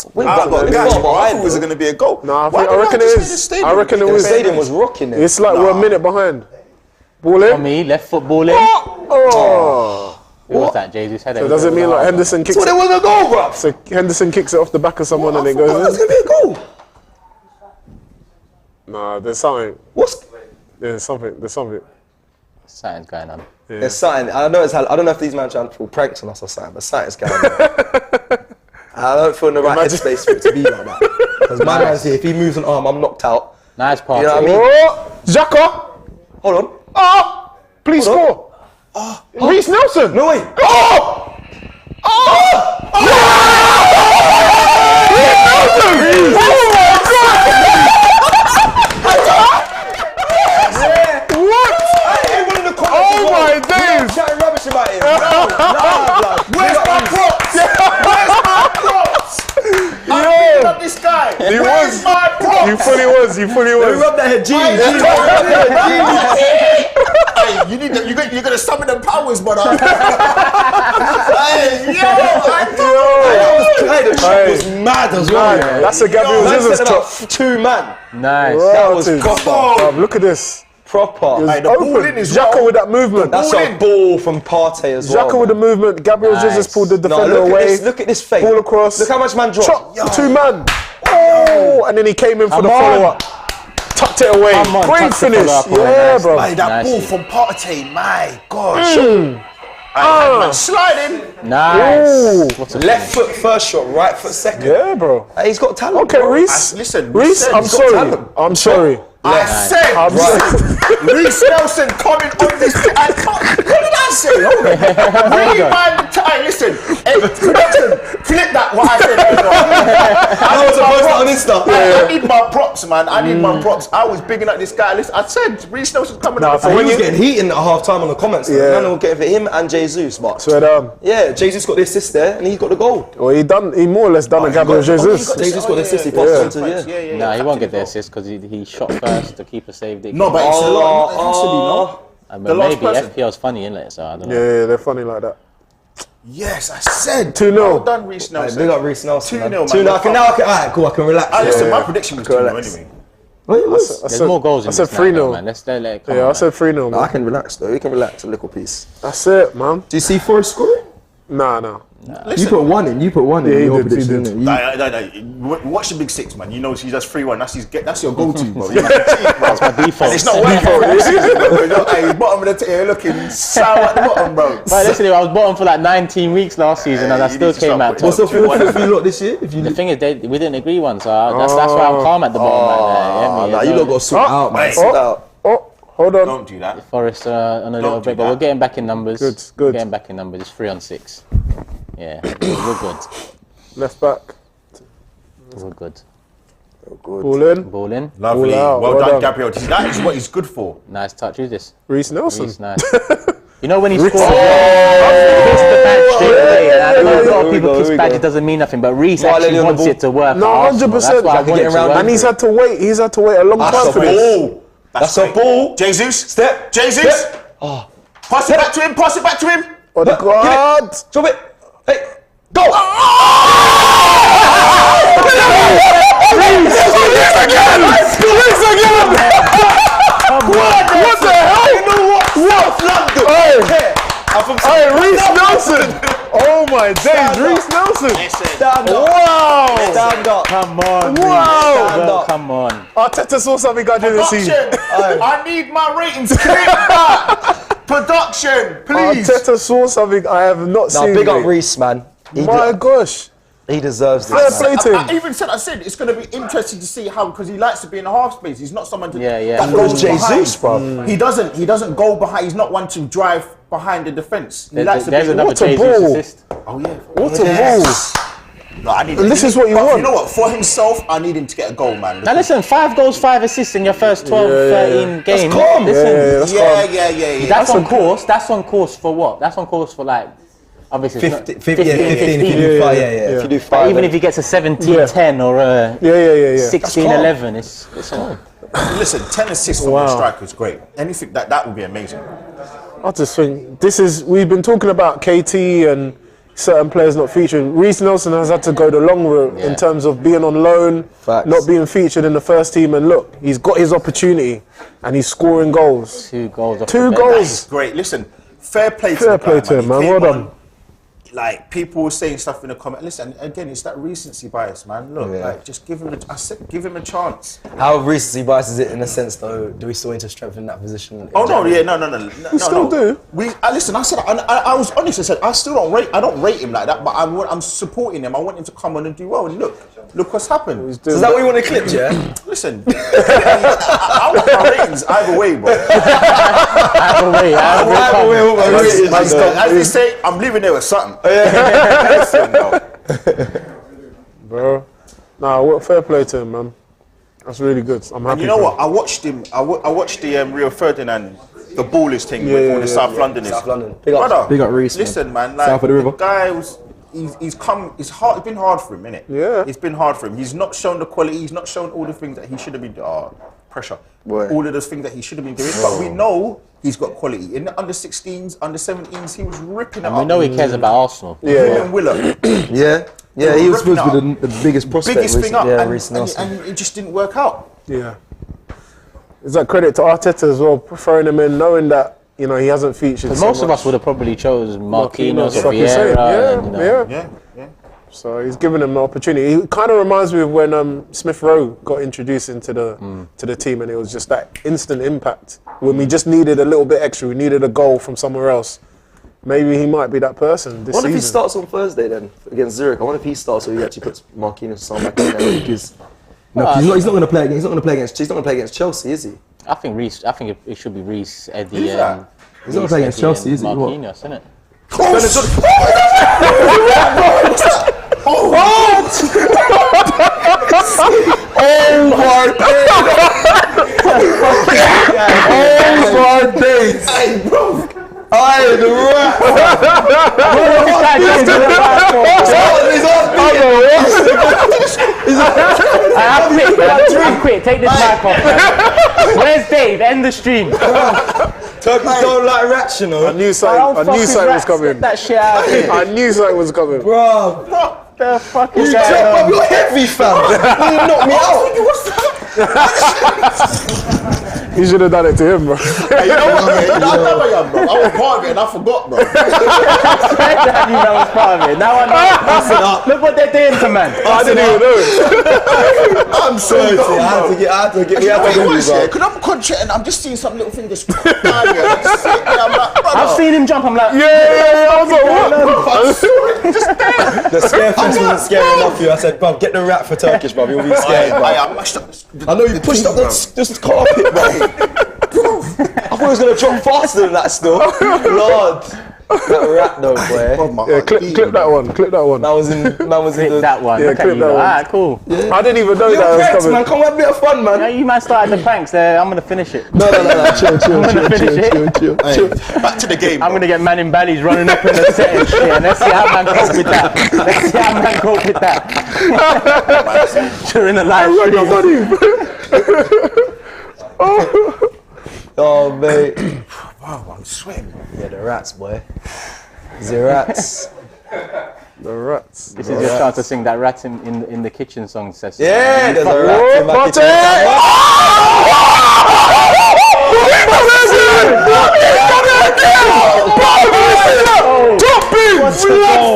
I thought it was going to be a goal. No, I reckon it is. I reckon it The was. stadium was rocking there. It's like we're a minute behind. Ball in. On me, left foot ball in. Oh. Who was that, Jesus? So does it mean like Henderson kicks So there was a goal, bro. So Henderson kicks it off the back of someone and it That's goes in? going to be a goal. Nah, there's something. There's something. Something's going on. There's something. I don't know if these men trying to pull pranks on us or something, but something's going on. I don't feel in the right headspace for it to be like that. Because my man's here, if he moves an arm, I'm knocked out. Nice pass. You know what I mean? Oh, Xhaka. Hold on. Oh, please score. Rhys Nelson. No way. Oh. Oh my days! Chatting rubbish about him. Where's my props? Where's my props? I'm picking up this guy. Where's my props? You fully was. Let me rub that head, Genie. Hey, you're going to summon them powers, brother. Hey, The shot was mad as well. Man, that's a Gabriel Jesus top. 2 man. Nice. That was proper. Look at this. Proper. Hey, the ball in is Xhaka well. with that movement. That's a ball from Partey as well. Xhaka with the movement. Gabriel Jesus pulled the defender away. Look at this fake. Ball across. Look how much man dropped. Chop, 2 man. Oh, and then he came in for the follow-up. Tucked it away. Come on, Great tucked the finish. follow-up away. Yeah, Nice. bro. Hey, that Nice. ball from Partey, my gosh. Man sliding. Nice. Ooh. What's a Left foot first shot, right foot second. Yeah, bro. Hey, he's got talent. Okay, bro. Reese. Listen, Reese, I'm he's got sorry. talent. I'm sorry. I said, Rhys Nelson coming on this. What did I say? Hold on. Rewind the time. Listen, hey, production, flip that. What I said. I was supposed to on Insta. I need my props, man. I need my props. I was bigging up this guy. Listen, I said Rhys Nelson's coming on. He was getting heated at half time on the comments. Yeah. Man, we're getting for him and Jesus. But Swear down. yeah, Jesus got the assist there and he got the goal. Well, he more or less done a Gabriel Jesus. Jesus got the assist. He passed on to yeah. Nah, he won't get the assist because he shot first. The keeper saved it. No, but it's a lot. It has to be, no? But the last maybe person. FPL's funny, isn't it? So I don't know. Yeah, they're funny like that. Yes, I said 2-0. Well done, Rhys Nelson. Big up Rhys Nelson. 2-0, man. 2-0. Alright, cool. I can relax. I listen, my prediction was 2-0 Relax. anyway. Well, it was. There's more goals in I said this now, though, 3-0. man. Let's let it come Yeah, on, I said 3-0, I man. can relax though. You can relax a little piece. That's it, man. Do you see Forrest scoring? Nah. You put 1 in. You put 1 in. Yeah, he your did, he prediction, did. innit? You- Watch the Big Six, man. You know she does 3-1. That's your go-to, bro. That's my default. It's not working. Hey, bottom of the table looking sour at the bottom, bro. But listen, I was bottom for like 19 weeks last season, and I you still need to came stop out putting top. What's the Two, one. feel for you lot this year? If you The thing is, we didn't agree one, so that's why I'm calm at the bottom right there. Nah, you lot got to sort out, man. Wait. Sort out. Oh, hold on. Don't do that. Forest on a little do bit, but that. we're getting back in numbers. Good. We're getting back in numbers. It's 3-on-6. Yeah, we're good. Left back. We're good. Ball in. Ball in. Lovely. All out. Well Well done, done. Gabriel. That is what he's good for. Nice touch. Who's this? Rhys Nelson. Reece, nice. You know when he scored, he kissed the badge straight away, and I know a lot of people kiss badges doesn't mean nothing, but Reece actually wants it to work. No, at Arsenal. 100%. That's why I Like, want it to work. And he's had to wait. He's had to wait a long time for this. That's a ball. Jesus. Step. Jesus. Step. Pass it back to him. Pass it back to him. Oh, the God. Drop it. Hey. Go. again! Rhys again! What the hell? You know what? South London. Hey, Rhys Nelson! Oh my days, Rhys Nelson! Stand up. Wow! Stand up. Come on, Wow! Stand up. come on. Arteta saw something I didn't see. I need my ratings clip back. Production, please. Arteta saw something I have not Now, seen. big up mate. Rhys, man. My gosh. He deserves Fair this. play Man. to him. I even said it's going to be interesting to see how, because he likes to be in the half space. He's not someone to Yeah. that Follows goes Jesus, behind. bro. He doesn't go behind. He's not one to drive behind the defence. He likes to There's be. another What a Jesus ball. assist. Oh yeah. What a ball. No, I need. And this is what you but want. You know what? For himself, I need him to get a goal, man. Now listen, 5 goals, 5 assists in your first 12, 13 games. calm. Listen, That's Yeah. that's on course. That's on course for what? That's on course for like, obviously, it's not- 15 if you do 5, yeah. If you do But 5, even if he gets a 17-10 or a Yeah. 16-11, it's on. Listen, 10 assists from Wow. the striker is great. Anything that would be amazing. I just think we've been talking about KT and certain players not featuring. Rhys Nelson has had to go the long route in terms of being on loan, Facts. not being featured in the first team. And look, he's got his opportunity and he's scoring goals. 2 goals. Off Two the bench. goals. It's great. Listen, fair play to Fair the play guy, to him, He man. came Well on, done. Like people were saying stuff in the comment. Listen, again, it's that recency bias, man. Look, like just give him a chance. How recency bias is it in a sense though? Do we still need to strengthen that position? in Oh no, general? yeah, no. still do. Listen, I said, I was honest. I said, I still don't rate him like that, but I'm supporting him. I want him to come on and do well. And look what's happened. So is that what you want to clip, yeah? Listen, I want my ratings either way, bro. As they say, I'm leaving there with something. Listen, no. Bro. Nah, what fair play to him, man. That's really good. I'm happy. You know for what? him. I watched him. I watched the Rio Ferdinand, the ballers thing with all the South Londoners. South London. Big up. Brother, Big up Rhys, man. Listen, man. Like, South of the river. guy was. He's come. It's hard. It's been hard for him, innit? Yeah. It's been hard for him. He's not shown the quality. He's not shown all the things that he should have been. Pressure. Boy. All of those things that he should have been doing. But we know he's got quality. In the under 16s, under 17s, he was ripping it up. We know he cares about Arsenal. Him and Willer. Yeah, he was supposed to be the biggest prospect. Biggest thing up. Yeah, and, Rhys Nelson. and it just didn't work out. Yeah. Is that credit to Arteta as well, throwing him in, knowing that he hasn't featured. So Most of much. us would have probably chose Marquinhos or like you say. Vieira. and, Yeah. So he's given him the opportunity. It kind of reminds me of when Smith Rowe got introduced into the team, and it was just that instant impact. When we just needed a little bit extra, we needed a goal from somewhere else. Maybe he might be that person this I wonder if he season. starts on Thursday then against Zurich. I wonder if he starts or he actually puts Marquinhos on back in there because No, 'cause he's not going to play against. He's not going to play against. he's not going to play against Chelsea, is he? I think it should be Rhys, Eddie, Who's that? He's not playing against Chelsea, is he? What? Marquinhos, isn't it? I'm quit. Take this mic off, man. Where's Dave? End the stream. Turkish don't like rats, you know. I knew something was coming. Get that shit out of here. I knew something was coming. Bro, The fuck is you going jump on? up, you're heavy, fam. You knocked me out. You should have done it to him, bro. Hey, you know what, man? I know I am, bro. I was part of it and I forgot, bro. That you know was part of it. Now I know. Look what they're doing to man. I didn't even know it. I'm so I had to get. We had to do this, bro. Because I'm concentrating, I'm just seeing some little thing just down here. I'm like, brother. I've seen him jump. I'm like, Yeah. I was like, what? Just there. The scare fence wasn't scary enough for you. I said, bro, get the rat for Turkish, bro. You'll be scared, bro. I mashed up. I know you pushed up this carpet, bro. I thought it was gonna drop faster than that still. Lord, that rat though, boy. Yeah, clip that one. Clip that one. Man was in the. that one. Yeah, Look at clip you. that one. Alright, cool. I didn't even know Little that was pranks, coming. man. Come have a bit of fun, Yeah, man. you man started the pranks there. I'm gonna finish it. No. Chill. Back to the game. I'm gonna get man in Bally's running up in the set and shit. And let's see how man cope with that. Let's see how man cope with that. During the live stream. Oh, mate. Wow, I'm sweating. Yeah, the rats, boy. The rats. The rats. This is your chance to sing that rat in the kitchen song, Cecil. Yeah, there's a rat in my kitchen. Top big! Blood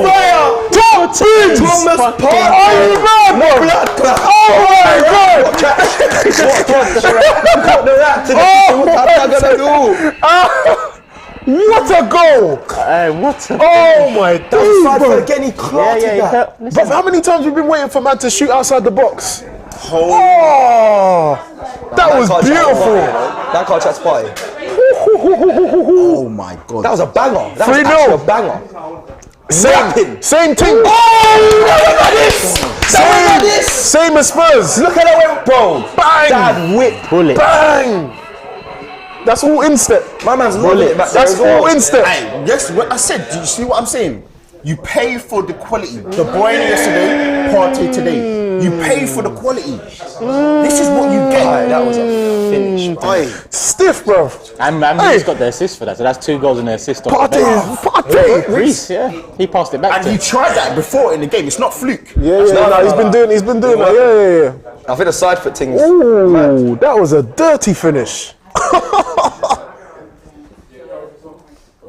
fire! Top big! Thomas Partey! Blood clap! Oh my God! Got the rat to the kitchen. What am I gonna do? What a goal! What a Oh my days, again he clocked that. But how many times have we been waiting for man to shoot outside the box? Oh, that was beautiful. That can't chat Partey. Oh my God. That was a banger. That was 3-0. actually a banger. Same thing. Same as Spurs. Look at that way, bro. Bang! That whip. bullet. Bang! That's all instep. My man's loving it back there. That's all instep. Hey, yes, what I said, do you see what I'm saying? You pay for the quality. De Bruyne yesterday, Partey today. You pay for the quality. This is what you get. Aye, that was a finish. Aye. Stiff, bro. And he's got the assist for that, so that's 2 goals and an assist. Partey. Rhys, yeah, he passed it back And to he him. tried that before in the game. It's not fluke. Yeah, he's been doing that. Yeah. I think the side foot thing is Ooh, that was a dirty finish.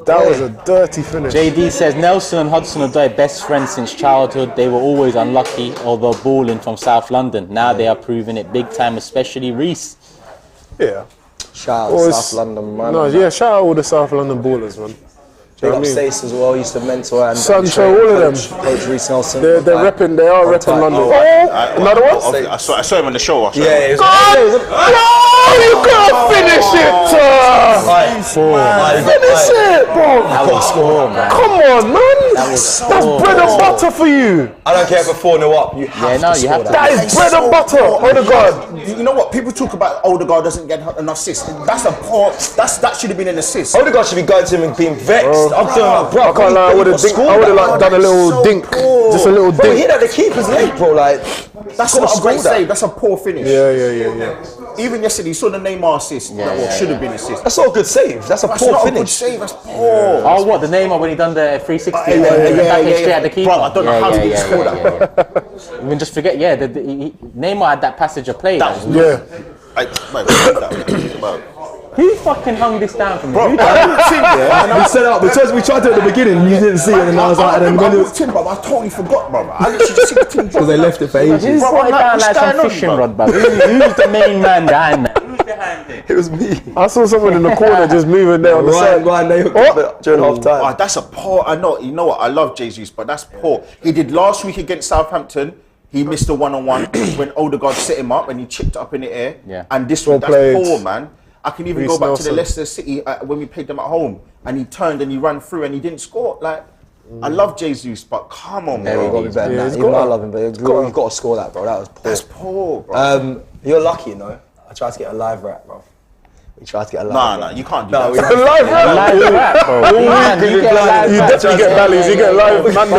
That was a dirty finish. JD says Nelson and Hudson-Odoi best friends since childhood. They were always unlucky, although balling from South London. Now they are proving it big time, especially Rhys. Yeah. shout out Always- South London, man. No, yeah, shout out all the South London ballers, man. Big know up what I mean? Stace as well. He used to mentor and Sancho, train all of Coach- them. Coach Rhys Nelson. They are Like, repping London. Another one? I saw him on the show. yeah, it was Oh, you gotta finish it! Finish it, bro! That was score, man. Come on, man! was That's bread and butter for you! I don't care if it's 4-0 up. You have to you score have to. That is bread and butter! Oh the God! You know what? People talk about Odegaard doesn't get enough assists. That's a poor. That should have been an assist. Odegaard should be going to him and being vexed. I'm doing like, bro. I can't lie, I would have like done a little so dink. poor. Just a little Bro, he dink. hit at the keeper's leg, bro. Like, That's not a great save. That's a poor finish. Yeah. Even yesterday, you saw the Neymar assist. That should have been assist. that's not a good save. That's a That's poor not a good finish. save. That's poor. Oh, what, the Neymar when he done the 360 Yeah, back yeah, straight at the keeper? Bro, I don't know how he didn't score that. Even just forget, Neymar had that passage of play. That was Yeah. Who fucking hung this down for me? Bro, I walked in there and We set up. We tried to at the beginning. You didn't see it, and I was like, and then when I walked in, bro, I totally forgot, bro. I literally just see the team. because they left it for ages. Who's Bro, got it I'm like, down what's like some going on, fishing bro? rod, bro? Who's the main man behind that? Who's behind it? It was me. I saw someone in the corner just moving there on the side. Ryan, they hooked up during half time. Oh, that's a poor. I know. You know what? I love Jesus, but that's poor. He did last week against Southampton. He missed a one-on-one when Odegaard set him up and he chipped it up in the air. Yeah. And this Well one, that's played. poor, man. I can even Rhys go back to the Nelson. Leicester City when we played them at home, and he turned and he ran through and he didn't score. Like, I love Jesus, but come on, There we go. bro. Be better than Yeah, that. he's Even got I to. love him, but you've got to score that, bro. That was poor. That's poor, bro. You're lucky, you know. I tried to get a live rat, bro. We tried to get a live Nah, rat. you can't do No, that. we- Live rat. Live rat, bro. Man, you get a live You rat. definitely get valleys. You get live man.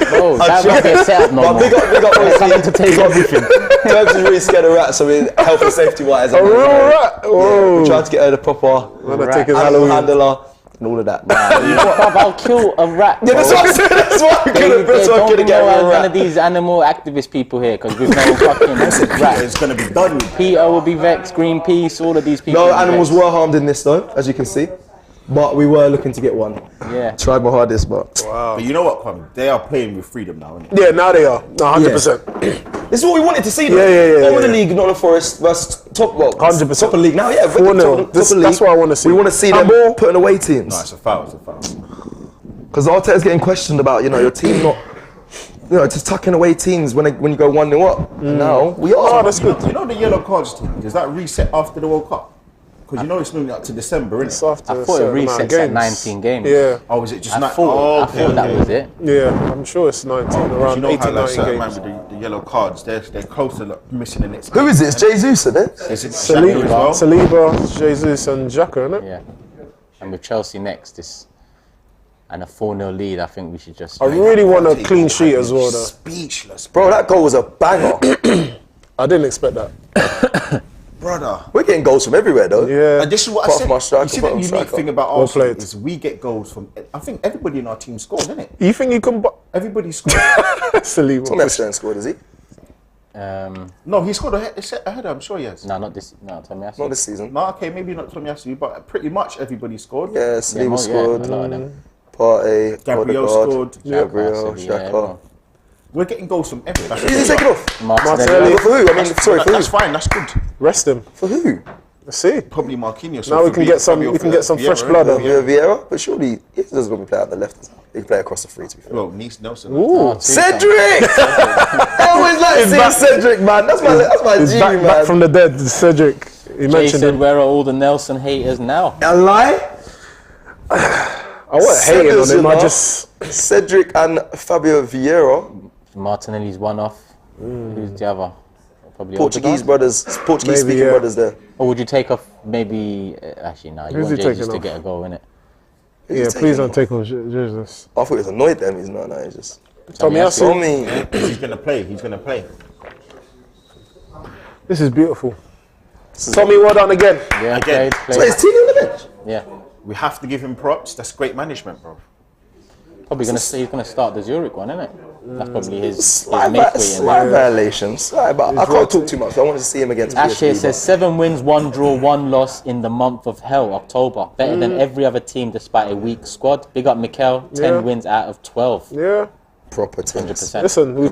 Bro, that won't be a setup no But more. big up, Coming to take everything. Terms is really scared of rats, so we health and safety wise. A real rat. Whoa. We tried to get her the proper Wanna take his animal Halloween. handler and all of that. Bruv, I'll kill a rat, bro. Yeah, that's what I said. That's why we couldn't. That's why I Don't couldn't bring get a none rat. of these animal activist people here, because we've no fucking rat. It's gonna be done with. Peter will be vexed, Greenpeace, all of these people. No will be animals vexed. were harmed in this though, as you can see. But we were looking to get one. Yeah. Tried my hardest, but But you know what, Kwame? They are playing with freedom now, innit? Yeah, now they are. No, 100%. This is what we wanted to see. Though. Yeah. Over the league, Nottingham Forest versus top. Well, 100%. top of the league now. Yeah, 4-0. That's what I want to see. we want to see them putting away teams. No, it's a foul. It's a foul. Because Arteta's getting questioned about, your team not, just tucking away teams when you go 1-0 up. And now we Oh, are. that's good. You know the yellow cards thing? Does that reset after the World Cup? Because you know it's moving up to December, It's innit? after I a thought it certain amount of resets at games. 19 games. Yeah, Oh, is it just I not? thought that was it. yeah. I'm sure it's 19, You around know 18, how like 19 certain man games. with the yellow cards, they're close to like, missing the next. Who is it? It's Jesus, isn't it? Is it Xhaka as well? Saliba, Jesus, and Xhaka, isn't it? Yeah. And with Chelsea next, and a 4-0 lead, I think we should just. I really want a clean sheet as well, though. Speechless, Bro, that goal was a banger. I didn't expect that. brother. We're getting goals from everywhere, though. Yeah. And this is what Apart I said. from our striker, You see the bottom unique striker. thing about Well Arsenal played. is we get goals from. I think everybody in our team scores, isn't it? You think you can? Everybody scored. Saliba. Tomiyasu hasn't scored, is he? No, he scored a header, I'm sure he has. No, not this. No, Tomiyasu. Not this season. No, okay, maybe not Tomiyasu, but pretty much everybody scored. Yeah, Saliba Yeah, scored. a lot of them. Partey, Gabriel Odegaard, scored. Gabriel, Xhaka, Xhaka. everyone. We're getting goals from everywhere. Is he taken off? Martinelli. For who? I mean, sorry, for That's who? fine, that's good. Rest him. For who? Let's see. Probably Marquinhos. Now we can get some. We can get some fresh blood. Vieira? But surely he doesn't want to play out the left. He can play across the free, to be fair. Well, Rhys Nelson. Ooh. Cedric! I always like seeing Cedric, man. That's my He's G, back man. from the dead. Cedric. He Jay mentioned said, him. where are all the Nelson haters now? A lie? I wasn't hating on him. I just. Cedric and Fabio Vieira, Martinelli's one off. Who's the other? Probably Portuguese Odegaard? brothers, Portuguese Maybe, speaking yeah. brothers there. Or would you take off maybe? Actually, no. You Who's want he Jesus taking to off? get a goal, innit? Yeah, please don't take off Jesus. I thought he was annoyed then. He's not, no, he's just. Tomiyasu. Tommy. He's going to play. He's going to play. This is beautiful. Tommy, well done again. Yeah, Again. played. So is Tini on the bench? Yeah. We have to give him props. That's great management, bro. Probably he's gonna start the Zurich one, isn't it? That's probably his Slight mate violations. But I can't talk too much. I wanted to see him against Ash here PSV, says 7 wins, 1 draw, 1 loss in the month of hell, October. Better than every other team despite a weak squad. Big up Mikel, 10 Yeah. wins out of 12. Yeah. proper tennis. 100%. Listen, we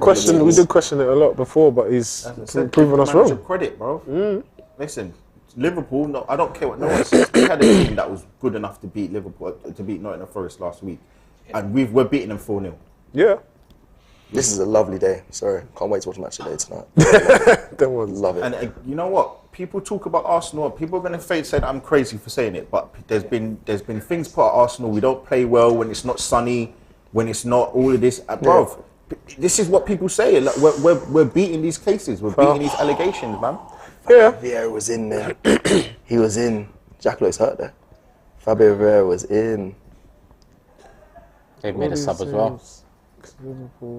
did question it a lot before, but he's proven us Manager wrong. credit, bro. Listen, Liverpool. No, I don't care what no one says. We had a team that was good enough to beat Liverpool, to beat Nottingham Forest last week, and we're beating them 4-0. Yeah. This is a lovely day. Sorry, can't wait to watch match today tonight. That was. Love it. And you know what? People talk about Arsenal. People are going to say that I'm crazy for saying it, but there's been things put at Arsenal. We don't play well when it's not sunny, when it's not all of this. Bro, this is what people say. Like, we're beating these cases. We're beating these allegations, man. Yeah. Vieira was in there. He was in. Jack looks hurt there. Fabio Vieira was in. They've made a sub as well.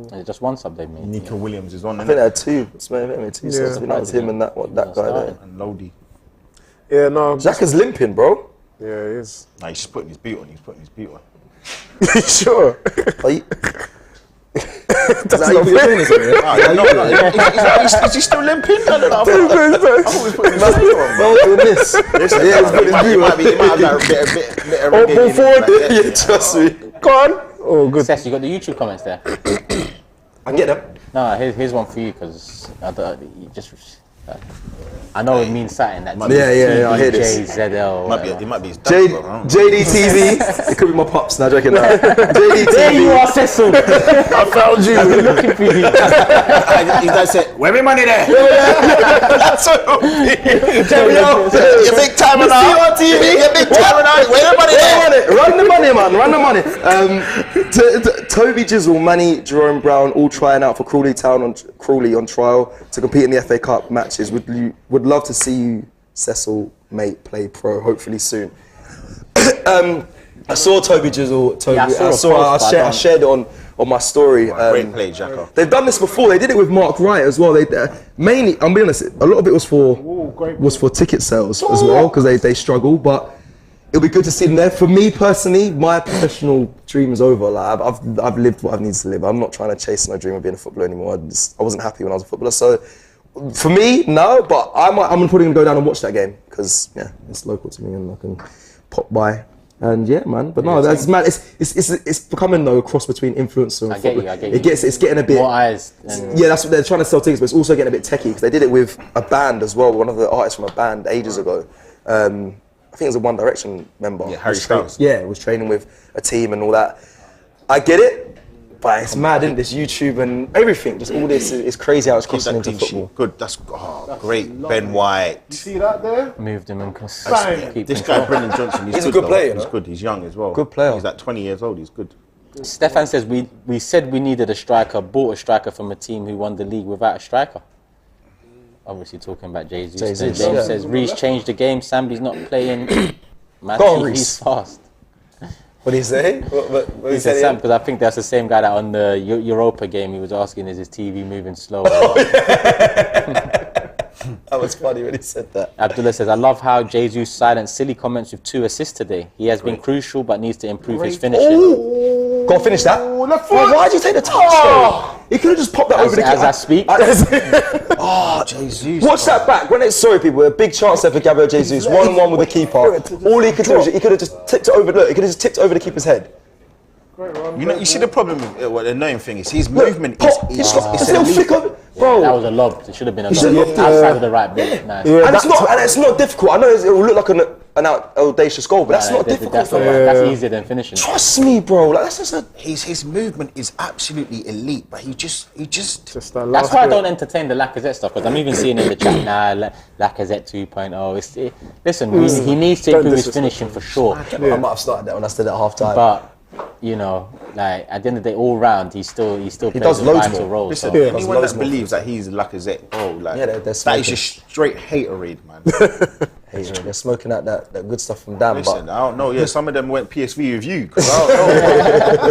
There's just one sub they've made. Nico Williams is on, I think they had two. They made two subs. I think that was him and that guy there. and Lodi. Yeah, no. Jack is limping, bro. Yeah, he is. Nah, he's just putting his boot on. He's putting his boot on. Sure. Are you? Is that how you put your trainers on, yeah? Is he still limping? I don't know. I thought he putting his boot on. No one's doing this. Yeah, he's putting his He boot might on. have that bit of Oh, reggae pull in him, forward. like, Yeah, trust me. Go on. Oh, good. Seth, you got the YouTube comments there? I can get them. No, here's one for you because I know it means something. That Yeah, I hear this. JZL. It might be his dad, bro, I don't know. JDTV. It could be my pops. Now, joking. There you JDTV. are, Cecil. I found you. I've been looking for you. His dad said, "Where my money there?" That's what you big time or not? You big time or not? Where the money there? Run the money, man. Run the money. Toby Jizzle, Manny, Jerome Brown, all trying out for Crawley on trial to compete in the FA Cup matches. Would love to see you, Cecil, mate, play pro. Hopefully soon. I saw Toby Jizzle. I shared it on my story. Great play, Jacko. They've done this before. They did it with Mark Wright as well. They mainly, I'm being honest, a lot of it was for ticket sales as well because they struggle. But it'll be good to see them there. For me personally, my professional dream is over. Like I've lived what I need to live. I'm not trying to chase my dream of being a footballer anymore. I wasn't happy when I was a footballer. So for me, no. But I'm probably gonna go down and watch that game because it's local to me and I can pop by. And yeah, man. But no, that's mad. It's becoming though a cross between influencer and football. I get you. It's getting a bit More eyes. And yeah, that's what they're trying to sell tickets, but it's also getting a bit techie because they did it with a band as well. One of the artists from a band ages ago. I think it was a One Direction member. Yeah, Harry Styles. Was training with a team and all that. I get it, but it's mad, isn't it? This YouTube and everything, just all this is crazy how it's Keep crossing that into clean football. sheet. Good. That's great. Ben White. You see that there? moved him and keep This control. guy, Brendan Johnson, He's a good good though. player, you He's know? good. He's young as well. Good player. He's like 20 years old. He's good. Stefan says we said we needed a striker, bought a striker from a team who won the league without a striker. Obviously talking about Jesus. Jesus, James yeah. says Rhys changed the game. Sambi's not playing. Man, Go on, he's Rhys. fast. What did he say? What He said Sam because I think that's the same guy that on the Europa game he was asking, is his TV moving slow? That was funny when he said that. Abdullah says, I love how Jesus silenced silly comments with 2 assists today. He has been crucial but needs to improve his finishing. Go on, finish that. left Bro, foot. why'd you take the touch though? He could have just popped that over the As I speak. Oh, Jesus. Watch that back. When it's sorry, people, a big chance there for Gabriel Jesus. 1-on-1 with the keeper. All he could do is he could have just tipped it over. Look, he could have just tipped it over the keeper's head. You know, you see the problem with what the annoying thing is his movement Pop, is just a little flick of it, bro. That was a lob. It should have been a should lob. have- Outside of the right bit. Nice. Yeah, and it's not difficult. I know it will look like an audacious goal, but that's not difficult. That's easier than finishing. Trust me, bro. Like that's just a. his movement is absolutely elite, but he just Just that That's last why I bit. don't entertain the Lacazette stuff, because I'm even seeing in the chat now, Lacazette 2.0. Listen, he needs to Don't improve his disrespect finishing for sure. I might have started that when I said at half time. But you know, like at the end of the day, all round, he still plays does a loads vital more. role. listen. So. Yeah. Anyone that believes that he's Lacazette, like Yeah, they're that is smoking. just straight haterade, man. Hey, they're smoking out that good stuff from Dan, Listen, but I don't know. Yeah, some of them went PSV with you. 'Cause I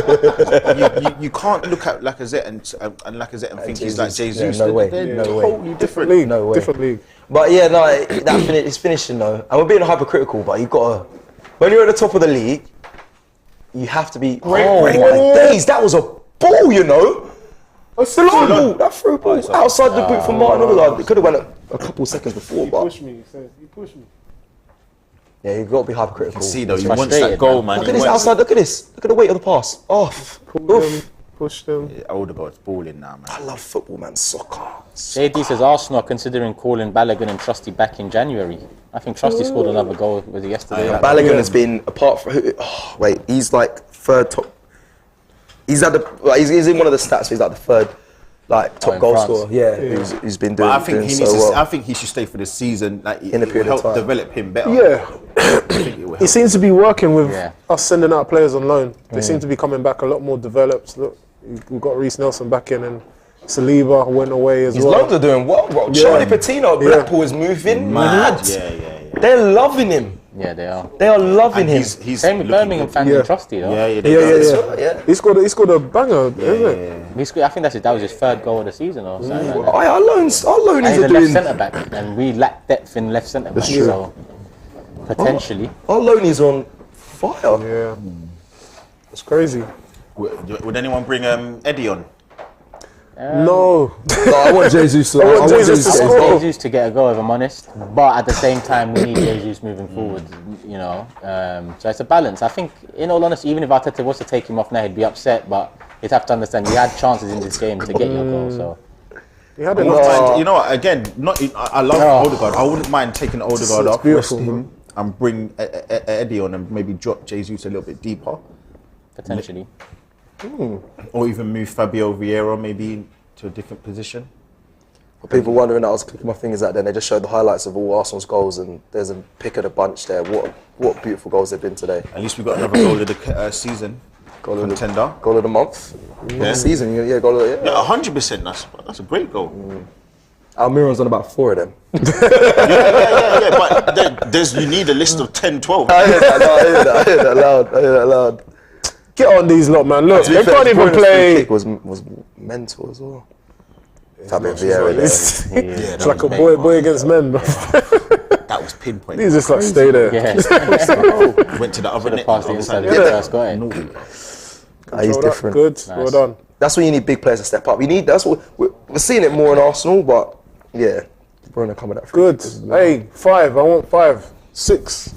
don't know. you can't look at Lacazette and Lacazette and think he's like Jesus. Yeah, no way. They're No way. totally different. League, No way. different league. But yeah, no, his finishing though, and we're being hypercritical, but you gotta when you're at the top of the league, you have to be. Oh my days, that was a ball, you know. A through ball, that through ball outside the boot from Martin Odegaard. It could have went a couple seconds before, but Push me, he says. He pushed me. yeah, you've got to be hypercritical. See though, he It's wants that frustrating, goal, man. man. Look He at this wants outside. Look at this. Look at the weight of the pass. Off. Pulled Oof. them, pushed them. it. Odegaard's balling now, man. I love football, man. Soccer. JD says Arsenal are considering calling Balogun and Trusty back in January. I think Trusty scored another goal. Was it yesterday? Balogun has been apart from. Oh, wait, he's like third top. He's at the. Like, he's in one of the stats. He's like the third, like top in goal France. scorer. Yeah, he's been doing. But I think doing he so needs. well. I think he should stay for the season. Like, In a period will of help time. develop him better. Yeah. I think it will He help. seems to be working with Yeah. us sending out players on loan. They seem to be coming back a lot more developed. Look, we've got Rhys Nelson back in, and Saliba went away as His well. loans are doing well, bro. Yeah. Charlie Patino, Blackpool is moving mad. Yeah. They're loving him. Yeah, they are. They are loving And him. he's Same with looking Birmingham good. fans Yeah. and Trusty though. Yeah, Yeah. He scored a banger, isn't it? I think that was his third goal of the season or something like that. Our loans And he's are a left doing. centre back, and we lack depth in left centre back. true. So potentially, Our loanies are on fire. Yeah. It's crazy. Would anyone bring Eddie on? No. No, I want Jesus. I want Jesus to I score. want Jesus to get a goal, if I'm honest. But at the same time, we need Jesus moving forward. You know, so it's a balance. I think, in all honesty, even if Arteta was to take him off now, he'd be upset. But he'd have to understand you had chances in this game to get your goal. So He had I a wouldn't lot. mind, you know what? Again, I love Odegaard. I wouldn't mind taking Odegaard It's off, beautiful, rest him, and bring Eddie on, and maybe drop Jesus a little bit deeper, potentially, or even move Fabio Vieira maybe to a different position. People wondering, I was clicking my fingers out there, and they just showed the highlights of all Arsenal's goals, and there's a pick of the bunch there. What beautiful goals they've been today. At least we got another goal of the season. Goal of the- Contender. Goal of the month. Yeah. Season, yeah, goal of the, yeah. Yeah, 100%. That's a great goal. Almiron's on about 4 of them. Yeah. But you need a list of 10, 12. I hear that loud. Get on these lot, man. Look, they can't even Bruno's free play. kick was mental as well. Fabio Vieira there. It's like a boy against men, bro. That was pinpoint. He's just like, stay there. yeah. Went to the other net. Past the inside of the first got it. He's Control that. different. Good. Well done. That's when you need big players to step up. That's what we're seeing it more in Arsenal, but yeah, Bruno coming up. Good. Hey, 5. I want 5. 6.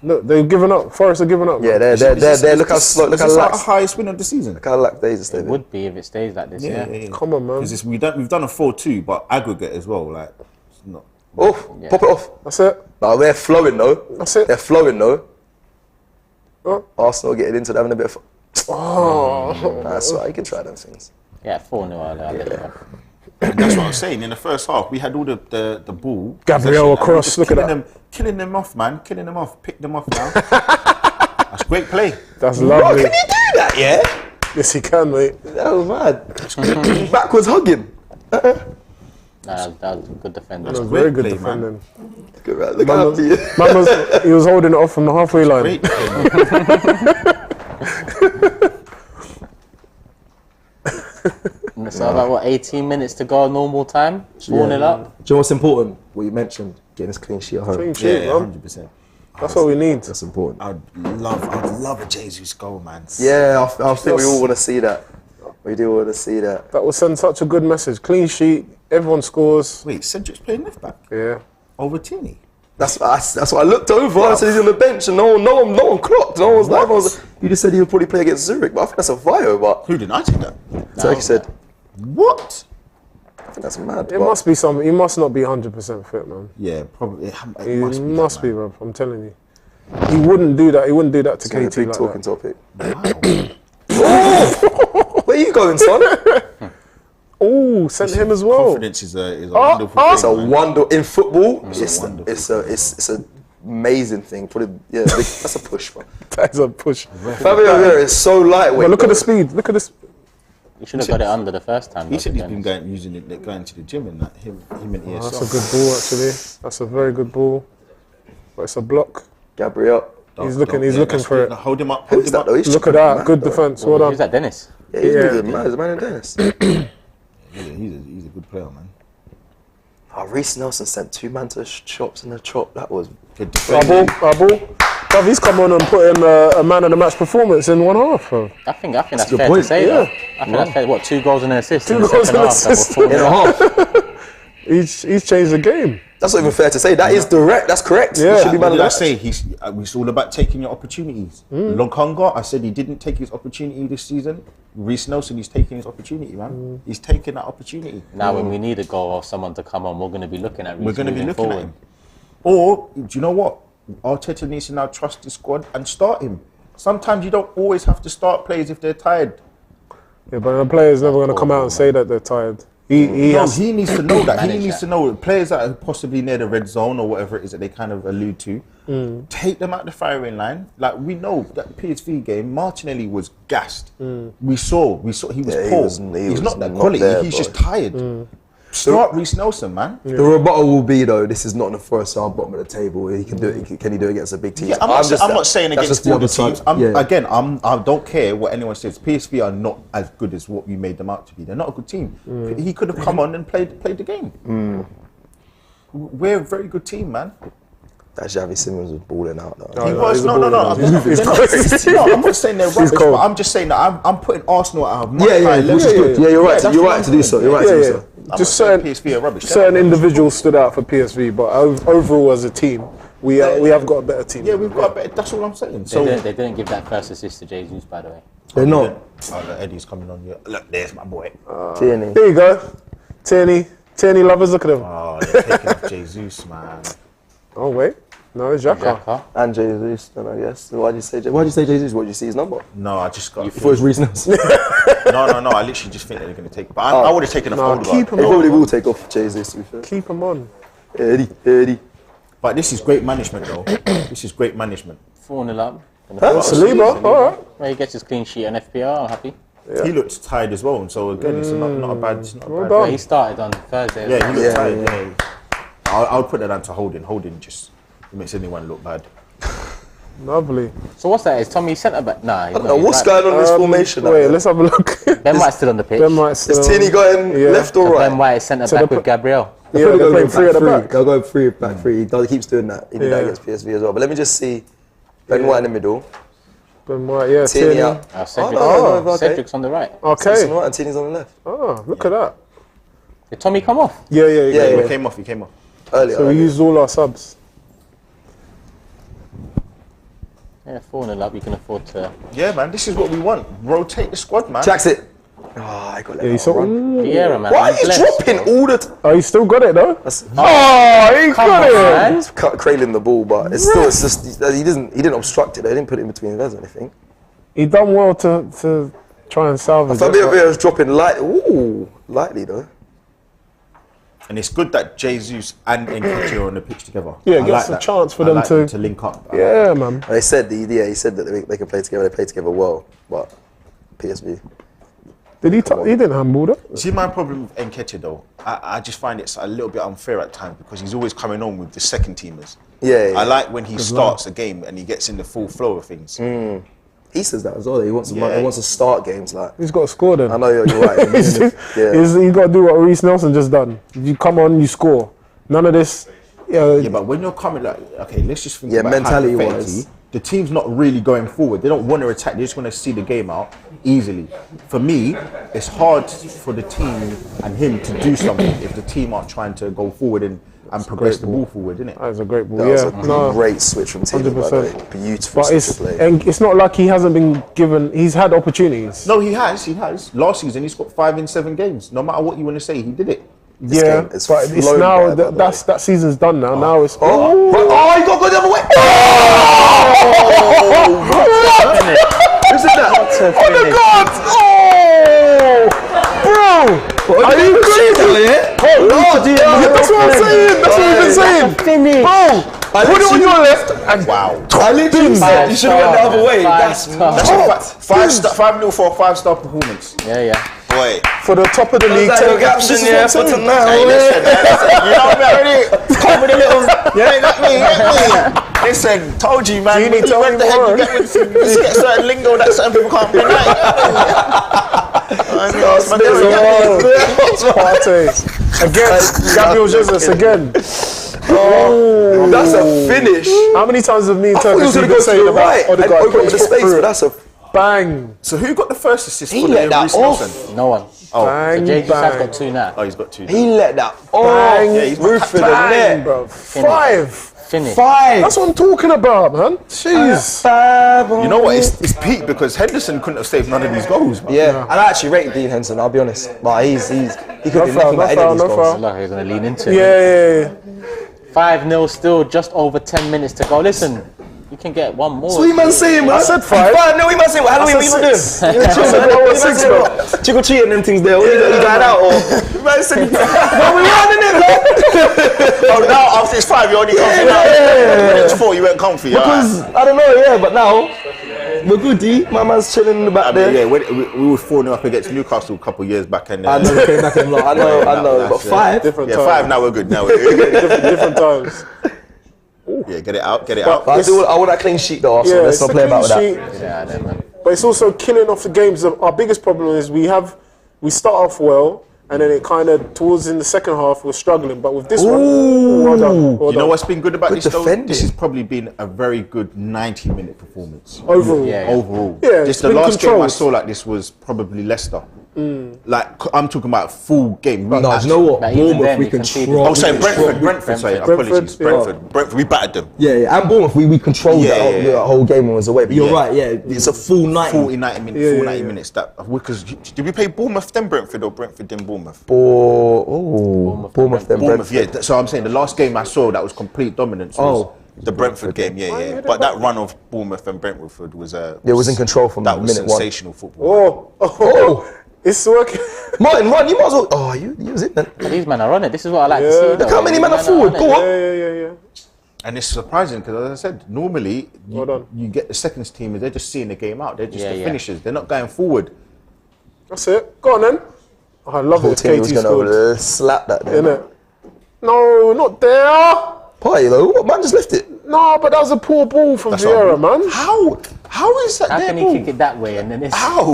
Look, they've given up. Forest are giving up. Yeah, they're look how slow, look how Is this our lax, highest win of the season? look how lax days It would be if it stays like this. Yeah. Come on, man. Because we've done a 4-2, but aggregate as well. Like, it's not. Off, Yeah. pop it off. That's it. No, they're flowing though. That's it. They're flowing though. Oh. Arsenal getting into it, having a bit of. Oh. That's right. You can try them things. Yeah, 4-0. I'll let it go. That's what I'm saying. In the first half, we had all the ball. Gabriel possession, and we across, just look at killing that. killing them off, man. Killing them off. Pick them off now. That's great play. That's Bro, lovely. can you do that? Yeah. Yes, he can, mate. That was mad. Backwards hugging. That was good defender. That was very good play, defending. Good, man. Look Man how was, happy. he was holding it off from the halfway line. Great play. So about what, 18 minutes to go, normal time, 4-0 up. Do you know what's important? What you mentioned, getting this clean sheet at home. Clean Yeah, sheet, man. 100%. That's what we need. That's important. I'd love a Jesus goal, man. Yeah, I think we all want to see that. We do want to see that. That will send such a good message. Clean sheet, everyone scores. Wait, Cedric's playing left back Yeah. over Tierney. That's what I looked over. I said he's on the bench, and no one clocked. No one was like, you just said he would probably play against Zurich, but I think that's a Vio. But Who did I say that? so like you said, What? I think that's mad. It must be something. He must not be 100% fit, man. Yeah, probably. It He must be. bro. I'm telling you. He wouldn't do that. He wouldn't do that to It's KT a big like talking that. topic. Where are you going, son? Oh, sent him as well. Confidence is a wonderful It's a thing, man. wonder in football. It's a wonderful It's an amazing thing. That's a push, man. That's a push. Fabio Vieira is so lightweight. But look at though. the speed. Look at this. You should have got it under the first time. He though, said to he's be been honest. going to the gym and that. Him and ESL. That's a good ball, actually. That's a very good ball. But it's a block. Gabriel. He's looking for it. Hold him up. Who's that though? He's Look at chipping that. mad, Good though. defense. Well Who's done. that, Dennis? Yeah, he's Yeah. really good. He's a man in Dennis. He's a good player, man. Oh, Rhys Nelson sent 2 man to shops in the chop. That was Good Our defending. ball. Bruv, he's come on and put in a man of the match performance in 1/2. Bro. I think that's a good fair point. to say. Yeah. Though. I think that's fair. What, 2 goals and an assist? 2 in the goals second and half, that was assist. 4-0. in a half. He's changed the game. That's not even fair to say. That is direct. That's correct. Yeah. He should be man What of did the I match. say? It's all about taking your opportunities. Lokonga, I said he didn't take his opportunity this season. Rhys Nelson, he's taking his opportunity, man. He's taking that opportunity. Now, when we need a goal or someone to come on, we're going to be looking at. We're going to be moving looking forward. at him. Or, do you know what? Arteta needs to now trust the squad and start him. Sometimes you don't always have to start players if they're tired. Yeah, but the player's never going to come out and say that they're tired. He No, he needs to know that. He Manage needs that. to know players that are possibly near the red zone or whatever it is that they kind of allude to. Take them out the firing line. Like, we know that PSV game, Martinelli was gassed. We saw he was Yeah, poor. he was He's not that not quality. there, He's bro. just tired. Start Rhys Nelson, man. The rebuttal will be though. This is not the first round bottom of the table. He can do it. Can he do it against a big team? Yeah, I'm not saying that's against just the other other teams. side. I don't care what anyone says. PSV are not as good as what we made them out to be. They're not a good team. He could have come on and played the game. We're a very good team, man. That Xavi Simons was balling out though. He no, was he's a no. baller. They're not- He's no, I'm not saying they're rubbish, cold. but I'm just saying that I'm putting Arsenal at a much Yeah, higher which level. is good. Yeah, you're right. that's You're what right I'm to do so. saying. You're right to do Yeah, so. yeah. I'm Just not saying certain PSV are rubbish. certain individuals stood out for PSV, but overall as a team, we have got a better team. Yeah, we've got a better. That's all I'm saying. So They didn't give that first assist to Jesus, by the way. They're not. Oh, look, Eddie's coming on here. Look, there's my boy. Tierney. There you go, Tierney lovers. Look at him. Oh, they're taking off Jesus, man. Oh wait, no, it's Xhaka. Xhaka. And Jesus, then I guess. Why'd you say Jesus? What did you see his number? No, I just got. You thought it was Rhys Nelson. No. I literally just think that they're going to take. But I would have taken a No, Odegaard. keep him They probably on. will take off Jesus, to be fair. Keep him on. Eddie. But this is great management, though. This is great management. 4-0 up. Saliba, all right. Well, he gets his clean sheet and FPR, I'm happy. He looked tired as well, and so again, it's not a bad. It's not a Well bad. done. Well, he started on Thursday. as Yeah, well. he looked Yeah, tired. yeah. Yeah. I would put that down to Holding. Holding just makes anyone look bad. Lovely. So what's that? Is Tommy centre back? Nah, he's I don't know not. what's going on in this formation. Wait, let's have a look. Ben White's still on the pitch. Ben White's still. Is Tierney going Yeah. left or So right? Ben White is centre So back the- with Gabriel. Yeah, they're playing three at the back. They'll go three back three. He keeps doing that. He did that Yeah. against PSV as well. But let me just see. Ben White in the middle. Ben White, yeah, Tierney Tierney. out. Cedric, okay. Cedric's on the right. Cedric's on the Okay. right and Tierney's on the left. Oh, look at that. Did Tommy come off? Yeah. Yeah. He came off. Earlier. So we used all our subs. Yeah, 4-0 up. You can afford to. Yeah, man. This is what we want. Rotate the squad, man. Jacks it. Oh, I got Yeah, he let saw. run. Vieira, man. Why are he's you blessed, dropping bro. all the time? Oh, he still got it though. That's Oh, he Come got on, it. man. Crailing the ball, but it's still, it's just, he didn't obstruct it. They didn't put it in between his legs or anything. He done well to try and salvage Fabio it. Vieira's dropping lightly though. And it's good that Jesus and Nketiah are on the pitch together. Yeah, I gets like a chance for them like to- link up. Yeah, man. They said he said that they can play together. They play together well, but PSV. Did he? He didn't handball that. See, my problem with Nketiah though, I just find it's a little bit unfair at times because he's always coming on with the second teamers. Yeah. I like when he starts a game and he gets in the full flow of things. He says that as well. He wants Yeah. he wants to start games like. He's got to score then. I know you're right. He's Yeah. got to do what Rhys Nelson just done. You come on, you score. None of this. Yeah, but when you're coming like, okay, let's just think about mentality-wise. hypothetically, the team's not really going forward. They don't want to attack. They just want to see the game out easily. For me, it's hard for the team and him to do something if the team aren't trying to go forward and progress the ball forward, isn't it? That was a great ball. That was a great switch from Taylor, by the way. 100%. Beautiful But switch of play. it's not like he hasn't been given. He's had opportunities. No, he has. Last season, he scored 5 in 7 games. No matter what you want to say, he did it. This Yeah, game is but it's flown now by, by the way. that season's done now. Now it's Oh, you got to go the other way. Isn't that? oh my God! Oh, bro! Are you crazy? That's what I'm saying. That's what we've been saying. Finish. Bro, put it on your left and Wow. I literally said you should have went the other way. That's hot. 5-0 for a 5-star performance. Yeah. Boy. for the top of the league. That's like a caption, yeah, for tonight. Hey, listen, you know me already. Come with a little. Yeah, got me. Listen, told you, man. Genie, tell me more. You get certain lingo that certain people can't pronounce. Again, Gabriel Jesus again. Oh, that's a finish. How many times have me and I thought he Turkish was going to been go to saying the about right and Odegaard open up the space, but that's a bang, So who got the first assist He for let that Rhys off. Nelson? No one. Oh, bang, So JG has bang, got 2 now. oh, he's got 2. he let that bang, he's roof for the bang, net. bro. 5. Finish. That's what I'm talking about, man. Jeez. You know what? It's peak because Henderson couldn't have saved none of these goals. Man. Yeah, and I actually rated Dean Henson, I'll be honest. But he could be foul, nothing but any of these no goals. foul. Look, he's going to lean into it. Yeah. 5-0 still, just over 10 minutes to go. Listen, you can get one more. So what you man saying, man? I said 5. No, what you man saying? How do we even do? Six, bro. Chico cheating them things there. What you going out or? Man said, what we running it? Oh, now after it's 5, you're only comfy now. When it's 4, you went comfy. Because I don't know, yeah, but now we're good. D, my man's chilling in the back there. Yeah, we were 4-0 up against Newcastle a couple of years back, and I know, we came back and I know, but 5. Different yeah, times. 5 now we're good. Now we're good. Different times. Yeah, get it out. But I want that clean sheet though, so Yeah, let's it's not a play about with clean that. sheet, Yeah, then, man. but it's also killing off the games. Our biggest problem is we start off well, and then it kind of towards in the second half we're struggling. But with this one, well done. You know what's been good about Good this though? defending. This has probably been a very good 90-minute performance. Overall. Yeah. Overall. Yeah, Just it's the been last game I controlled. saw like this was probably Leicester. Like, I'm talking about full game. No, do you know what? But even Bournemouth, then, we you conceded. control. Oh, sorry, Brentford, sorry, apologies. Brentford, Brentford, we battered them. Yeah, and Bournemouth, we controlled the whole game and was away. But you're Yeah. right, yeah, it's a full 90. 40, 90 minutes, Yeah, full yeah, 90 yeah. minutes. Because did we play Bournemouth then Brentford or Brentford then Bournemouth? Bournemouth then Bournemouth, Brentford. yeah. So I'm saying the last game I saw that was complete dominance was the Brentford game, yeah. But that run of Bournemouth and Brentford was It was in control from that was minute one. sensational football. Oh, it's working. Martin, run, you might as well. Oh, you was it then. But these men are on it. This is what I like to see. Look how many men are forward. Go on. Yeah. And it's surprising because, as I said, normally Well done. you get the seconds team and they're just seeing the game out. They're just Yeah, the yeah. finishers. They're not going forward. That's it. Go on then. Oh, I love Whole it. team was KT going scored. to slap that. Then. Innit? No, not there. Party though, what man just left it? No, but that was a poor ball from That's Vieira, what man. How is that How their can he ball? kick it that way and then it's... How?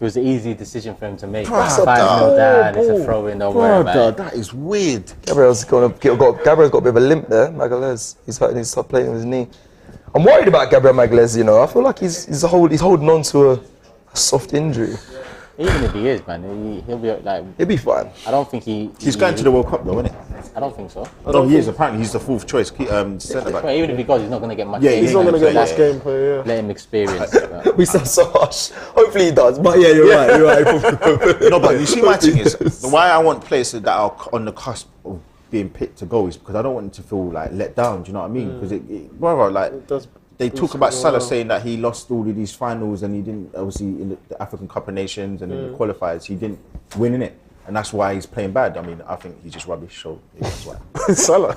It was an easy decision for him to make. Brother. 5-0 down, it's a throw in, don't worry Brother, about it. that is weird. Gabriel's got a bit of a limp there. Magalhaes, he's hurting. He's stopped playing with his knee. I'm worried about Gabriel Magalhaes. You know, I feel like he's holding on to a soft injury. Even if he is, man, he'll be like... He'll be fine. I don't think He's going to the World Cup though, isn't it? I don't think so. No, he is. Apparently, he's the 4th choice centre back. Well, even if he goes, he's not going to get much. Yeah, game he's He's not going to get time, much so gameplay, yeah. Let him experience it. But We sound so harsh. Hopefully he does. But yeah, you're right. No, but you see, my thing is why I want players that are on the cusp of being picked to go is because I don't want them to feel like let down. Do you know what I mean? Because brother, like does they talk boost about your Salah morale. saying that he lost all of these finals and he didn't obviously in the African Cup of Nations and in the qualifiers he didn't win in it, and that's why he's playing bad. I mean, I think he's just rubbish. So that's why. Salah.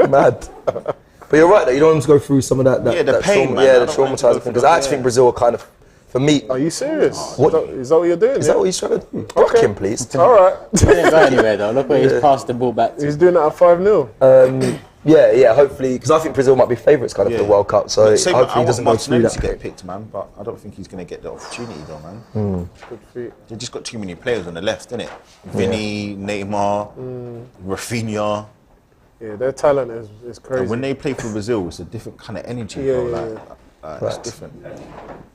Mad. But you're right that you don't want him to go through some of that Yeah, the that pain, trauma, man. I yeah, the don't want him to go traumatizing through thing. Because that, I actually think Brazil are kind of, for me, Are you serious? What? Is that what you're doing? is that what he's trying to do? Block him, please. All right. he didn't go anywhere though. Look where he's passed the ball back to. He's doing that at 5-0. Yeah, hopefully, because I think Brazil might be favourites kind of for the World Cup, so Same, I hopefully he want doesn't go through Martinelli that. to get picked, man, but I don't think he's going to get the opportunity though, man. Good feet. They just got too many players on the left, innit? Vinny, Neymar, Rafinha. Yeah, their talent is crazy. And when they play for Brazil, it's a different kind of energy, Yeah, bro. yeah, It's different.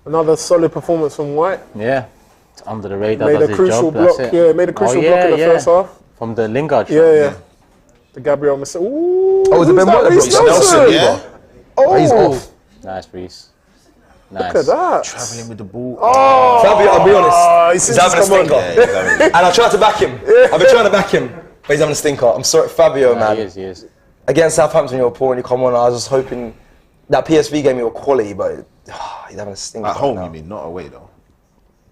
Another solid performance from White. Yeah, it's under the radar. Made does a his crucial job, block. that's it. Yeah, made a crucial block in the first half. From the Lingard shot. Yeah. The Gabriel Massa. Ooh, Oh, was it Ben White? Rhys Rhys Nelson. Yeah. Oh, He's off. Nice, Rhys. Look at Nice. that. Traveling with the ball. Fabio, I'll be honest, he's he's having a come on. stinker. And I tried to back him. I've been trying to back him, but he's having a stinker. I'm sorry, Fabio, man. He is. Against Southampton, you're poor when you come on. I was just hoping that PSV game you were quality, but he's having a stinker. At home, now. you mean, not away though.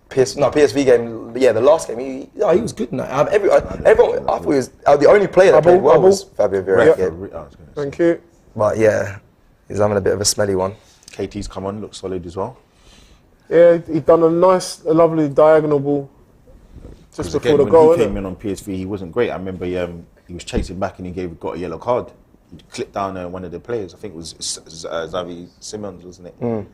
PSV game, yeah, the last game, he was good. Everyone, I thought he was the only player that played well was Fabio Vieira. Yeah. Thank you. But yeah, he's having a bit of a smelly one. KT's come on, looks solid as well. Yeah, he done a lovely diagonal ball just before the When goal. he came in on PSV, he wasn't great. I remember he was chasing back and he got a yellow card. He clipped down one of the players. I think it was Xavi Simons, wasn't it?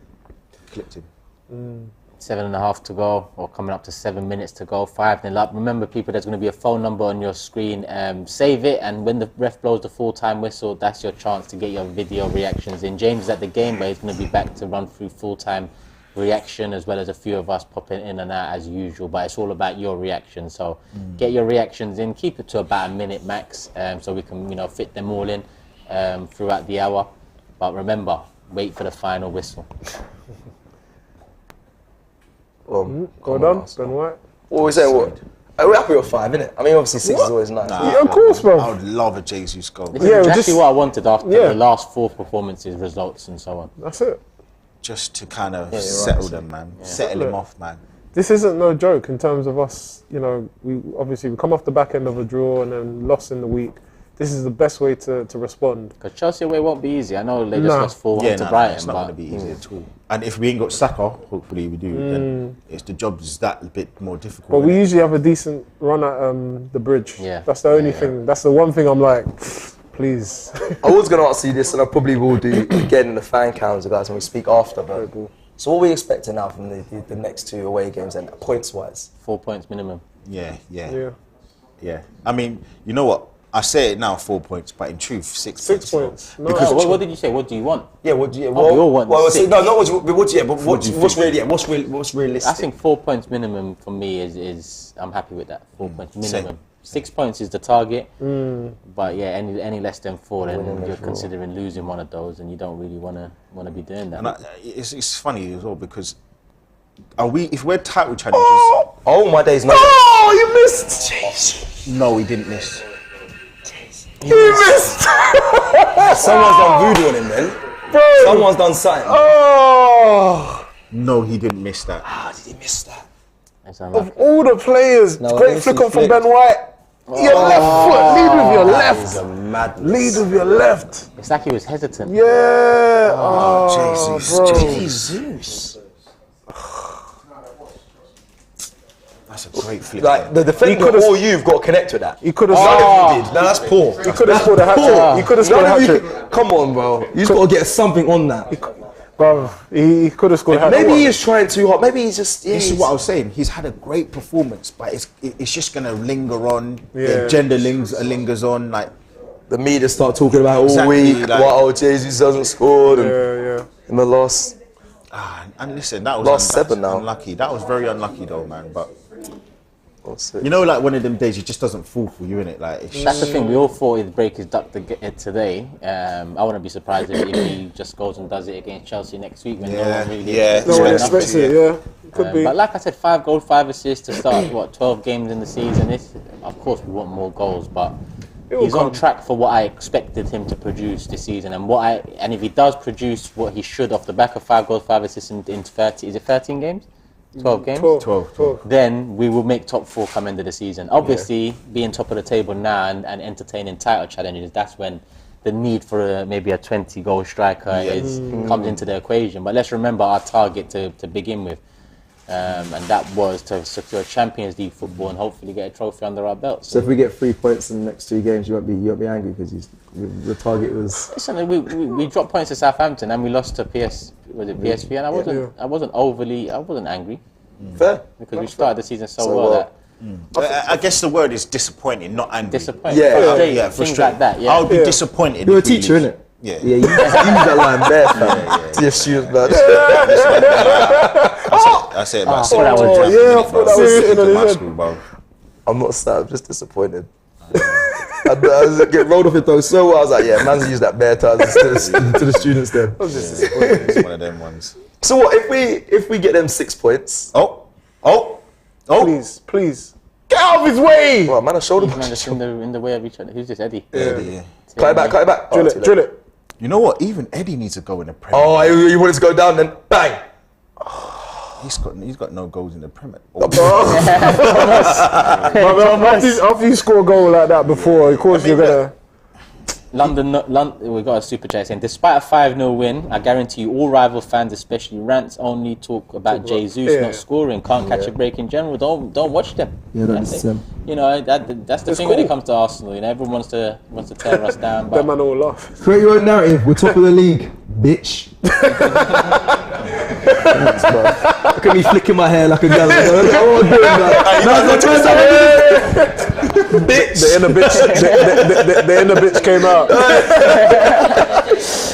Clipped him. 7.5 to go, or coming up to 7 minutes to go. 5-0 up. Remember, people, there's going to be a phone number on your screen. Save it, and when the ref blows the full-time whistle, that's your chance to get your video reactions in. James is at the game, but he's going to be back to run through full-time reaction, as well as a few of us popping in and out as usual. But it's all about your reaction. So get your reactions in. Keep it to about a minute max, so we can fit them all in throughout the hour. But remember, wait for the final whistle. Well done, Ben White. What are we saying? What? We're happy with 5, innit? I mean, obviously 6 is always nice. Yeah, of course, bro. I would love a Jesus goal. This is Yeah, exactly just- what I wanted after yeah. the last 4 performances, results, and so on. That's it. Just to kind of settle them, man. Settle them off, man. This isn't no joke in terms of us. We come off the back end of a draw and then lost in the week. This is the best way to respond. Because Chelsea away won't be easy. I know they just Nah. lost 4-1 to No, Brighton, it's not but going to be easy at all. And if we ain't got Saka, hopefully we do, then the job is that bit more difficult. But we usually have a decent run at the bridge. Yeah. That's the only thing. That's the one thing I'm like, please. I was going to ask you this, and I probably will do again in the fan cams, guys, when we speak after. But so what are we expecting now from the next 2 away games, and points-wise? 4 points minimum. Yeah. Yeah. I mean, you know what? I say it now, 4 points, but in truth, 6 6 points. points. No, Because What did you say? What do you want? Yeah, what do you? we all want six. no, not what. Yeah, but what's do you what's think? really? Yeah, what's realistic? I think 4 points minimum for me is I'm happy with that. 4 points minimum. 6 points is the target. But yeah, any less than 4, then you're considering losing one of those, and you don't really want to be doing that. And it's funny as well because if we're title challengers? Oh my days, no. Oh, you missed. No, we didn't miss. You missed. Someone's done voodoo on him, then. Bro. Someone's done something. Oh. No, he didn't miss that. How did he miss that? It's Of unlucky. all the players, No, great let me flick see on from flick. Ben White. Your left foot. Lead with your That is a left. madness. Lead with your left. It's like he was hesitant. Yeah. Oh, Jesus. bro. Jesus. That's a great flip. Like the defender could've- or you've got to connect with that. He could have None scored. of you did. No, that's poor. He could have scored a hat trick. He could have scored a None hat of you trick. could- Come on, bro. You just got to get something on that. Bro, he could have scored a hat trick. Maybe he's trying too hard. Maybe he's just. Yeah, This is he's- what I was saying. He's had a great performance, but it's just gonna linger on. Yeah. The agenda lingers on. Like the media start talking about it all Exactly, week. like- What Jesus hasn't scored and Yeah. in the loss. and listen, that was Lost that's 7 now. unlucky. That was very unlucky though, man. But What's it? you know, like one of them days, it just doesn't fall for you, innit? Like it's That's the thing. We all thought he'd break his duck today. I wouldn't be surprised if he just goes and does it against Chelsea next week when no one really No one expects expects nothing. it, yeah. Could be. But like I said, 5 goals, 5 assists to start 12 games in the season. Of course, we want more goals, but It will he's on come. track for what I expected him to produce this season. And if he does produce what he should off the back of 5 goals, 5 assists in 30, is it 13 games? 12 games? 12. Then we will make top 4 come end of the season. Obviously, being top of the table now and entertaining title challenges, that's when the need for maybe a 20-goal striker comes into the equation. But let's remember our target to begin with. And that was to secure Champions League football and hopefully get a trophy under our belts. So if we get 3 points in the next 2 games, you won't be angry because the target was. Listen, we dropped points to Southampton and we lost to PSV, and I wasn't angry Fair. because we started the season so well that I guess the word is disappointing, not angry. Disappointed. Yeah. Frustrated, Yeah, things frustrated. like that. Yeah. I would be disappointed. You're a if we teacher, lose. innit? Yeah. Yeah, you use that line bare, fam. To your students, man. I say it about Oh, that was Oh, yeah, I thought that was sitting on his head. school, bro. I'm not sad, I'm just disappointed. I get rolled off it though so well. I was like, yeah, man's used that bare times to the students then. It's one of them ones. So what if we get them 6 points? Oh. Please. Get out of his way! Well, man, I showed him. Man, just in the way of each other. Who's this, Eddie? Yeah. Cut it back. Drill it. You know what? Even Eddie needs to go in the Premier. Oh, you want it to go down then? Bang! He's got no goals in the Premier. After you score a goal like that before, of course you're gonna. London, we got a super chat saying, despite a 5-0 win, I guarantee you all rival fans, especially rants, only talk about Jesus not scoring, can't catch a break in general. Don't watch them. Yeah, that's it. the You know, that's the thing when it comes to Arsenal. You know, everyone wants to tear us down. That But man all laugh. Create your own narrative. We're top of the league, bitch. Look at me flicking my hair like a gal. Bitch. The inner bitch came out.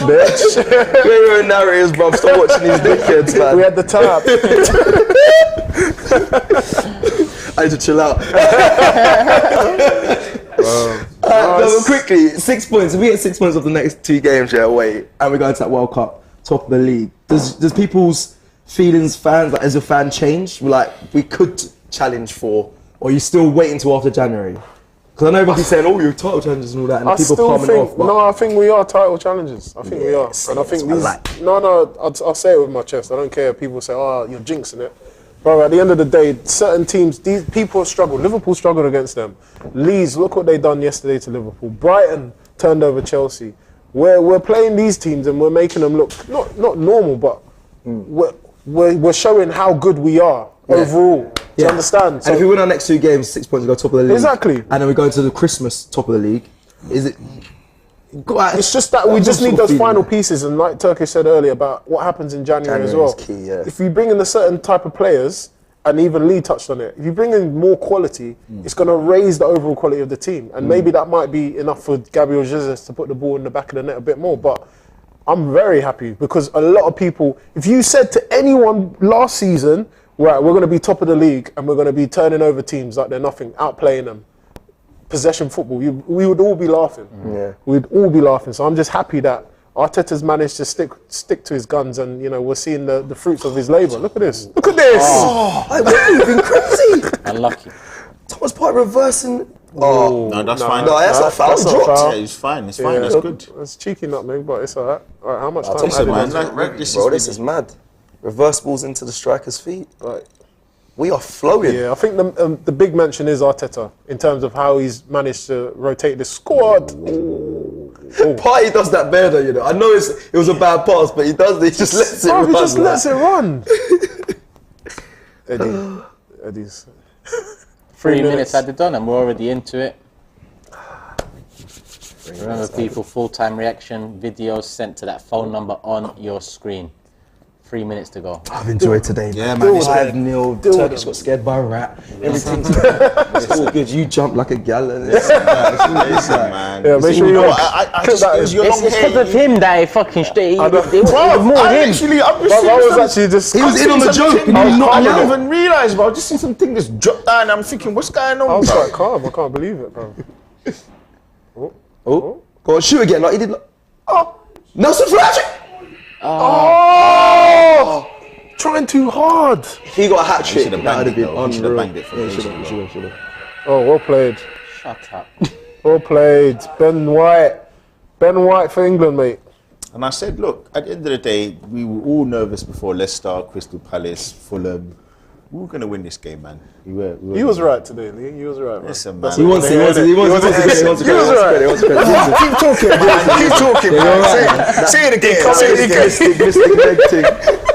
Bitch. Create your own narratives, bro. Stop watching these dickheads, man. We had the tap. I need to chill out. No, quickly, 6 points. If we get 6 points off the next 2 games, away, and we go into that World Cup, top of the league, does people's feelings, fans, like as a fan, change? Like, we could challenge for, or are you still waiting till after January? Because I know everybody's saying, oh, you're title challenges and all that, and I people still palming think, off. But I think we are title challengers. I think we are. And I think these, I'll say it with my chest. I don't care if people say, oh, you're jinxing it. Bro, at the end of the day, certain teams, these people struggle. Liverpool struggled against them. Leeds, look what they done yesterday to Liverpool. Brighton turned over Chelsea. We're playing these teams and we're making them look not normal, but we're showing how good we are overall. Do you understand? And if we win our next 2 games, 6 points, we go top of the league. Exactly. And then we go into the Christmas top of the league. Is it? It's just that we just need those final pieces, and like Turkish said earlier about what happens in January as well. Key, yeah. If you bring in a certain type of players, and even Lee touched on it, if you bring in more quality, it's going to raise the overall quality of the team, and maybe that might be enough for Gabriel Jesus to put the ball in the back of the net a bit more. But I'm very happy because a lot of people, if you said to anyone last season, right, we're going to be top of the league and we're going to be turning over teams like they're nothing, outplaying them, possession football, we would all be laughing. Yeah. We'd all be laughing. So I'm just happy that Arteta's managed to stick to his guns, and we're seeing the fruits of his labour. Look at this. Look at this. You've been crazy. unlucky. Thomas Partey reversing. No, that's fine. No, that's not foul. That's not Dropped. foul. Yeah, it's fine. It's fine. That's good. It's cheeky nutmeg, but it's alright. Alright, how much time? Listen, added man, on? This is mad. Reverse balls into the striker's feet. Right. We are flowing. Yeah, I think the big mention is Arteta in terms of how he's managed to rotate the squad. Partey does that better, I know it was a bad pass, but he just lets it run. He just lets it run. Eddie's 3 minutes added on and we're already into it. Remember people, full-time reaction videos sent to that phone number on your screen. 3 minutes to go. I've enjoyed today. Yeah, man. 5-0. Turkish got scared by a rat. Everything's it's all good. You jump like a gal. Listen, man. Yeah, make sure you I just, it was your long It's hair. because of him that it fucking stayed. It was Bro, more I him. literally, I'm just I was seeing actually just. He was in on the joke. And he not I allowed didn't it. even realise, bro. I just seen something just drop down. I'm thinking, what's going on, I was bro? quite calm. I can't believe it, bro. Oh, go on, shoot again. Like he did. Nelson for hat-trick. Oh! Trying too hard. If he got a hat trick, should have that would have banged been it, though. He should have unreal. banged it from Yeah, ages should ago. have. Oh, well played. Shut up. Well played. Ben White for England, mate. And I said, look, at the end of the day, we were all nervous before Leicester, Crystal Palace, Fulham. We were going to win this game, man. We were He was right today, Lee. He was right, man. Listen, man. He wants to Keep talking, man. Keep talking, man. Say it again.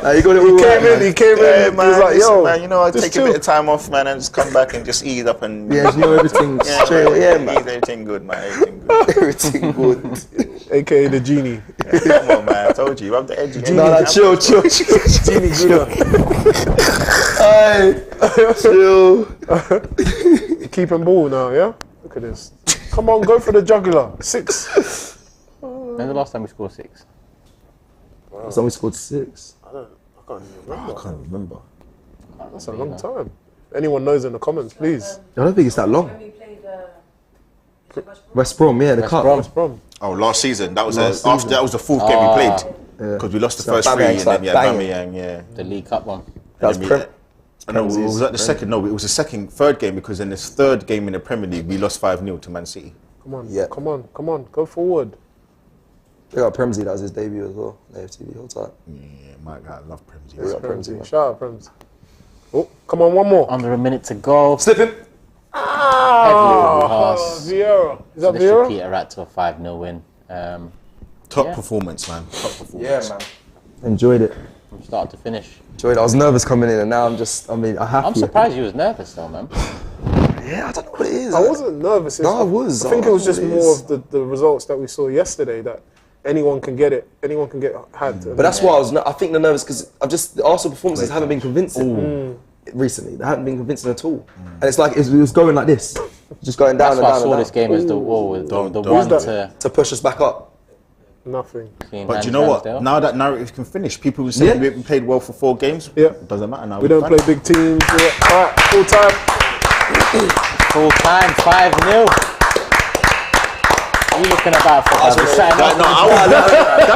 You got it all right, He came in. Yeah, He man, was like, listen, yo, man, I just take chill. a bit of time off, man, and just come back and just ease up and Yeah, you know everything straight away. Yeah, man. everything good, man. Everything good. Everything good. AKA the genie. Come on, man. I told you, I'm the edgy. No, chill. Genie Gouda. Chill. keeping ball now, yeah? Look at this. Come on, go for the jugular. 6. When's the last time we scored 6? Last time we scored 6. I can't even remember. I can't remember. That's a long time. Anyone knows in the comments, please. I don't think it's that long. When we played West Brom, yeah, the West cup. Brom. West Brom. Oh, last season. That was Last after season. that was the 4th game we played. Because we lost the first 3 Bamiyang's and then like Bamiyang, yeah. The League Cup one. That was And Prem. then no, it was at the second. No, it was the third game because in this 3rd game in the Premier League we lost 5-0 to Man City. Come on, Yeah. come on, go forward. They got Premsy, that was his debut as well. AFTV the whole time. Yeah, my guy, I love Premier Yeah. League. Premsy, man. Shout out, Prems. Oh, come on, one more. Under a minute to go. Slipping. Heavy pass. Vieira. Is that This should Vieira? peter out to a 5-0 win. Top Yeah. performance, man. Top performance. Yeah, man. Enjoyed it. From start to finish. Enjoyed it. I was nervous coming in and now I'm happy. I'm surprised you was nervous though, man. Yeah, I don't know what it is. I wasn't nervous. No, I was. I think I it was don't just know what it more is. of the results that we saw yesterday that anyone can get it. Anyone can get had. But that's why I think the nervous because the Arsenal performances haven't been convincing recently. They haven't been convincing at all. And it's like it was going like this, just going down That's and why down I saw and this down game as the the Don't. one Who's to to push us back up. nothing. clean But hands do you know what? Ramsdale. Now that narrative can finish, people who say Yeah. we haven't played well for 4 games. Yeah. Doesn't matter now. We don't play big teams. All right, full time. Full time 5-0. What are you looking about for? That's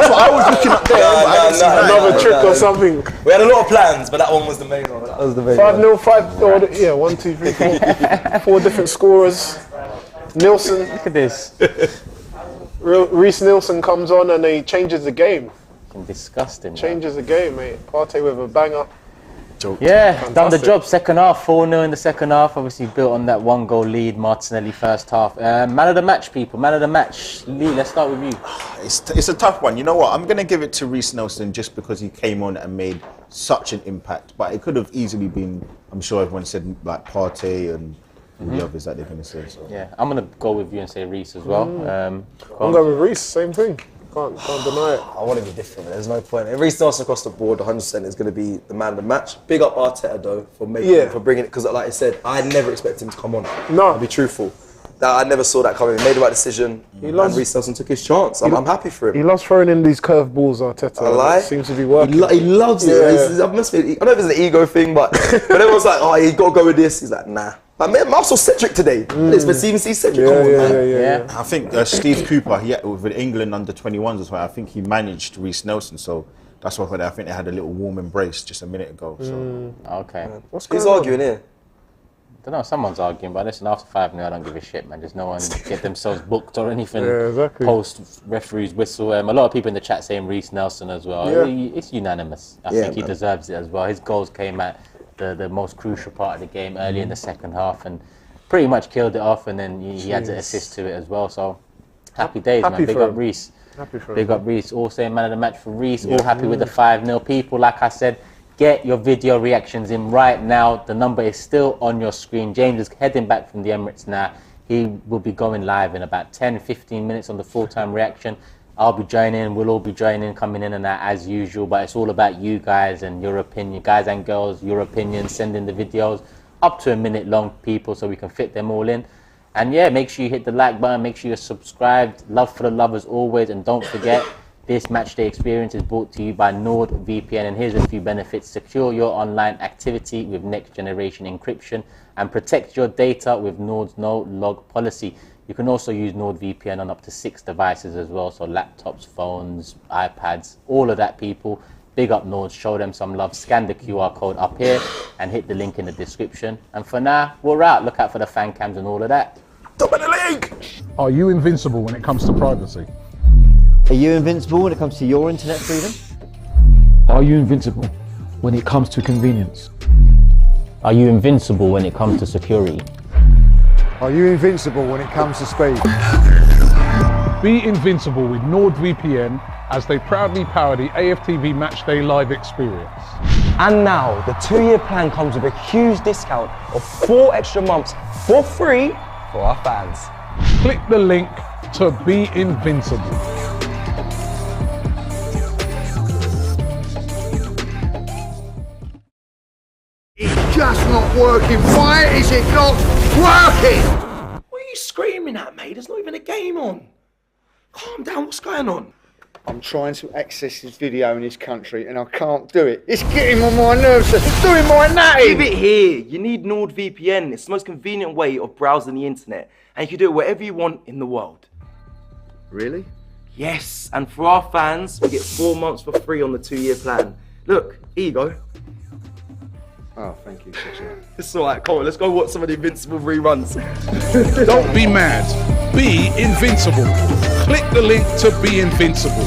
what I was looking at there. but I didn't see that. Another trick or something. We had a lot of plans, but that one was the main one. That was the main 5-0, 5. Or, yeah, 1, 2, 3, 4. 4 different scorers. Nelson, Look at this. Rhys Nelson comes on and he changes the game. Fucking disgusting. man. Changes the game, mate. Partey with a banger. Yeah, done the Fantastic. job. Second half, 4-0 in the second half. Obviously built on that 1-goal lead. Martinelli first half. Man of the match, people. Man of the match. Lee, let's start with you. It's a tough one. You know what? I'm going to give it to Rhys Nelson just because he came on and made such an impact. But it could have easily been, I'm sure everyone said, like Partey and the others that they're going to say. So. Yeah, I'm gonna go with you and say Rhys as well. I'm going with Rhys, same thing. Can't deny it. I want to be different, but there's no point. Rhys Nelson across the board, 100% is going to be the man of the match. Big up Arteta though for for bringing it because, like I said, I never expected him to come on. No. I'll be truthful. I never saw that coming. He made the right decision, and Rhys Nelson took his chance. I'm happy for He him. loves throwing in these curveballs, Arteta. I lie. It seems to be working. He loves it. Yeah. I don't know if it's an ego thing, but everyone's like, "Oh, you got to go with this." He's like, "Nah." But man, I'm so centric today. It's been CMC centric. Come on, man. Yeah. I think Steve Cooper, with England under 21s as well, I think he managed Rhys Nelson. So that's why I think they had a little warm embrace just a minute ago. So. Okay. What's Who's going on? arguing here? Don't know. Someone's arguing, but listen, after 5-0, I don't give a shit, man. Just no one get themselves booked or anything. Yeah, exactly. Post referee's whistle. A lot of people in the chat saying Rhys Nelson as well. Yeah. It's unanimous. I Yeah, think he man. deserves it as well. His goals came at the most crucial part of the game early in the second half and pretty much killed it off. And then he had to assist to it as well. So happy days, Happy man. Big for up him. Rhys. Happy for Big him. up Rhys. All saying man of the match for Rhys. All happy with the 5-0. People, like I said, get your video reactions in right now. The number is still on your screen. James is heading back from the Emirates now. He will be going live in about 10-15 minutes on the full-time reaction. I'll be joining. We'll all be joining, coming in and out as usual. But it's all about you guys and your opinion. Guys and girls, your opinion. Send in the videos up to a minute long, people, so we can fit them all in. And yeah, make sure you hit the like button. Make sure you're subscribed. Love for the love as always. And don't forget, this matchday experience is brought to you by NordVPN. And here's a few benefits. Secure your online activity with next generation encryption and protect your data with Nord's no log policy. You can also use NordVPN on up to 6 devices as well. So laptops, phones, iPads, all of that, people. Big up Nord, show them some love. Scan the QR code up here and hit the link in the description. And for now, we're out. Look out for the fan cams and all of that. Top of the league! Are you invincible when it comes to privacy? Are you invincible when it comes to your internet freedom? Are you invincible when it comes to convenience? Are you invincible when it comes to security? Are you invincible when it comes to speed? Be invincible with NordVPN as they proudly power the AFTV Matchday Live experience. And now, the 2-year plan comes with a huge discount of 4 extra months for free for our fans. Click the link to be invincible. It's just not working. Why is it not working? What are you screaming at, mate? There's not even a game on. Calm down, what's going on? I'm trying to access this video in this country and I can't do it. It's getting on my nerves. It's doing my natty. Leave it here. You need NordVPN. It's the most convenient way of browsing the internet. And you can do it wherever you want in the world. Really? Yes, and for our fans, we get 4 months for free on the 2-year plan. Look, here you go. Oh, thank you, Sasha. It's alright, come on, let's go watch some of the Invincible reruns. Don't be mad. Be invincible. Click the link to be invincible.